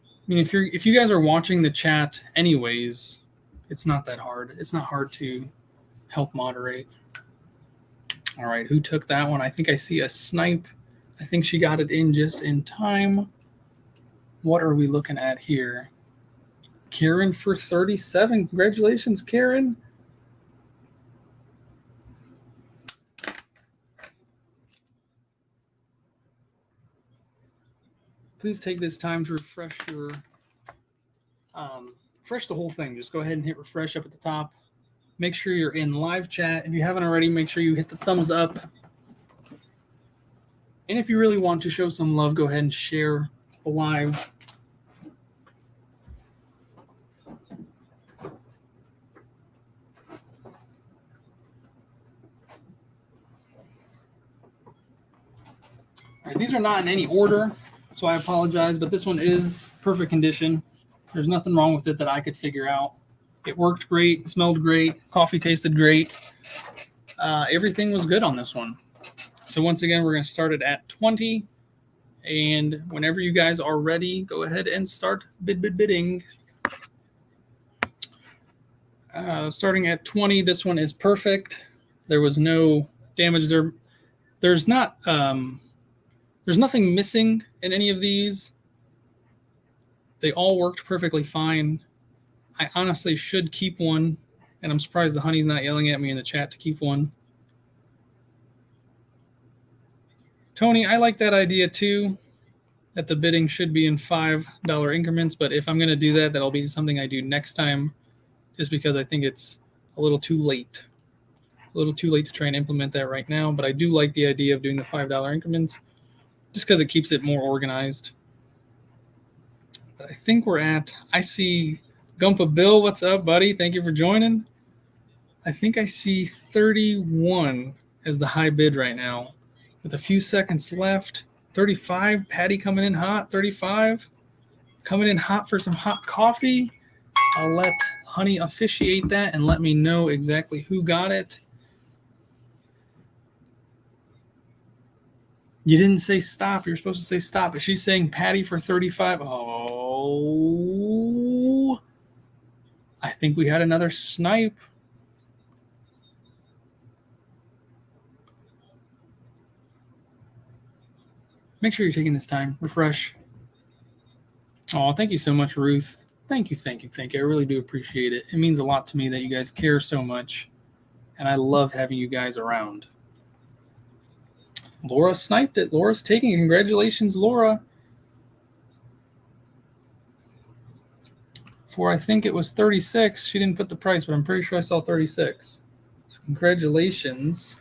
I mean, if you guys are watching the chat anyways, it's not that hard. It's not hard to help moderate. All right, who took that one? I think I see a snipe. I think she got it in just in time. What are we looking at here? Karen for 37. Congratulations, Karen. Please take this time to refresh your, refresh the whole thing. Just go ahead and hit refresh up at the top. Make sure you're in live chat. If you haven't already, make sure you hit the thumbs up. And if you really want to show some love, go ahead and share the live. All right, these are not in any order, so I apologize, but this one is perfect condition. There's nothing wrong with it that I could figure out. It worked great, smelled great, coffee tasted great. Everything was good on this one. So once again, we're going to start it at 20. And whenever you guys are ready, go ahead and start bidding. Starting at 20, this one is perfect. There was no damage there. There's nothing missing in any of these. They all worked perfectly fine. I honestly should keep one, and I'm surprised the honey's not yelling at me in the chat to keep one. Tony, I like that idea too, that the bidding should be in $5 increments, but if I'm going to do that, that'll be something I do next time, just because I think it's a little too late. A little too late to try and implement that right now, but I do like the idea of doing the $5 increments, just because it keeps it more organized. But I think we're at, I see Gumpa Bill, what's up, buddy? Thank you for joining. I think I see 31 as the high bid right now. With a few seconds left. 35, Patty coming in hot. 35, coming in hot for some hot coffee. I'll let Honey officiate that and let me know exactly who got it. You didn't say stop. You're supposed to say stop. But she's saying Patty for 35. Oh, I think we had another snipe. Make sure you're taking this time. Refresh. Oh, thank you so much, Ruth. Thank you. I really do appreciate it. It means a lot to me that you guys care so much. And I love having you guys around. Laura sniped it. Laura's taking it. Congratulations, Laura. For I think it was 36. She didn't put the price, but I'm pretty sure I saw 36. So congratulations.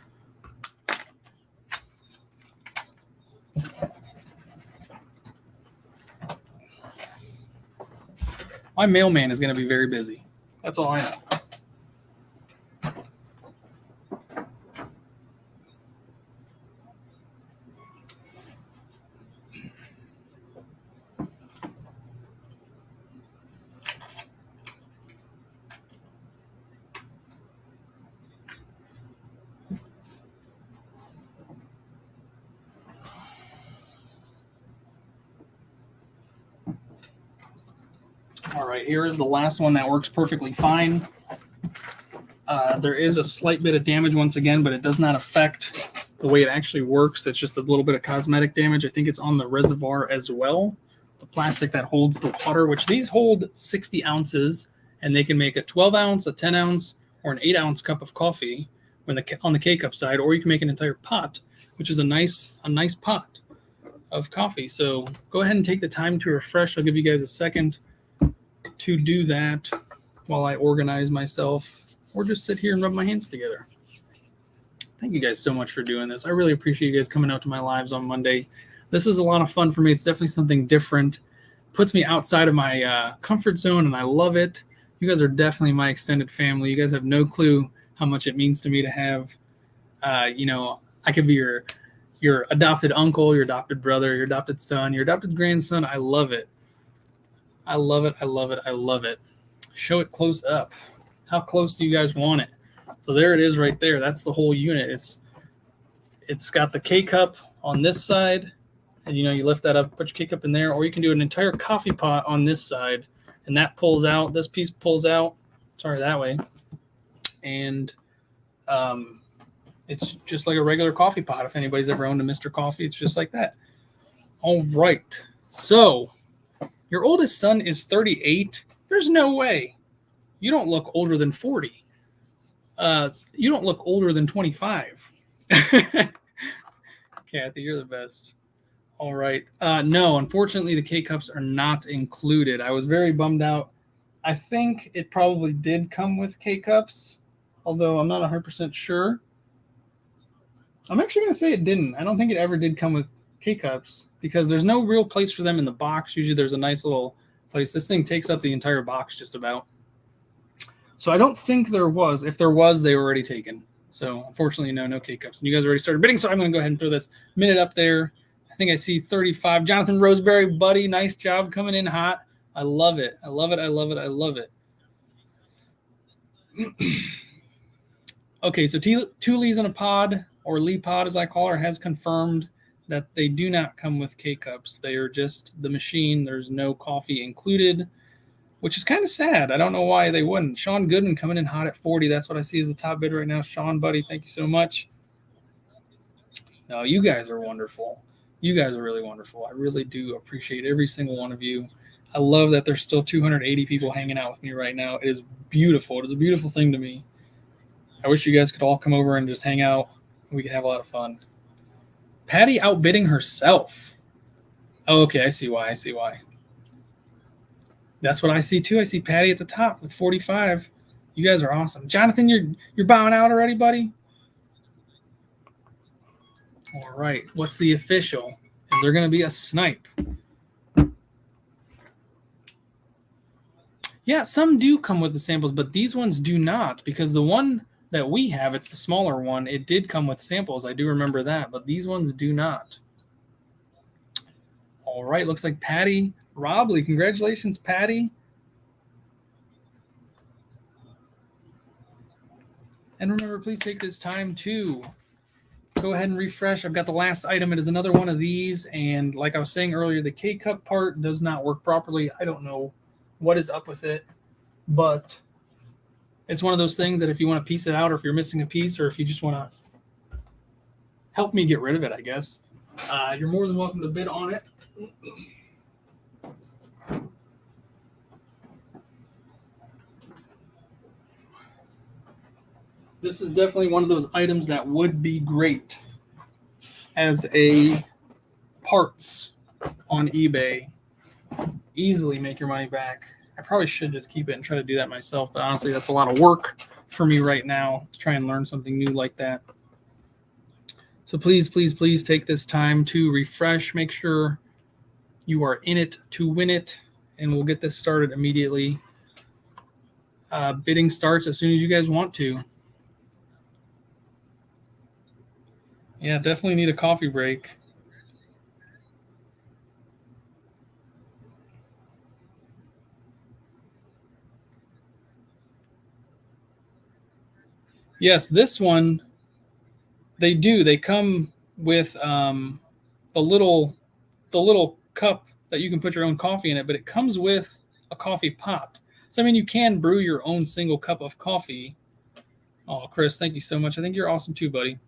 My mailman is going to be very busy. That's all I know. All right, here is the last one that works perfectly fine. There is a slight bit of damage once again, but it does not affect the way it actually works. It's just a little bit of cosmetic damage. I think it's on the reservoir as well. The plastic that holds the water, which these hold 60 ounces, and they can make a 12 ounce, a 10 ounce, or an 8 ounce cup of coffee on the K-cup side, or you can make an entire pot, which is a nice pot of coffee. So go ahead and take the time to refresh. I'll give you guys a second to do that while I organize myself, or just sit here and rub my hands together. Thank you guys so much for doing this. I really appreciate you guys coming out to my lives on Monday. This is a lot of fun for me. It's definitely something different. Puts me outside of my comfort zone, and I love it. You guys are definitely my extended family. You guys have no clue how much it means to me to have You know, I could be your adopted uncle, your adopted brother, your adopted son, your adopted grandson. I love it. I love it. I love it. I love it. Show it close up. How close do you guys want it? So there it is right there. That's the whole unit. It's got the K-cup on this side, and you know, you lift that up, put your K-cup in there, or you can do an entire coffee pot on this side, and that pulls out, this piece pulls out, sorry, that way. And it's just like a regular coffee pot. If anybody's ever owned a Mr. Coffee, it's just like that. All right. So your oldest son is 38. There's no way. You don't look older than 40. You don't look older than 25. Kathy, you're the best. All right. No, unfortunately, the K-cups are not included. I was very bummed out. I think it probably did come with K-cups, although I'm not 100% sure. I'm actually going to say it didn't. I don't think it ever did come with K-cups because there's no real place for them in the box. Usually there's a nice little place. This thing takes up the entire box just about. So I don't think there was. If there was, they were already taken. So unfortunately, no K-cups. And you guys already started bidding, so I'm going to go ahead and throw this minute up there. I think I see 35. Jonathan Roseberry, buddy, nice job coming in hot. I love it. I love it. I love it. I love it. Okay, so Two Lees in a Pod, or Lee Pod as I call her, has confirmed that they do not come with K-cups. They are just the machine. There's no coffee included, which is kind of sad. I don't know why they wouldn't. Sean Goodman coming in hot at 40. That's what I see as the top bid right now. Sean, buddy, thank you so much. No, you guys are wonderful. You guys are really wonderful. I really do appreciate every single one of you. I love that there's still 280 people hanging out with me right now. It is beautiful. It is a beautiful thing to me. I wish you guys could all come over and just hang out. We could have a lot of fun. Patty outbidding herself. Oh, okay, I see why. I see why. That's what I see too. I see Patty at the top with 45. You guys are awesome. Jonathan, you're bowing out already, buddy? All right. What's the official? Is there going to be a snipe? Yeah, some do come with the samples, but these ones do not, because the one that we have, it's the smaller one. It did come with samples. I do remember that, but these ones do not. All right. Looks like Patty Robley. Congratulations, Patty. And remember, please take this time to go ahead and refresh. I've got the last item. It is another one of these. And like I was saying earlier, the K-cup part does not work properly. I don't know what is up with it, but it's one of those things that if you want to piece it out, or if you're missing a piece, or if you just want to help me get rid of it, I guess, you're more than welcome to bid on it. This is definitely one of those items that would be great as a parts on eBay. Easily make your money back. I probably should just keep it and try to do that myself, but honestly, that's a lot of work for me right now to try and learn something new like that. So please, please, please take this time to refresh. Make sure you are in it to win it, and we'll get this started immediately. Bidding starts as soon as you guys want to. Yeah, definitely need a coffee break. Yes, this one, they do. They come with the little cup that you can put your own coffee in it, but it comes with a coffee pot. So, I mean, you can brew your own single cup of coffee. Oh, Chris, thank you so much. I think you're awesome too, buddy.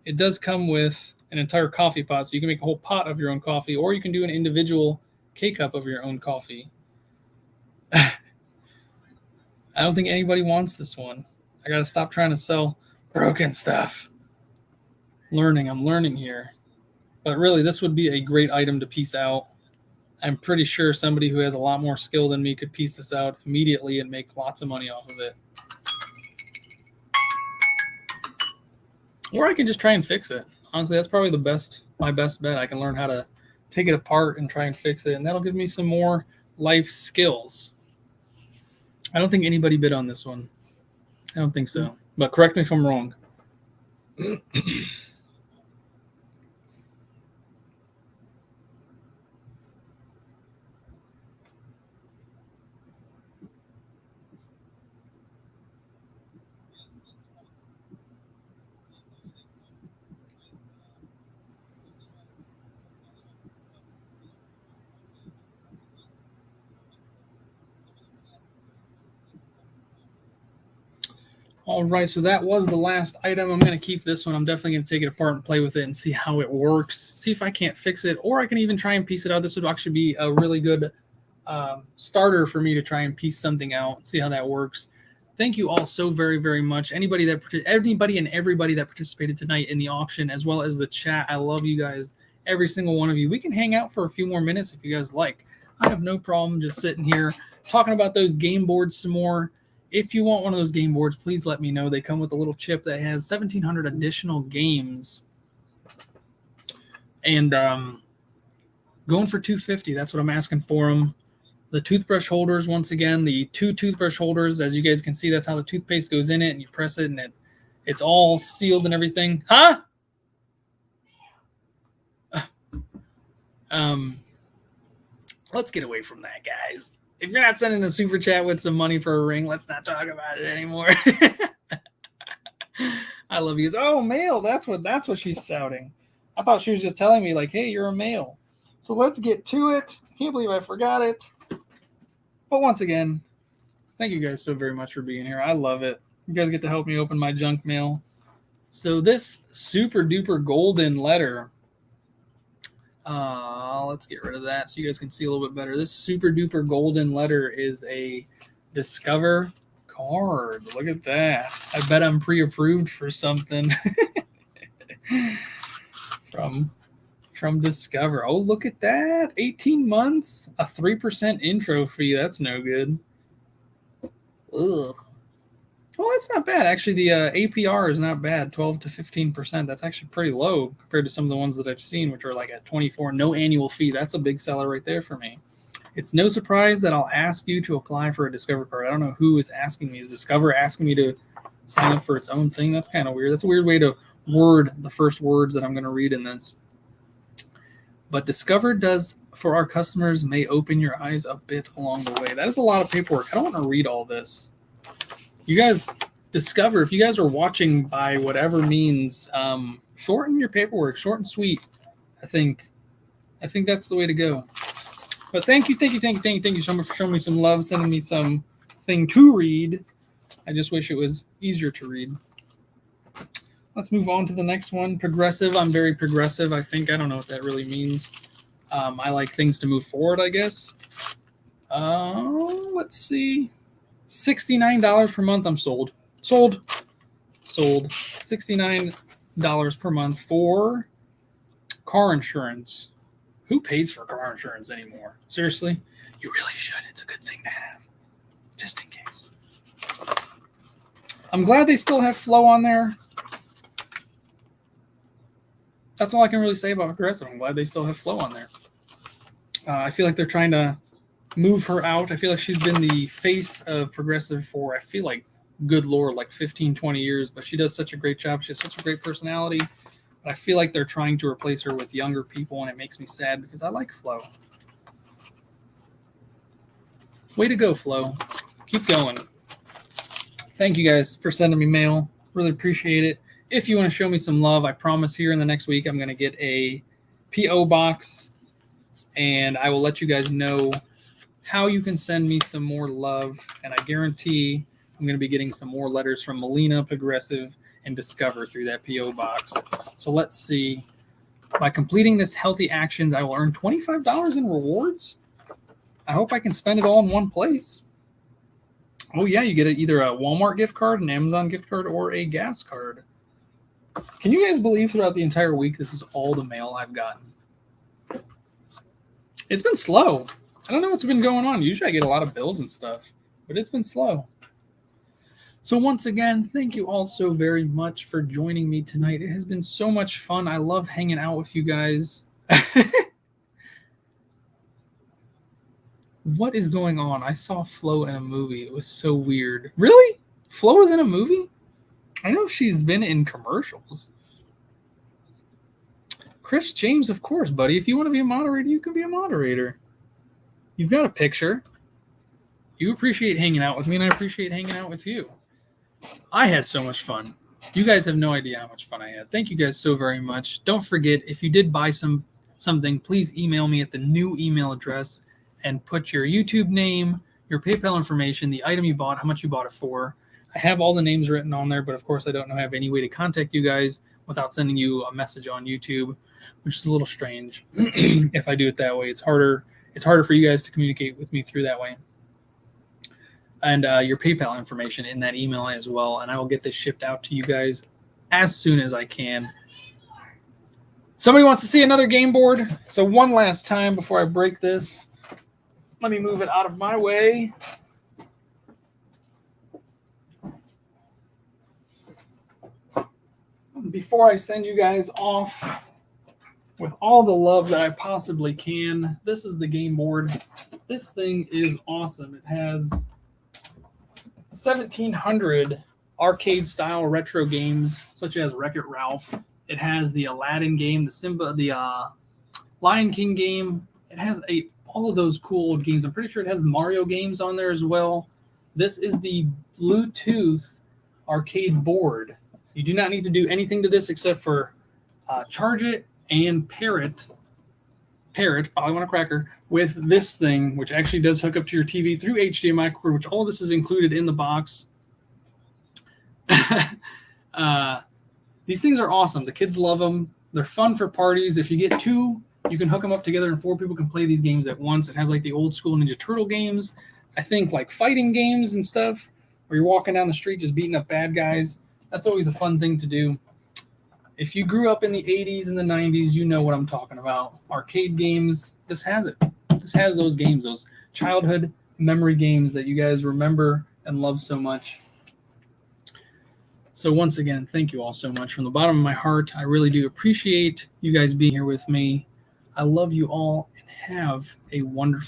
It does come with an entire coffee pot, so you can make a whole pot of your own coffee, or you can do an individual K-cup of your own coffee. I don't think anybody wants this one. I got to stop trying to sell broken stuff. I'm learning here. But really, this would be a great item to piece out. I'm pretty sure somebody who has a lot more skill than me could piece this out immediately and make lots of money off of it. Or I can just try and fix it. Honestly, that's probably my best bet. I can learn how to take it apart and try and fix it, and that'll give me some more life skills. I don't think anybody bid on this one. I don't think so. But correct me if I'm wrong. All right, so that was the last item. I'm going to keep this one. I'm definitely going to take it apart and play with it and see how it works. See if I can't fix it, or I can even try and piece it out. This would actually be a really good starter for me to try and piece something out, see how that works. Thank you all so very, very much. Anybody and everybody that participated tonight in the auction, as well as the chat. I love you guys, every single one of you. We can hang out for a few more minutes if you guys like. I have no problem just sitting here talking about those game boards some more. If you want one of those game boards, please let me know. They come with a little chip that has 1,700 additional games. And going for $250, that's what I'm asking for them. The toothbrush holders, once again, the 2 toothbrush holders, as you guys can see, that's how the toothpaste goes in it, and you press it, and it's all sealed and everything. Huh? Let's get away from that, guys. If you're not sending a super chat with some money for a ring, let's not talk about it anymore. I love you. Oh, male. That's what she's shouting. I thought she was just telling me, like, hey, you're a male. So let's get to it. I can't believe I forgot it. But once again, thank you guys so very much for being here. I love it. You guys get to help me open my junk mail. So this super duper golden letter, let's get rid of that so you guys can see a little bit better. This super duper golden letter is a Discover card. Look at that. I bet I'm pre-approved for something from Discover. Oh, look at that. 18 months, a 3% intro fee. That's no good. Ugh. Well, that's not bad. Actually, the APR is not bad, 12 to 15%. That's actually pretty low compared to some of the ones that I've seen, which are like at 24. No annual fee. That's a big seller right there for me. It's no surprise that I'll ask you to apply for a Discover card. I don't know who is asking me. Is Discover asking me to sign up for its own thing? That's kind of weird. That's a weird way to word the first words that I'm going to read in this. But Discover does for our customers may open your eyes a bit along the way. That is a lot of paperwork. I don't want to read all this. You guys, Discover, if you guys are watching by whatever means, shorten your paperwork, short and sweet. I think that's the way to go. But thank you so much for showing me some love, sending me something to read. I just wish it was easier to read. Let's move on to the next one. Progressive. I'm very progressive. I don't know what that really means. I like things to move forward, I guess. Let's see. $69 per month. I'm sold. Sold. $69 per month for car insurance. Who pays for car insurance anymore? Seriously? You really should. It's a good thing to have. Just in case. I'm glad they still have Flo on there. That's all I can really say about Progressive. I'm glad they still have Flo on there. I feel like they're trying to move her out. I feel like she's been the face of Progressive for, I feel like, good lord, like 15, 20 years. But she does such a great job. She has such a great personality. But I feel like they're trying to replace her with younger people, and it makes me sad because I like Flo. Way to go, Flo. Keep going. Thank you guys for sending me mail. Really appreciate it. If you want to show me some love, I promise here in the next week I'm going to get a P.O. box, and I will let you guys know how you can send me some more love, and I guarantee I'm going to be getting some more letters from Melina, Progressive, and Discover through that P.O. box. So let's see. By completing this healthy actions, I will earn $25 in rewards. I hope I can spend it all in one place. Oh, yeah, you get either a Walmart gift card, an Amazon gift card, or a gas card. Can you guys believe throughout the entire week this is all the mail I've gotten? It's been slow. I don't know what's been going on. Usually I get a lot of bills and stuff, but it's been slow. So once again, thank you all so very much for joining me tonight. It has been so much fun. I love hanging out with you guys. What is going on? I saw Flo in a movie. It was so weird. Really? Flo was in a movie? I know she's been in commercials. Chris James, of course, buddy. If you want to be a moderator, you can be a moderator. You've got a picture. You appreciate hanging out with me, and I appreciate hanging out with you. I had so much fun. You guys have no idea how much fun I had. Thank you guys so very much. Don't forget, if you did buy something, please email me at the new email address and put your YouTube name, your PayPal information, the item you bought, how much you bought it for. I have all the names written on there, but of course I don't have any way to contact you guys without sending you a message on YouTube, which is a little strange. If I do it that way, it's harder for you guys to communicate with me through that way. And your PayPal information in that email as well, and I will get this shipped out to you guys as soon as I can. Somebody wants to see another game board, so one last time before I break this, let me move it out of my way. Before I send you guys off with all the love that I possibly can, this is the game board. This thing is awesome. It has 1,700 arcade-style retro games, such as Wreck-It Ralph. It has the Aladdin game, the Lion King game. It has all of those cool old games. I'm pretty sure it has Mario games on there as well. This is the Bluetooth arcade board. You do not need to do anything to this except for charge it and pair it, probably want a cracker, with this thing, which actually does hook up to your TV through HDMI cord, which all this is included in the box. These things are awesome. The kids love them. They're fun for parties. If you get two, you can hook them up together and 4 people can play these games at once. It has like the old school Ninja Turtle games. I think like fighting games and stuff where you're walking down the street just beating up bad guys. That's always a fun thing to do. If you grew up in the 80s and the 90s, you know what I'm talking about. Arcade games, this has it. This has those games, those childhood memory games that you guys remember and love so much. So once again, thank you all so much. From the bottom of my heart, I really do appreciate you guys being here with me. I love you all and have a wonderful